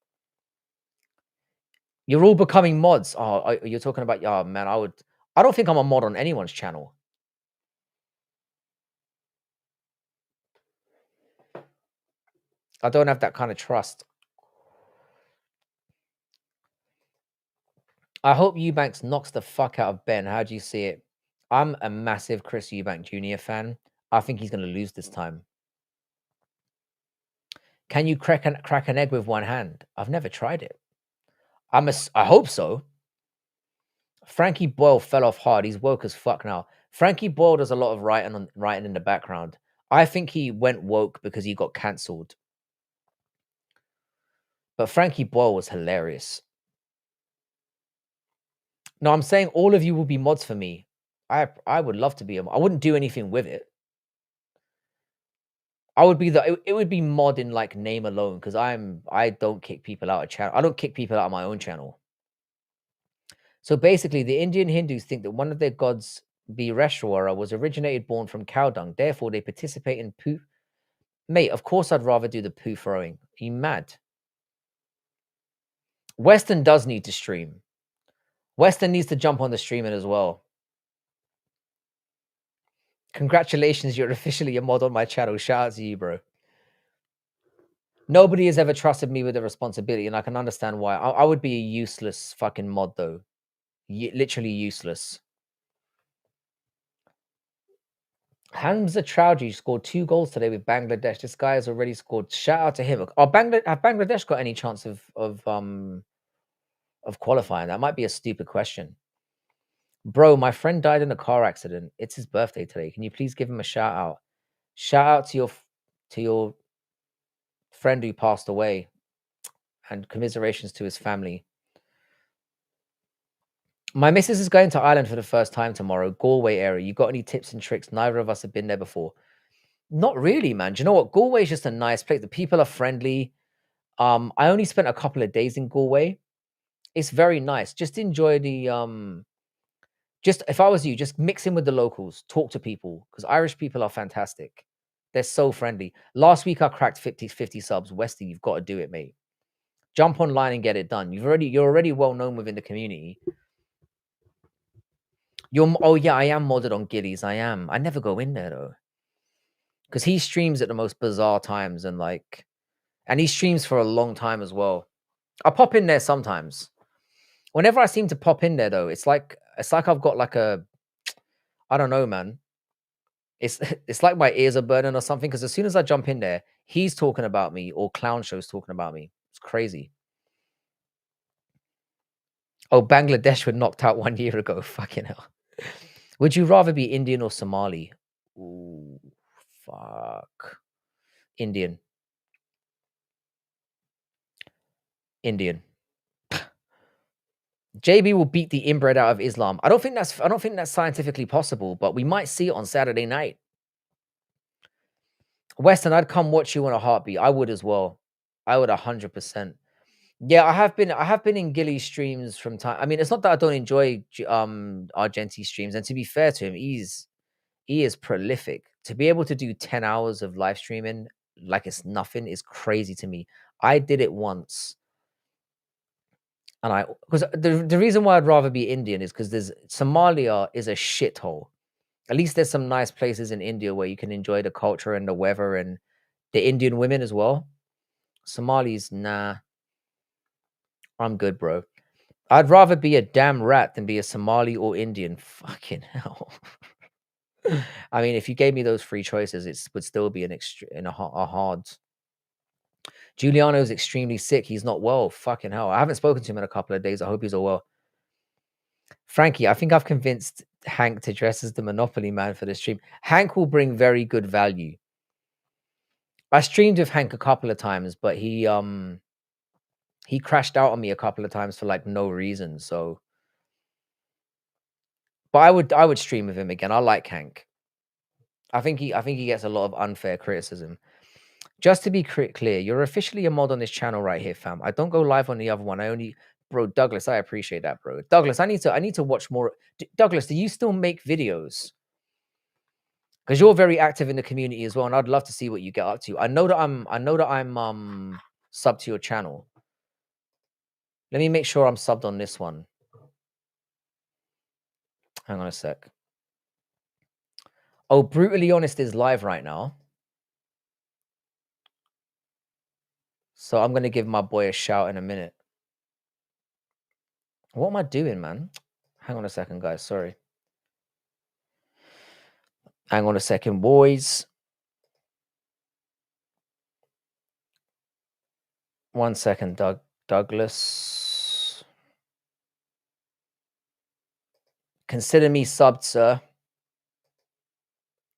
You're all becoming mods. Oh, you're talking about, yeah, man. I don't think I'm a mod on anyone's channel. I don't have that kind of trust. I hope Eubanks knocks the fuck out of Ben. How do you see it? I'm a massive Chris Eubank Jr. fan. I think he's going to lose this time. Can you crack an egg with one hand? I've never tried it. I hope so. Frankie Boyle fell off hard. He's woke as fuck now. Frankie Boyle does a lot of writing in the background. I think he went woke because he got cancelled. But Frankie Boyle was hilarious. No, I'm saying all of you will be mods for me. I would love to be I wouldn't do anything with it. I would be it would be mod in like name alone because I don't kick people out of channel. I don't kick people out of my own channel. So basically, the Indian Hindus think that one of their gods, Bireshwara, was born from cow dung. Therefore, they participate in poo. Mate, of course I'd rather do the poo throwing. Are you mad? Weston does need to stream. Weston needs to jump on the streaming as well. Congratulations, you're officially a mod on my channel. Shout out to you, bro. Nobody has ever trusted me with the responsibility, and I can understand why. I would be a useless fucking mod, though. Literally useless. Hamza Chowdhury scored 2 goals today with Bangladesh. This guy has already scored. Shout out to him. Have Bangladesh got any chance of qualifying? That might be a stupid question. Bro, my friend died in a car accident. It's his birthday today. Can you please give him a shout out? Shout out to your friend who passed away, and commiserations to his family. My missus is going to Ireland for the first time tomorrow, Galway area. You got any tips and tricks? Neither of us have been there before. Not really, man. Do you know what? Galway is just a nice place. The people are friendly. I only spent a couple of days in Galway. It's very nice. Just enjoy the just if I was you, just mix in with the locals, talk to people because Irish people are fantastic. They're so friendly. Last week I cracked 50 subs. Westy, you've got to do it, mate. Jump online and get it done. You're already well known within the community. Oh yeah, I am modded on Gillies. I am. I never go in there though. Because he streams at the most bizarre times and he streams for a long time as well. I pop in there sometimes. Whenever I seem to pop in there though, it's like I've got like I don't know, man. It's it's like my ears are burning or something. Because as soon as I jump in there, he's talking about me or Clown Show's talking about me. It's crazy. Oh, Bangladesh were knocked out 1 year ago. Fucking hell. Would you rather be Indian or Somali? Ooh, fuck. Indian. Indian. JB will beat the inbred out of Islam. I don't think that's scientifically possible, but we might see it on Saturday night. Weston, I'd come watch you on a heartbeat. I would as well. I would 100%. Yeah, I have been in Gilly streams from time. I mean, it's not that I don't enjoy Argenti streams, and to be fair to him, he is prolific. To be able to do 10 hours of live streaming like it's nothing is crazy to me. I did it once. And because the reason why I'd rather be Indian is because Somalia is a shithole. At least there's some nice places in India where you can enjoy the culture and the weather and the Indian women as well. Somalis, nah. I'm good, bro. I'd rather be a damn rat than be a Somali or Indian. Fucking hell. I mean, if you gave me those 3 choices, it would still be a hard. Giuliano's extremely sick. He's not well. Fucking hell. I haven't spoken to him in a couple of days. I hope he's all well. Frankie, I think I've convinced Hank to dress as the Monopoly man for the stream. Hank will bring very good value. I streamed with Hank a couple of times, but he crashed out on me a couple of times for like no reason. So, but I would stream with him again. I like Hank. I think he gets a lot of unfair criticism. Just to be clear, you're officially a mod on this channel right here, fam. I don't go live on the other one. I only Bro, Douglas, I appreciate that, bro. Douglas, I need to watch more. Douglas, do you still make videos? Because you're very active in the community as well, and I'd love to see what you get up to. I know that I'm subbed to your channel. Let me make sure I'm subbed on this one. Hang on a sec. Oh, Brutally Honest is live right now. So I'm gonna give my boy a shout in a minute. What am I doing, man? Hang on a second, guys. Sorry. Hang on a second, boys. 1 second, Douglas. Consider me subbed, sir.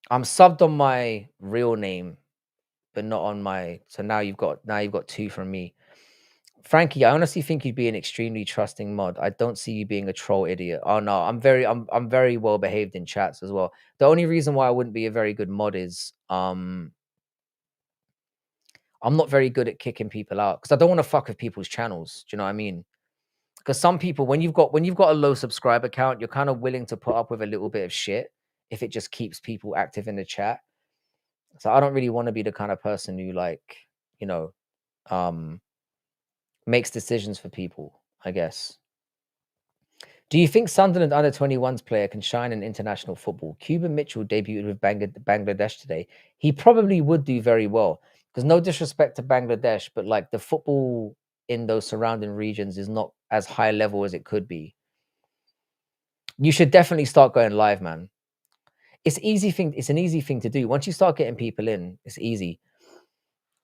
I'm subbed on my real name, but not on my. So now you've got two from me. Frankie, I honestly think you'd be an extremely trusting mod. I don't see you being a troll idiot. Oh no, I'm very well behaved in chats as well. The only reason why I wouldn't be a very good mod is I'm not very good at kicking people out because I don't want to fuck with people's channels. Do you know what I mean? Because some people, when you've got a low subscriber count, you're kind of willing to put up with a little bit of shit if it just keeps people active in the chat. So I don't really want to be the kind of person who you know, um, makes decisions for people, I guess. Do you think Sunderland under 21s player can shine in international football? Cuban Mitchell debuted with Bangladesh today. He probably would do very well because no disrespect to Bangladesh, but like the football in those surrounding regions is not as high level as it could be. You should definitely start going live, man. It's an easy thing to do. Once you start getting people in, it's easy.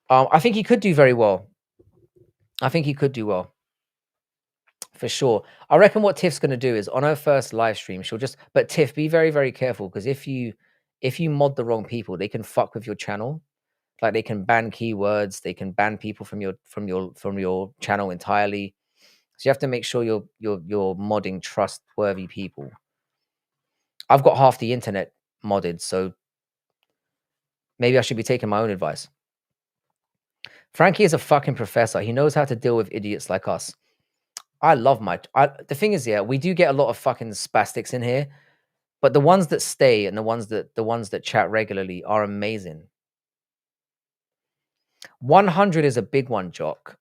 I think he could do very well. I think he could do well. For sure. I reckon what Tiff's gonna do is on her first live stream, she'll just but Tiff, be very, very careful because if you mod the wrong people, they can fuck with your channel. Like they can ban keywords, they can ban people from your channel entirely. So you have to make sure you're modding trustworthy people. I've got half the internet modded, so maybe I should be taking my own advice. Frankie is a fucking professor. He knows how to deal with idiots like us. I love the thing is, yeah, we do get a lot of fucking spastics in here, but the ones that stay and the ones that chat regularly are amazing. 100 is a big one, Jock.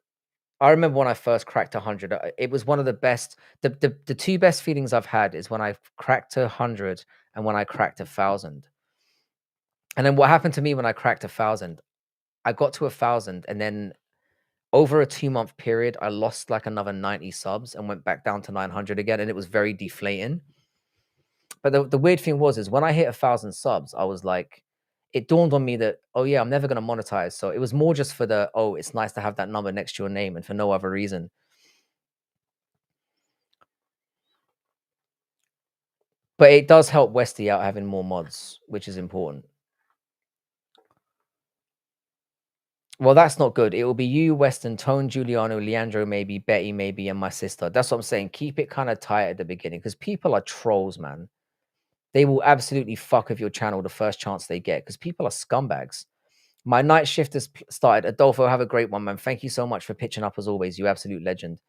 I remember when I first cracked 100. It was one of the best. The two best feelings I've had is when I cracked 100 and when I cracked 1,000. And then what happened to me when I cracked 1,000? I got to 1,000, and then over a 2-month period, I lost like another 90 subs and went back down to 900 again, and it was very deflating. But the weird thing is when I hit 1,000 subs, I was like, it dawned on me that, oh yeah, I'm never going to monetize. So it was more just for it's nice to have that number next to your name and for no other reason. But it does help Westy out having more mods, which is important. Well, that's not good. It will be you, Weston, Tone, Giuliano, Leandro, maybe, Betty, maybe, and my sister. That's what I'm saying. Keep it kind of tight at the beginning because people are trolls, man. They will absolutely fuck with your channel the first chance they get because people are scumbags. My night shift has started. Adolfo, have a great one, man. Thank you so much for pitching up as always. You absolute legend.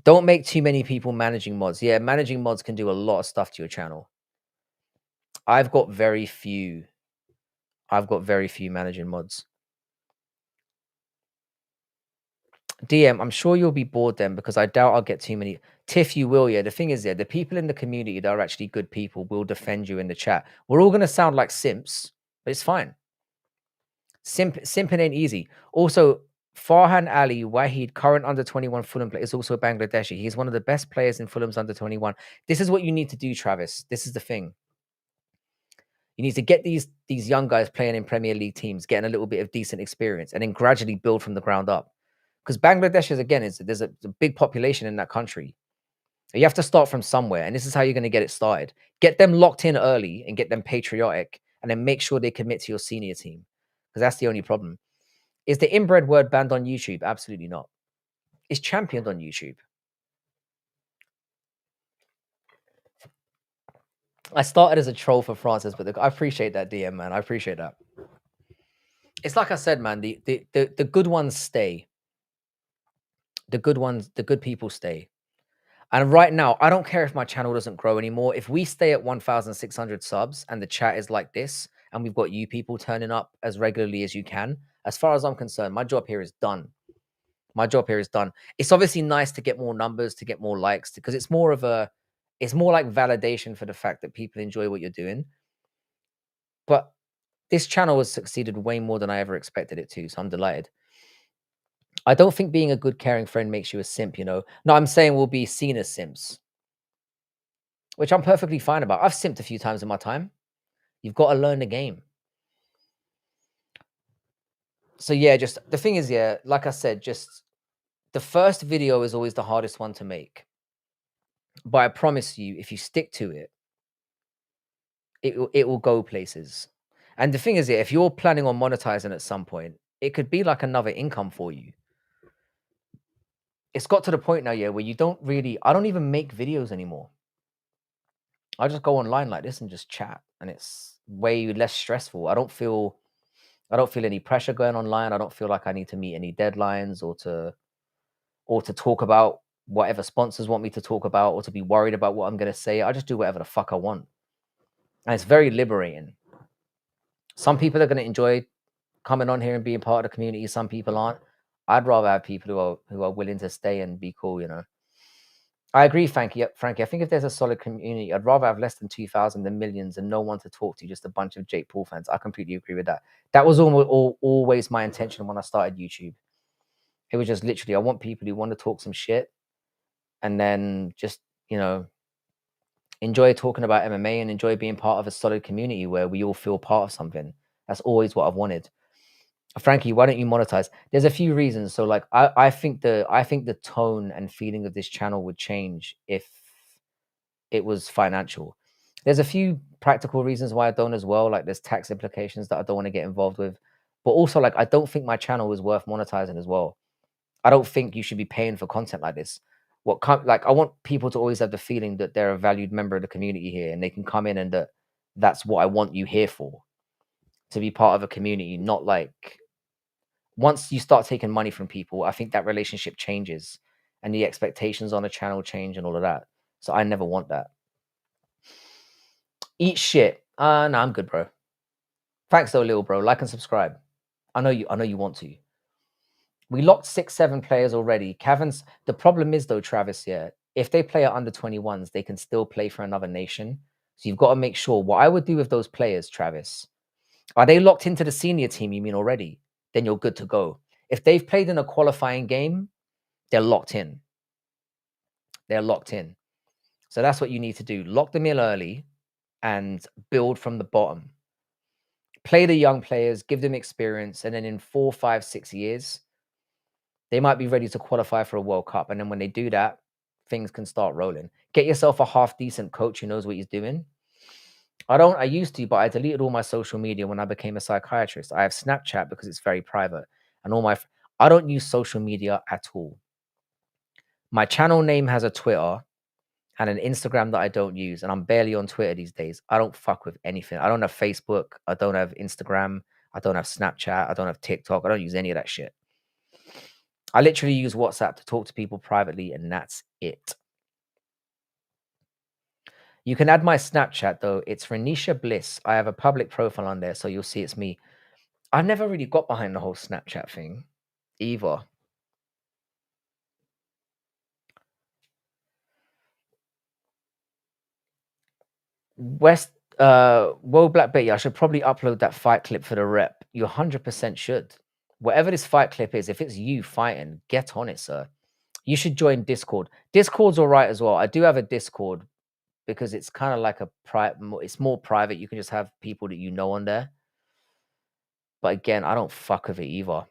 Don't make too many people managing mods. Yeah, managing mods can do a lot of stuff to your channel. I've got very few managing mods. DM, I'm sure you'll be bored then because I doubt I'll get too many. Tiff, you will, yeah. The thing is, yeah, the people in the community that are actually good people will defend you in the chat. We're all going to sound like simps, but it's fine. Simping ain't easy. Also, Farhan Ali Wahid, current under 21 Fulham player, is also a Bangladeshi. He's one of the best players in Fulham's under 21. This is what you need to do, Travis. This is the thing. You need to get these young guys playing in Premier League teams, getting a little bit of decent experience, and then gradually build from the ground up. Because Bangladesh is there's a big population in that country. You have to start from somewhere, and this is how you're going to get it started. Get them locked in early and get them patriotic, and then make sure they commit to your senior team. Because that's the only problem. Is the inbred word banned on YouTube? Absolutely not. It's championed on YouTube. I started as a troll for Francis, but I appreciate that, DM, man. I appreciate that. It's like I said, man, the good ones stay. The good ones, the good people stay. And right now, I don't care if my channel doesn't grow anymore. If we stay at 1,600 subs and the chat is like this, and we've got you people turning up as regularly as you can, as far as I'm concerned, my job here is done. My job here is done. It's obviously nice to get more numbers, to get more likes, because it's more of a, it's more like validation for the fact that people enjoy what you're doing. But this channel has succeeded way more than I ever expected it to, so I'm delighted. I don't think being a good, caring friend makes you a simp, you know? No, I'm saying we'll be seen as simps, which I'm perfectly fine about. I've simped a few times in my time. You've got to learn the game. So yeah, just the thing is, yeah, like I said, just the first video is always the hardest one to make. But I promise you, if you stick to it, it will go places. And the thing is, yeah, if you're planning on monetizing at some point, it could be like another income for you. It's got to the point now, yeah, where you don't really, I don't even make videos anymore. I just go online like this and just chat, and it's way less stressful. I don't feel any pressure going online. I don't feel like I need to meet any deadlines or to talk about whatever sponsors want me to talk about, or to be worried about what I'm going to say. I just do whatever the fuck I want. And it's very liberating. Some people are going to enjoy coming on here and being part of the community. Some people aren't. I'd rather have people who are willing to stay and be cool, you know. I agree, Frankie. Frankie, I think if there's a solid community, I'd rather have less than 2,000 than millions and no one to talk to, just a bunch of Jake Paul fans. I completely agree with that. That was always my intention when I started YouTube. It was just literally, I want people who want to talk some shit and then just, you know, enjoy talking about MMA and enjoy being part of a solid community where we all feel part of something. That's always what I've wanted. Frankie, why don't you monetize? There's a few reasons. So like I think the tone and feeling of this channel would change if it was financial. There's a few practical reasons why I don't as well. Like there's tax implications that I don't want to get involved with. But also like I don't think my channel is worth monetizing as well. I don't think you should be paying for content like this. Like I want people to always have the feeling that they're a valued member of the community here and they can come in and that's what I want you here for. To be part of a community, not like once you start taking money from people, I think that relationship changes and the expectations on a channel change and all of that. So I never want that. Eat shit. No, I'm good, bro. Thanks though, little bro. Like and subscribe. I know you want to. We locked 6, 7 players already. Cavan's the problem is though, Travis, yeah, if they play at under 21s, they can still play for another nation. So you've got to make sure. What I would do with those players, Travis, are they locked into the senior team, you mean already? Then you're good to go. If they've played in a qualifying game, they're locked in. They're locked in. So that's what you need to do. Lock them in early and build from the bottom. Play the young players, give them experience, and then in 4, 5, 6 years, they might be ready to qualify for a World Cup. And then when they do that, things can start rolling. Get yourself a half decent coach who knows what he's doing. I used to, but I deleted all my social media when I became a psychiatrist. I have Snapchat because it's very private. And I don't use social media at all. My channel name has a Twitter and an Instagram that I don't use. And I'm barely on Twitter these days. I don't fuck with anything. I don't have Facebook. I don't have Instagram. I don't have Snapchat. I don't have TikTok. I don't use any of that shit. I literally use WhatsApp to talk to people privately, and that's it. You can add my Snapchat though. It's Renisha Bliss. I have a public profile on there, so you'll see it's me. I've never really got behind the whole Snapchat thing either. Whoa, Black Betty, I should probably upload that fight clip for the rep. You 100% should. Whatever this fight clip is, if it's you fighting, get on it, sir. You should join Discord. Discord's all right as well. I do have a Discord because it's kind of like it's more private. You can just have people that you know on there. But again, I don't fuck with it either.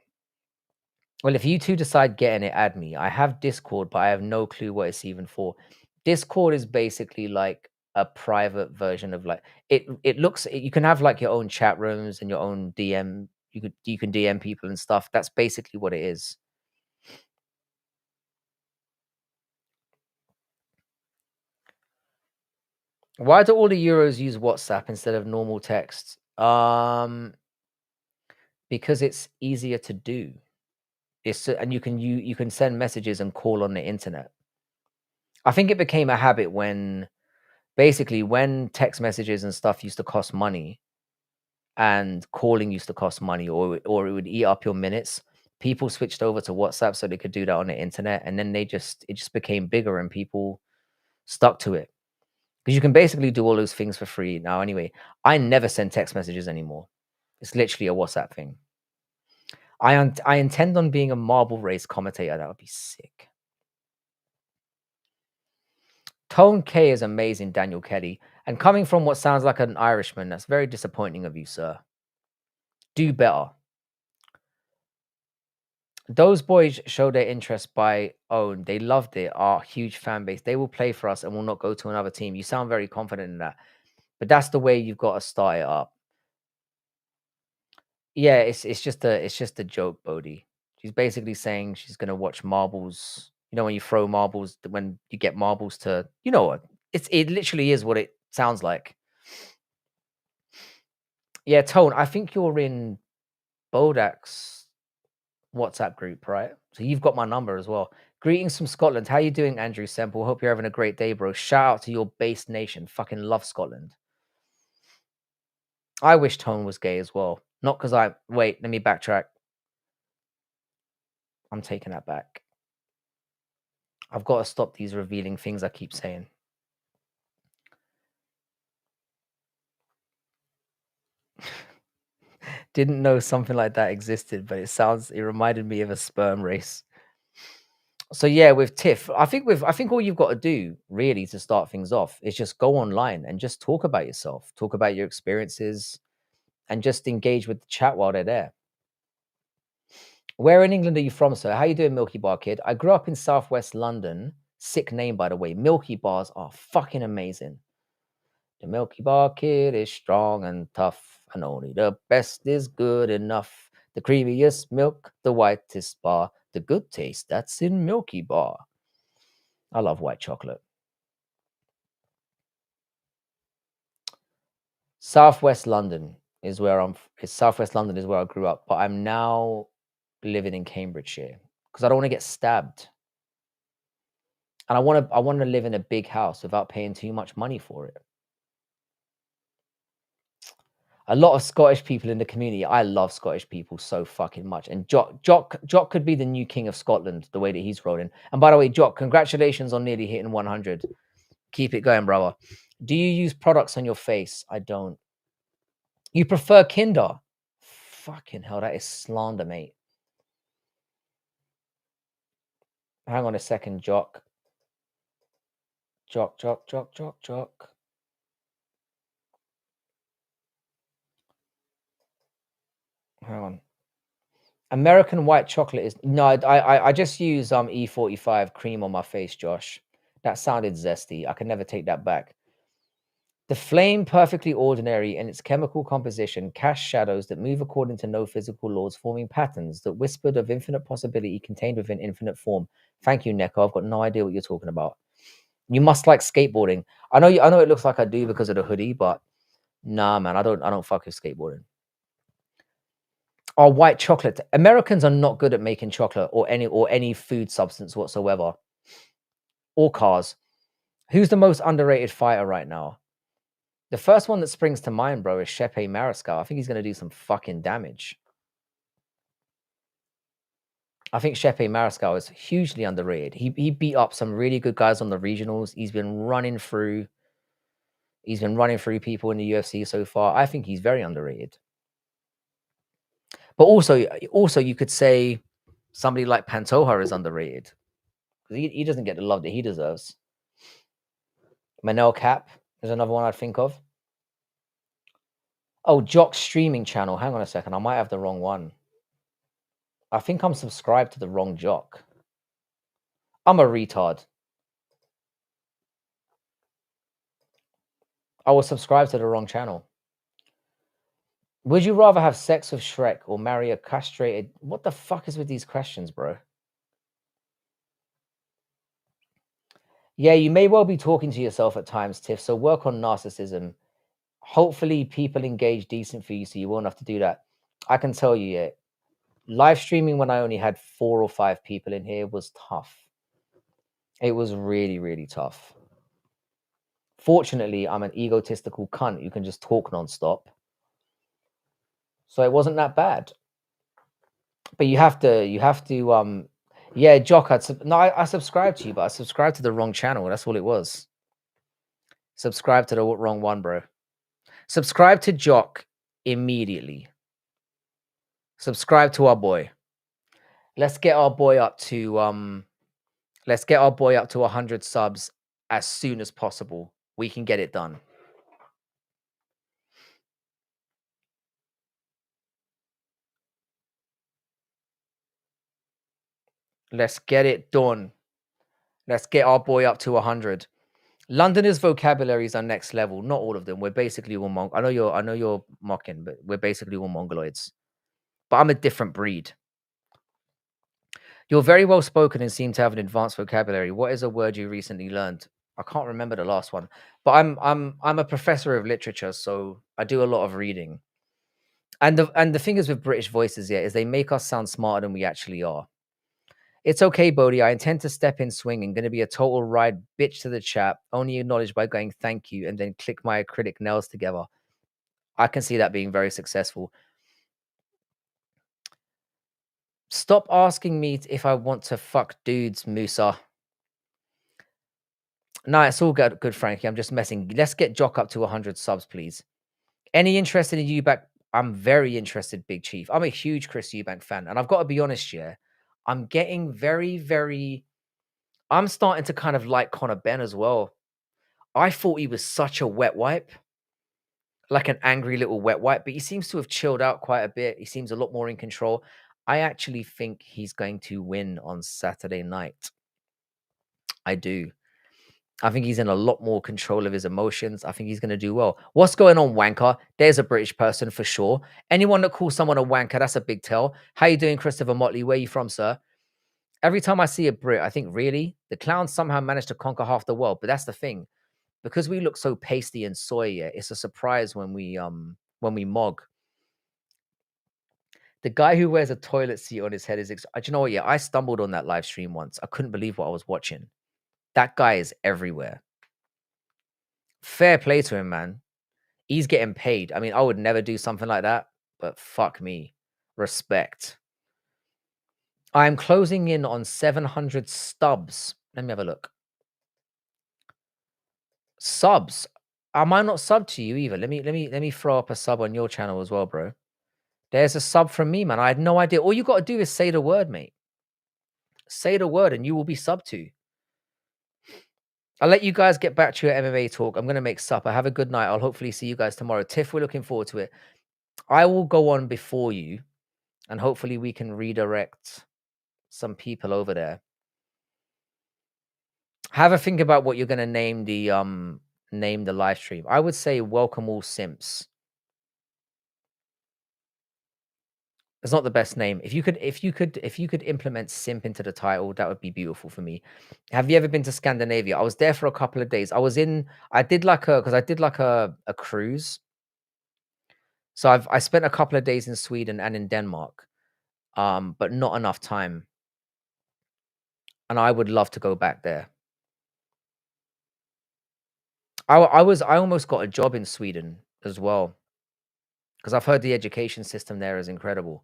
Well, if you two decide getting it, add me. I have Discord, but I have no clue what it's even for. Discord is basically like a private version of like it looks you can have like your own chat rooms and your own DM. You can DM people and stuff. That's basically what it is. Why do all the Euros use WhatsApp instead of normal text? Because it's easier to do. And you can send messages and call on the internet. I think it became a habit when basically when text messages and stuff used to cost money and calling used to cost money, or it would eat up your minutes. People switched over to WhatsApp so they could do that on the internet, and then it just became bigger, and people stuck to it because you can basically do all those things for free now. Anyway, I never send text messages anymore. It's literally a WhatsApp thing. I intend on being a marble race commentator. That would be sick. Tone K is amazing, Daniel Kelly. And coming from what sounds like an Irishman, that's very disappointing of you, sir. Do better. Those boys show their interest by own. They loved it. Our huge fan base. They will play for us and will not go to another team. You sound very confident in that. But that's the way you've got to start it up. Yeah, it's just a joke, Bodhi. She's basically saying she's gonna watch marbles. You know, when you throw marbles, when you get marbles to, you know what? It literally is what it sounds like. Yeah, Tone, I think you're in Bodak's WhatsApp group, right? So you've got my number as well. Greetings from Scotland. How you doing, Andrew Semple? Hope you're having a great day, bro. Shout out to your base nation. Fucking love Scotland. I wish Tone was gay as well. Not because wait, let me backtrack. I'm taking that back. I've got to stop these revealing things I keep saying. Didn't know something like that existed, but it reminded me of a sperm race. So yeah, with Tiff, I think all you've got to do really to start things off is just go online and just talk about yourself, talk about your experiences, and just engage with the chat while they're there. Where in England are you from, sir? How you doing, Milky Bar Kid? I grew up in Southwest London. Sick name, by the way. Milky Bars are fucking amazing. The Milky Bar Kid is strong and tough, and only the best is good enough. The creamiest milk, the whitest bar, the good taste that's in Milky Bar. I love white chocolate. Southwest London is where Southwest London is where I grew up, but I'm now living in Cambridgeshire because I don't want to get stabbed. And I want to live in a big house without paying too much money for it. A lot of Scottish people in the community. I love Scottish people so fucking much. And Jock could be the new king of Scotland, the way that he's rolling. And by the way, Jock, congratulations on nearly hitting 100. Keep it going, brother. Do you use products on your face? I don't. You prefer Kinder? Fucking hell, that is slander, mate. Hang on a second, Jock. Jock. Hang on. American white chocolate is no. I just use E45 cream on my face, Josh. That sounded zesty. I can never take that back. The flame, perfectly ordinary in its chemical composition, cast shadows that move according to no physical laws, forming patterns that whispered of infinite possibility contained within infinite form. Thank you, Neko. I've got no idea what you're talking about. You must like skateboarding. I know it looks like I do because of the hoodie, but nah, man, I don't fuck with skateboarding. Oh, white chocolate. Americans are not good at making chocolate or any food substance whatsoever. Or cars. Who's the most underrated fighter right now? The first one that springs to mind, bro, is Shepe Mariscal. I think he's going to do some fucking damage. I think Shepe Mariscal is hugely underrated. He beat up some really good guys on the regionals. He's been running through people in the UFC so far. I think he's very underrated. But also you could say somebody like Pantoja is underrated. He doesn't get the love that he deserves. Manel Cap is another one I'd think of. Oh, Jock's streaming channel. Hang on a second. I might have the wrong one. I think I'm subscribed to the wrong Jock. I'm a retard. I was subscribed to the wrong channel. Would you rather have sex with Shrek or marry a castrated... What the fuck is with these questions, bro? Yeah, you may well be talking to yourself at times, Tiff, so work on narcissism. Hopefully people engage decent for you so you won't have to do that. I can tell you, yeah. Live streaming when I only had 4 or 5 people in here was tough. It was really, really tough. Fortunately, I'm an egotistical cunt who can just talk nonstop. So it wasn't that bad. But you have to yeah, Jock, I subscribed to you, but I subscribed to the wrong channel. That's all it was. Subscribe to the wrong one, bro. Subscribe to Jock immediately. Subscribe to our boy. Let's get our boy up to 100 subs as soon as possible. We can get it done. Let's get it done. Let's get our boy up to 100. Londoners' vocabularies are next level. Not all of them. We're basically all I know you're mocking, but we're basically all mongoloids. But I'm a different breed. You're very well spoken and seem to have an advanced vocabulary. What is a word you recently learned? I can't remember the last one, but I'm a professor of literature, so I do a lot of reading. And the thing is with British voices, yeah, is they make us sound smarter than we actually are. It's okay, Bodhi. I intend to step in swinging. Going to be a total ride bitch to the chat. Only acknowledge by going thank you and then click my acrylic nails together. I can see that being very successful. Stop asking me if I want to fuck dudes, Musa. No, it's all good, Frankie. I'm just messing. Let's get Jock up to 100 subs, please. Any interested in Eubank? I'm very interested, Big Chief. I'm a huge Chris Eubank fan. And I've got to be honest here. I'm getting very, very... I'm starting to kind of like Conor Ben as well. I thought he was such a wet wipe. Like an angry little wet wipe. But he seems to have chilled out quite a bit. He seems a lot more in control. I actually think he's going to win on Saturday night. I do. I think he's in a lot more control of his emotions. I think he's going to do well. What's going on, wanker? There's a British person for sure. Anyone that calls someone a wanker, that's a big tell. How you doing, Christopher Motley? Where you from, sir? Every time I see a Brit, I think, really? The clowns somehow managed to conquer half the world. But that's the thing. Because we look so pasty and soy, yeah, it's a surprise when we mog. The guy who wears a toilet seat on his head is... do you know what? Yeah, I stumbled on that live stream once. I couldn't believe what I was watching. That guy is everywhere. Fair play to him, man. He's getting paid. I mean, I would never do something like that, but fuck me. Respect. I'm closing in on 700 stubs. Let me have a look. Subs. I might not sub to you either. Let me throw up a sub on your channel as well, bro. There's a sub from me, man. I had no idea. All you got to do is say the word, mate. Say the word and you will be subbed to. I'll let you guys get back to your MMA talk. I'm going to make supper. Have a good night. I'll hopefully see you guys tomorrow. Tiff, we're looking forward to it. I will go on before you, and hopefully we can redirect some people over there. Have a think about what you're going to name the live stream. I would say welcome all simps. It's not the best name. If you could implement simp into the title, that would be beautiful for me. Have you ever been to Scandinavia? I was there for a couple of days. I did like a cruise. So I spent a couple of days in Sweden and in Denmark. But not enough time. And I would love to go back there. I almost got a job in Sweden as well, because I've heard the education system there is incredible.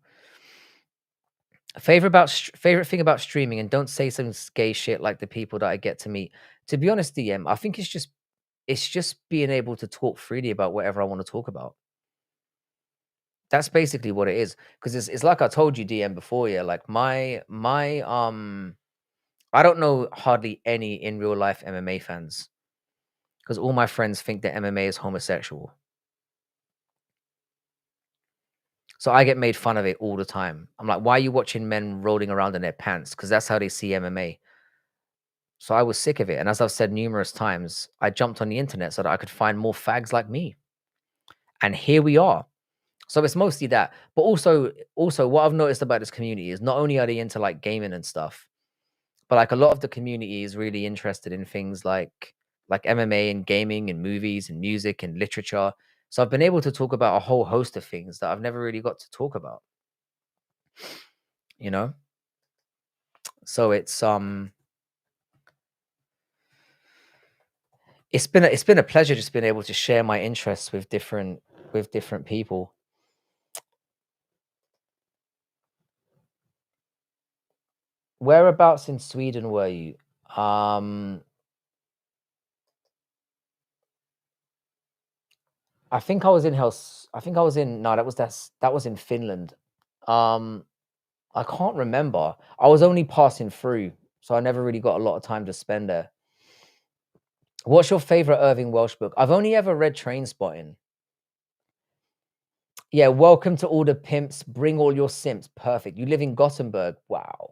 Favorite thing about streaming, and don't say some gay shit like the people that I get to meet. To be honest, DM, I think it's just being able to talk freely about whatever I want to talk about. That's basically what it is. Because it's like I told you, DM, before, yeah. Like my I don't know hardly any in real life MMA fans, because all my friends think that MMA is homosexual. So I get made fun of it all the time. I'm like, why are you watching men rolling around in their pants? Because that's how they see MMA. So I was sick of it. And as I've said numerous times, I jumped on the internet so that I could find more fags like me. And here we are. So it's mostly that. But also what I've noticed about this community is not only are they into like gaming and stuff, but like a lot of the community is really interested in things like MMA and gaming and movies and music and literature. So I've been able to talk about a whole host of things that I've never really got to talk about. you know. So it's been a pleasure just being able to share my interests with different people. Whereabouts in Sweden were you? I think I was in I think I was in no, that was in Finland. Um, I can't remember. I was only passing through, so I never really got a lot of time to spend there. What's your favorite Irving Welsh book? I've only ever read Train Spotting. Yeah, Welcome to All the Pimps, Bring All Your Simps. Perfect. You live in Gothenburg. Wow.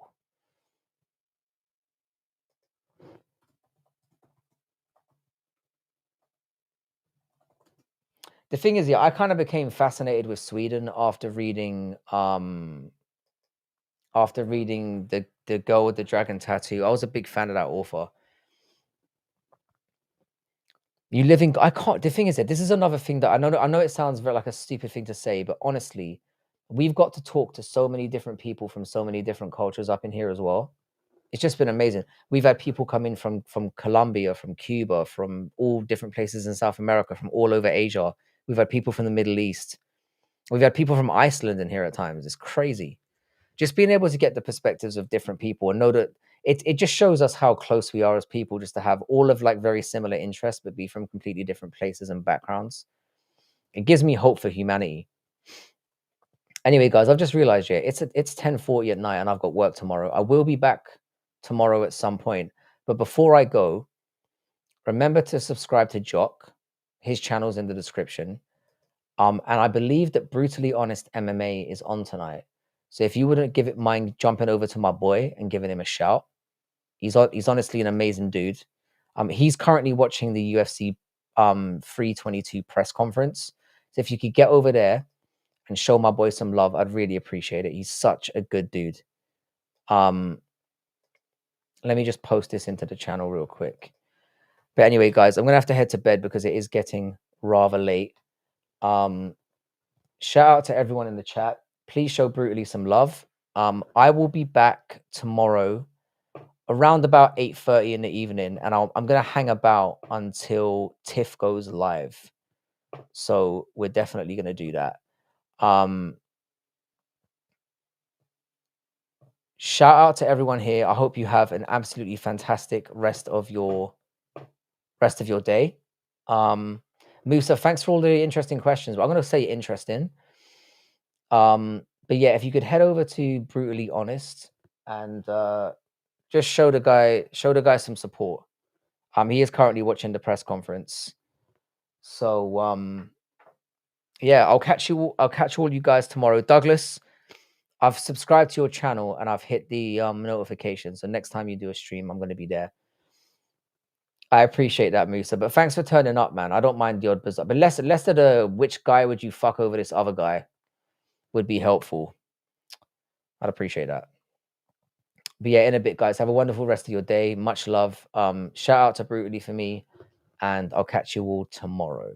The thing is, yeah, I kind of became fascinated with Sweden after reading the Girl with the Dragon Tattoo. I was a big fan of that author. You live in I can't the thing is that this is another thing that I know it sounds very like a stupid thing to say, but honestly, we've got to talk to so many different people from so many different cultures up in here as well. It's just been amazing. We've had people come in from Colombia, from Cuba, from all different places in South America, from all over Asia. We've had people from the Middle East. We've had people from Iceland in here at times. It's crazy. Just being able to get the perspectives of different people and know that it just shows us how close we are as people, just to have all of like very similar interests but be from completely different places and backgrounds. It gives me hope for humanity. Anyway, guys, I've just realized, yeah, it's 10:40 at night and I've got work tomorrow. I will be back tomorrow at some point, but before I go, remember to subscribe to Jock. His channel's in the description. And I believe that Brutally Honest MMA is on tonight. So if you wouldn't give it mind jumping over to my boy and giving him a shout, he's honestly an amazing dude. He's currently watching the UFC 322 press conference. So if you could get over there and show my boy some love, I'd really appreciate it. He's such a good dude. Let me just post this into the channel real quick. But anyway, guys, I'm gonna have to head to bed because it is getting rather late. Shout out to everyone in the chat. Please show Brutally some love. I will be back tomorrow around about 8:30 in the evening, and I'm gonna hang about until Tiff goes live. So we're definitely gonna do that. Shout out to everyone here. I hope you have an absolutely fantastic rest of your day. Musa, thanks for all the interesting questions. But I'm gonna say interesting. But yeah, if you could head over to Brutally Honest and just show the guy some support. He is currently watching the press conference. So yeah, I'll catch all you guys tomorrow. Douglas, I've subscribed to your channel and I've hit the notification. So next time you do a stream, I'm gonna be there. I appreciate that, Musa. But thanks for turning up, man. I don't mind the odd bizarre. But less of the which guy would you fuck over this other guy would be helpful. I'd appreciate that. But yeah, in a bit, guys. Have a wonderful rest of your day. Much love. Shout out to Brutally for me, and I'll catch you all tomorrow.